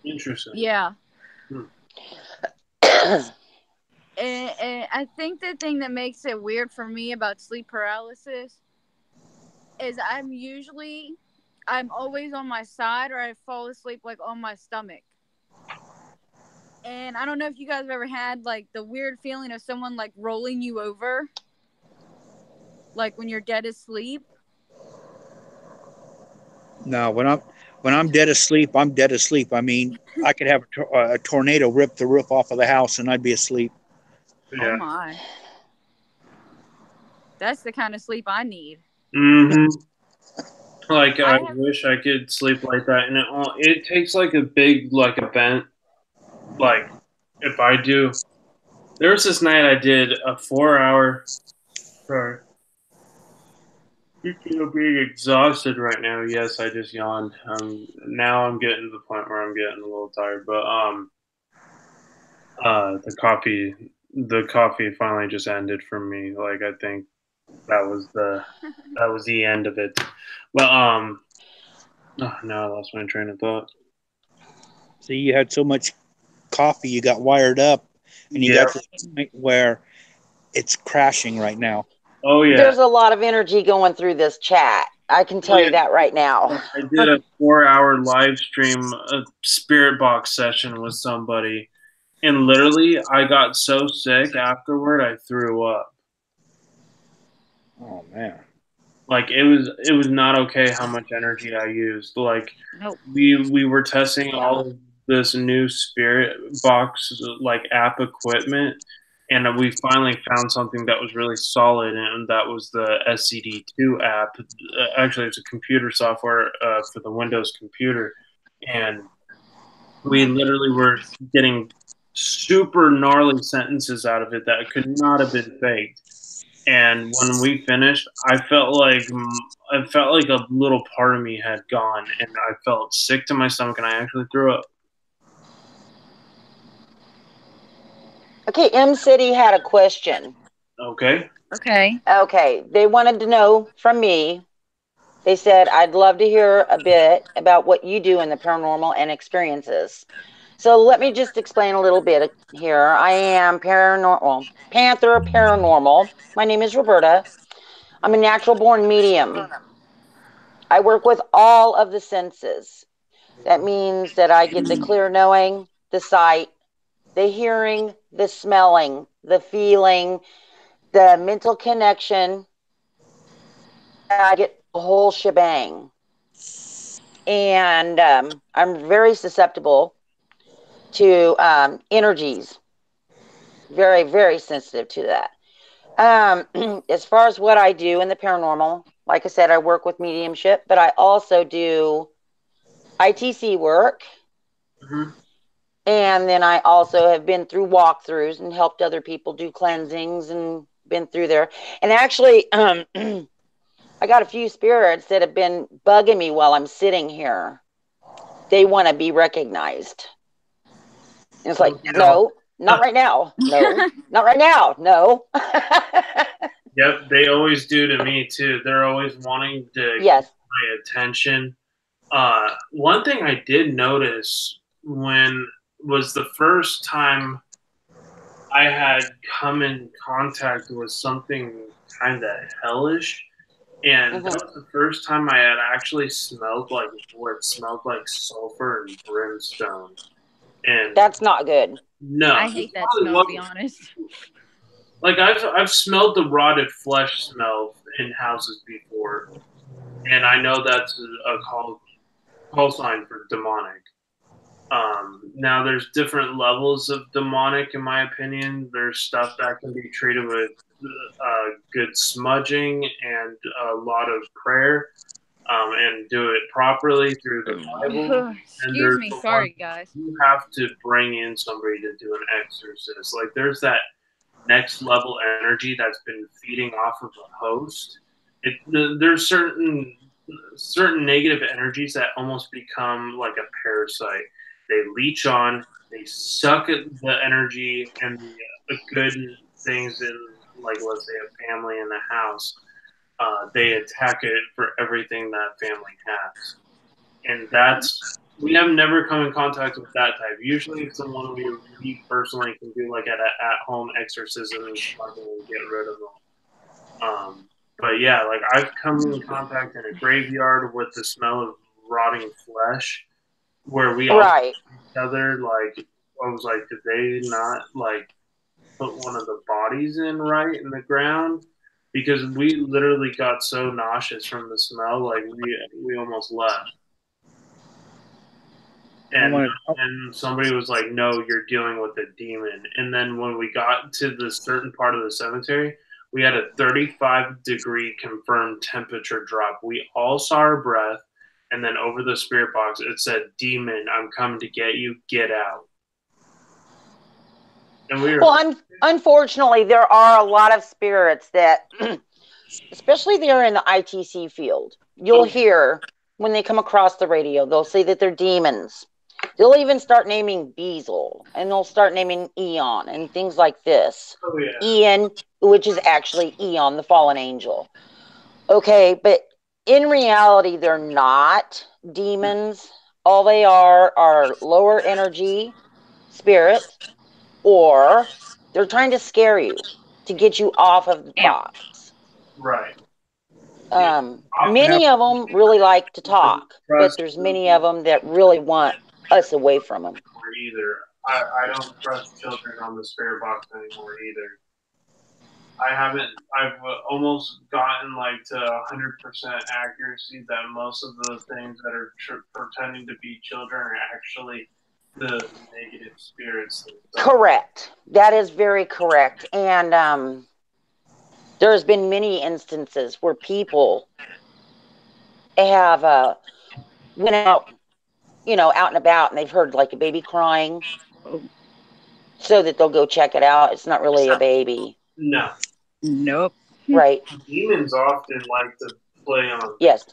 Interesting. Yeah. And I think the thing that makes it weird for me about sleep paralysis is I'm always on my side, or I fall asleep like on my stomach. And I don't know if you guys have ever had like the weird feeling of someone like rolling you over, like when you're dead asleep. No, when I'm dead asleep, I'm dead asleep. I mean, I could have a tornado rip the roof off of the house, and I'd be asleep. Oh Yeah. my. That's the kind of sleep I need. Mm-hmm. Like I I have, wish I could sleep like that, and it takes like a big like event. Like if I do, there was this night I did a 4 hour. Sorry. Speaking of being exhausted right now, yes, I just yawned. Now I'm getting to the point where I'm getting a little tired, but the coffee finally just ended for me. Like I think that was the end of it. But oh no, I lost my train of thought. See, you had so much coffee, you got wired up, and you Yeah. got to the point where it's crashing right now. Oh yeah. There's a lot of energy going through this chat. I can tell you that right now. I did a 4 hour live stream, a spirit box session with somebody, and literally I got so sick afterward I threw up. Oh man. Like it was not okay how much energy I used. Like nope. we were testing all of this new spirit box like app equipment, and we finally found something that was really solid, and that was the SCD2 app. Actually, it's a computer software for the Windows computer, and we literally were getting super gnarly sentences out of it that could not have been faked. And when we finished, I felt like a little part of me had gone, and I felt sick to my stomach, and I actually threw up. Okay, M City had a question. Okay. Okay, they wanted to know from me. They said, I'd love to hear a bit about what you do in the paranormal and experiences. So let me just explain a little bit here. I am Panther Paranormal. My name is Roberta. I'm a natural born medium. I work with all of the senses. That means that I get the clear knowing, the sight, the hearing, the smelling, the feeling, the mental connection. I get the whole shebang. And I'm very susceptible to energies. Very, very sensitive to that. As far as what I do in the paranormal, like I said, I work with mediumship, but I also do ITC work. Mm-hmm. And then I also have been through walkthroughs and helped other people do cleansings and been through there. And actually, I got a few spirits that have been bugging me while I'm sitting here. They want to be recognized. And it's like, no, not right now. No, not right now. No. Yep, they always do to me too. They're always wanting to Yes. get my attention. One thing I did notice when was the first time I had come in contact with something kind of hellish, and that was the first time I had actually smelled like what smelled like sulfur and brimstone. And that's not good. No, I hate that smell, to be honest. Like I've smelled the rotted flesh smell in houses before, and I know that's a call sign for demonic. Now there's different levels of demonic, in my opinion. There's stuff that can be treated with good smudging and a lot of prayer, and do it properly through the Bible. Excuse me, sorry guys. You have to bring in somebody to do an exorcist. Like there's that next level energy that's been feeding off of a host. There's certain negative energies that almost become like a parasite. They leech on, they suck at the energy and the good things in, like, let's say, a family in the house. They attack it for everything that family has. And we have never come in contact with that type. Usually it's someone we personally can do like an at-home exorcism and get rid of them. But yeah, like I've come in contact in a graveyard with the smell of rotting flesh, where we all see each other. Like I was like, did they not like put one of the bodies in right in the ground? Because we literally got so nauseous from the smell, like we almost left. And somebody was like, no, you're dealing with a demon. And then when we got to the certain part of the cemetery, we had a 35-degree confirmed temperature drop. We all saw our breath. And then over the spirit box, it said, demon, I'm coming to get you. Get out. And we were. Well, unfortunately, there are a lot of spirits that, especially there in the ITC field, you'll hear when they come across the radio, they'll say that they're demons. They'll even start naming Beazle, and they'll start naming Eon and things like this. Oh, yeah. Ian, which is actually Eon, the fallen angel. Okay, but in reality, they're not demons. All they are lower energy spirits, or they're trying to scare you to get you off of the box. Right. Many of them really like to talk, but there's many of them that really want us away from them. Either. I don't trust children on the spirit box anymore either. I've almost gotten like to 100% accuracy that most of the things that are pretending to be children are actually the negative spirits. Correct. That is very correct. And there's been many instances where people have went out, out and about, and they've heard like a baby crying, so that they'll go check it out. It's not really a baby. No. Nope. Right. Demons often like to play on. Yes,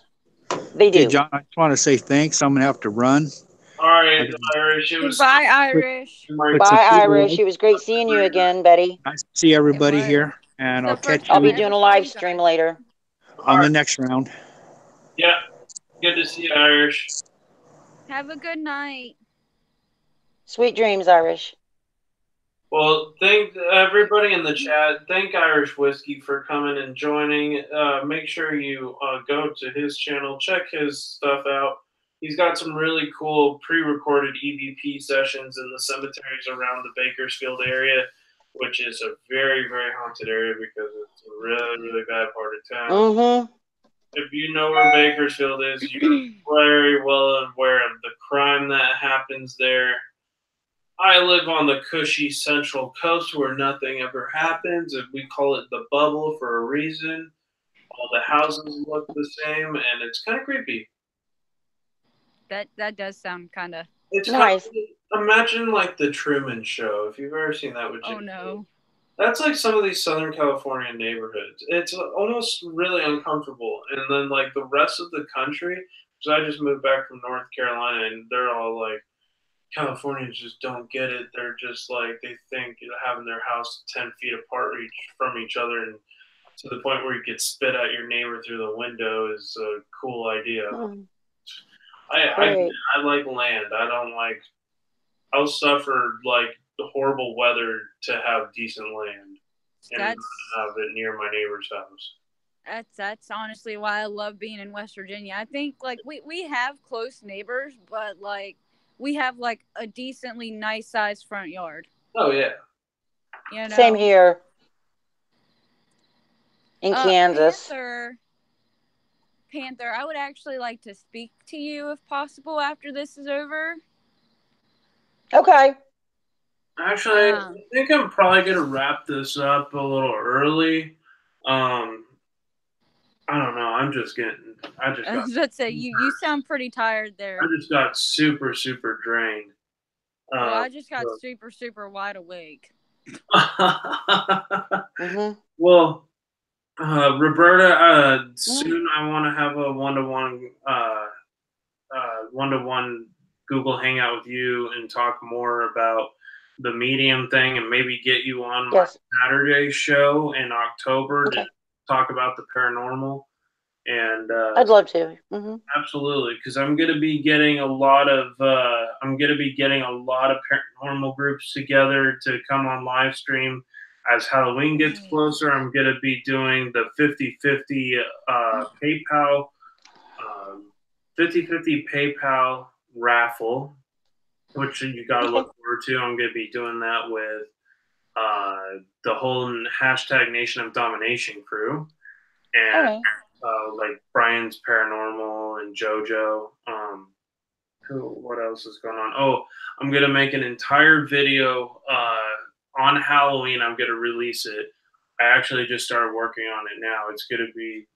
they do. Hey, John, I just want to say thanks. I'm going to have to run. All right, Irish. Goodbye, Irish. Bye, Irish. It was great seeing you again, buddy. Nice to see everybody here, and I'll catch I'll be you doing a live stream later. on the next round. Yeah. Good to see you, Irish. Have a good night. Sweet dreams, Irish. Well, thank everybody in the chat. Thank Irish Whiskey for coming and joining. Make sure you go to his channel, check his stuff out. He's got some really cool pre-recorded EVP sessions in the cemeteries around the Bakersfield area, which is a very, very haunted area because it's a really, really bad part of town. Mm-hmm. If you know where Bakersfield is, you're very well aware of the crime that happens there. I live on the cushy Central Coast where nothing ever happens, and we call it the bubble for a reason. All the houses look the same, and it's kind of creepy. That does sound kind of nice. Imagine like the Truman Show, if you've ever seen that with Jim. Oh no. That's like some of these Southern California neighborhoods. It's almost really uncomfortable. And then like the rest of the country, because I just moved back from North Carolina, and they're all like, Californians just don't get it. They're just like, they think having their house 10 feet apart from each other, and to the point where you get spit at your neighbor through the window is a cool idea. I like land. I'll suffer like the horrible weather to have decent land and not have it near my neighbor's house. That's honestly why I love being in West Virginia. I think like we have close neighbors, but like we have like a decently nice sized front yard. Oh yeah. Same here in Kansas. Panther, I would actually like to speak to you if possible after this is over. Okay. Actually, I think I'm probably going to wrap this up a little early. I don't know. I was about to say, you sound pretty tired there. I just got super, super drained. Well, I just got super, super wide awake. Mm-hmm. Well, Roberta, soon I want to have a one-to-one Google Hangout with you and talk more about the medium thing, and maybe get you on my Saturday show in October to talk about the paranormal. And I'd love to. Mm-hmm. Absolutely, because I'm going to be getting a lot of paranormal groups together to come on live stream. As Halloween gets closer, I'm going to be doing the 50-50 PayPal 50-50 PayPal raffle. which you got to look forward to. I'm going to be doing that with the whole hashtag Nation of Domination crew, and like Brian's Paranormal and JoJo. What else is going on? Oh, I'm going to make an entire video on Halloween. I'm going to release it. I actually just started working on it now. It's going to be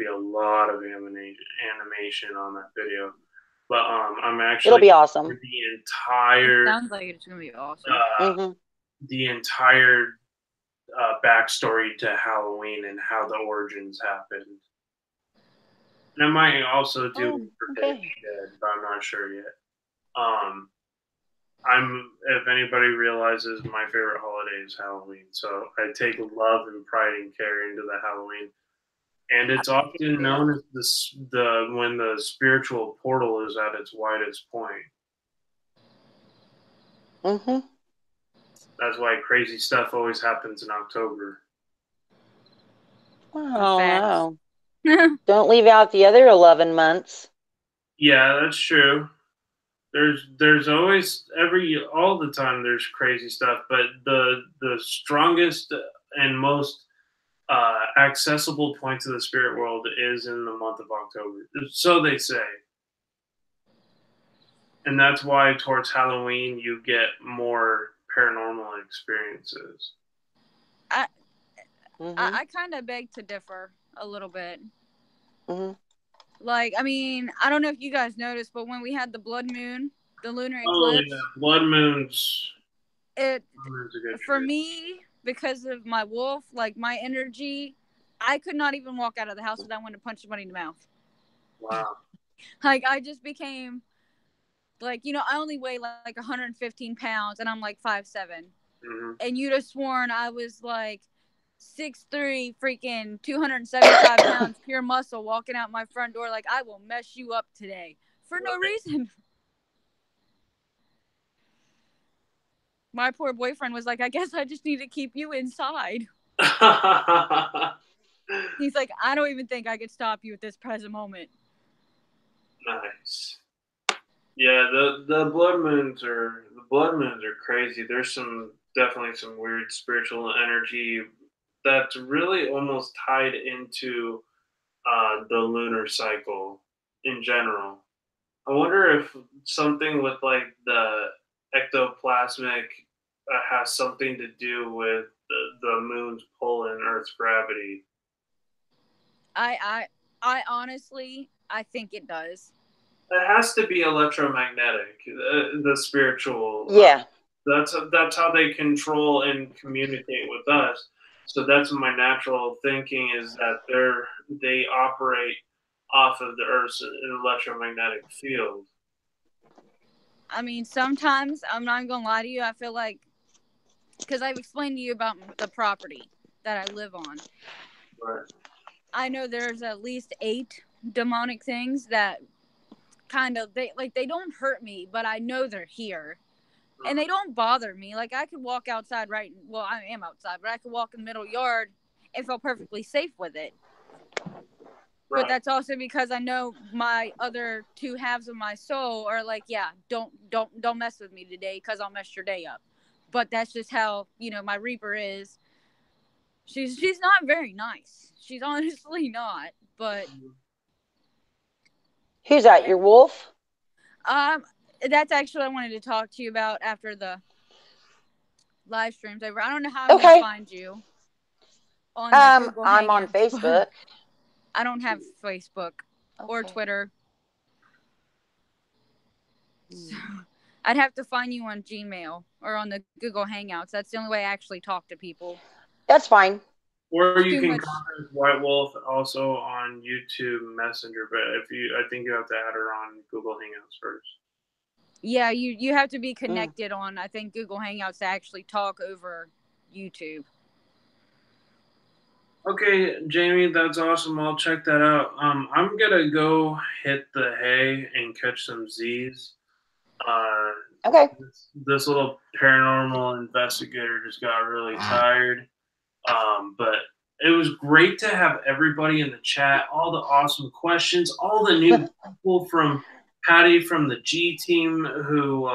a lot of animation on that video. But I'm actually it'll be awesome. The entire sounds like it's gonna be awesome. The entire backstory to Halloween and how the origins happened. And I might also do for Day of the Dead, but I'm not sure yet. If anybody realizes, my favorite holiday is Halloween, so I take love and pride and care into the Halloween. And it's often known as when the spiritual portal is at its widest point. That's why crazy stuff always happens in October. Oh, no. Don't leave out the other 11 months. Yeah, that's true. There's always all the time there's crazy stuff, but the strongest and most accessible point to the spirit world is in the month of October. So they say. And that's why towards Halloween you get more paranormal experiences. I kind of beg to differ a little bit. Like, I mean, I don't know if you guys noticed, but when we had the blood moon, the lunar eclipse. Oh, yeah. Blood moons. For me, because of my wolf, like my energy, I could not even walk out of the house without wanting to punch somebody in the mouth. Wow. Like, I just became, like, you know, I only weigh like 115 pounds, and I'm like 5'7". And you'd have sworn I was like 6'3", freaking 275 pounds, pure muscle, walking out my front door like, I will mess you up today for no reason. My poor boyfriend was like, I guess I just need to keep you inside. He's like, I don't even think I could stop you at this present moment. Nice. Yeah, the blood moons are crazy. There's definitely some weird spiritual energy that's really almost tied into the lunar cycle in general. I wonder if something with like the ectoplasmic has something to do with the moon's pull and Earth's gravity. I honestly, I think it does. It has to be electromagnetic, the spiritual. Yeah. That's how they control and communicate with us. So that's my natural thinking is that they operate off of the Earth's electromagnetic field. I mean, sometimes, I'm not going to lie to you, I feel like, because I've explained to you about the property that I live on. Right. I know there's at least 8 demonic things that kind of, they don't hurt me, but I know they're here. And they don't bother me. Like, I could walk outside I am outside, but I could walk in the middle yard and feel perfectly safe with it. Right. But that's also because I know my other 2 halves of my soul are like, yeah, don't mess with me today because I'll mess your day up. But that's just how, you know, my Reaper is. She's not very nice. She's honestly not. But who's that? Your wolf? That's actually what I wanted to talk to you about after the live stream's over. I don't know how I'm going to find you. I'm on Facebook. I don't have Facebook or Twitter. So I'd have to find you on Gmail or on the Google Hangouts. That's the only way I actually talk to people. That's fine. Or you can contact White Wolf also on YouTube Messenger, but I think you have to add her on Google Hangouts first. Yeah, you have to be connected on, I think, Google Hangouts to actually talk over YouTube. Okay, Jamie, that's awesome. I'll check that out. I'm gonna go hit the hay and catch some Z's. Okay. This little paranormal investigator just got really tired. But it was great to have everybody in the chat, all the awesome questions, all the new people from Patty from the G team, who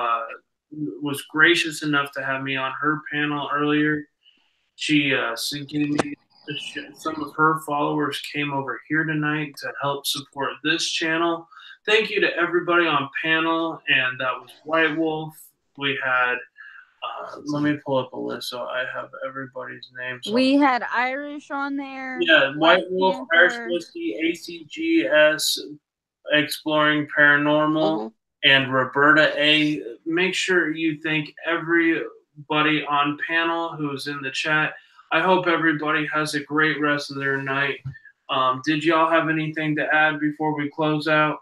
was gracious enough to have me on her panel earlier. She gave me some of her followers came over here tonight to help support this channel. Thank you to everybody on panel, and that was White Wolf. We had, let me pull up a list so I have everybody's names. We had Irish on there. Yeah, White Wolf, Irish Panther. Whiskey, ACGS, Exploring Paranormal, and Roberta A. Make sure you thank everybody on panel who's in the chat. I hope everybody has a great rest of their night. Did y'all have anything to add before we close out?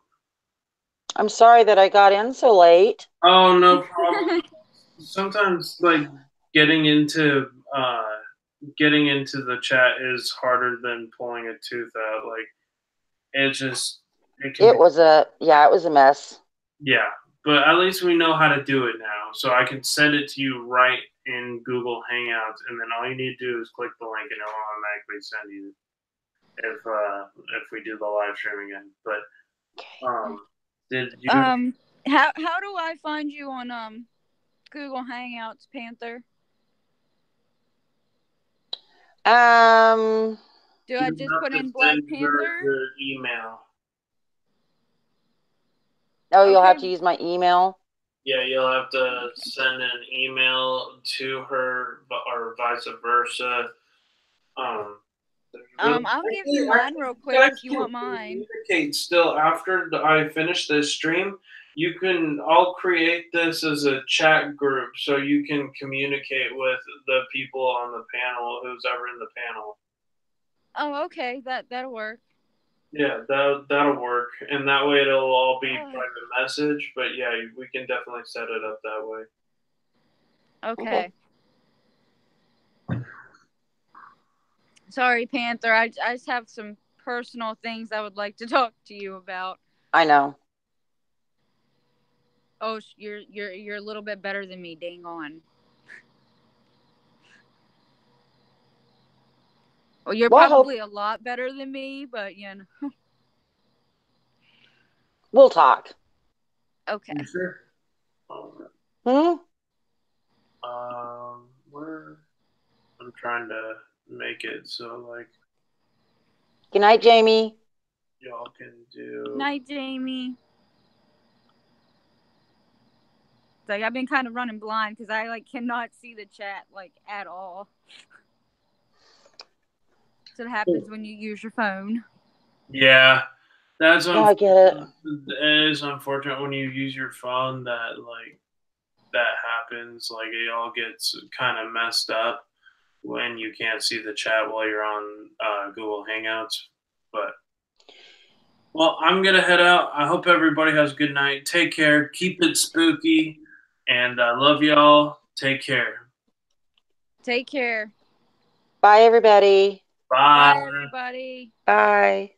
I'm sorry that I got in so late. Oh, no problem. Sometimes, like, getting into the chat is harder than pulling a tooth out. Like, it was a mess. Yeah, but at least we know how to do it now. So I can send it to you right in Google Hangouts, and then all you need to do is click the link, and it'll automatically send you if we do the live stream again. But did you? How do I find you on Google Hangouts, Panther? Do I just put in Black Panther? Your email. Oh, you'll have to use my email? Yeah, you'll have to send an email to her or vice versa. I'll give you mine real quick if you want mine. Still, after I finish this stream, I'll create this as a chat group so you can communicate with the people on the panel, who's ever in the panel. Oh, okay. That'll work. Yeah, that'll work, and that way it'll all be private message. But yeah, we can definitely set it up that way. Okay. Sorry, Panther. I just have some personal things I would like to talk to you about. I know. Oh, you're a little bit better than me. Dang on. Well, you're probably a lot better than me, but you know. We'll talk. Okay. You sure? I'm trying to make it so like. Good night, Jamie. Y'all can do. Night, Jamie. It's like I've been kind of running blind because I cannot see the chat at all. So it happens when you use your phone. Yeah, that's I get it. It is unfortunate when you use your phone that happens. Like it all gets kind of messed up when you can't see the chat while you're on Google Hangouts. But well, I'm gonna head out. I hope everybody has a good night. Take care. Keep it spooky, and I love y'all. Take care. Take care. Bye, everybody. Bye. Bye, everybody. Bye.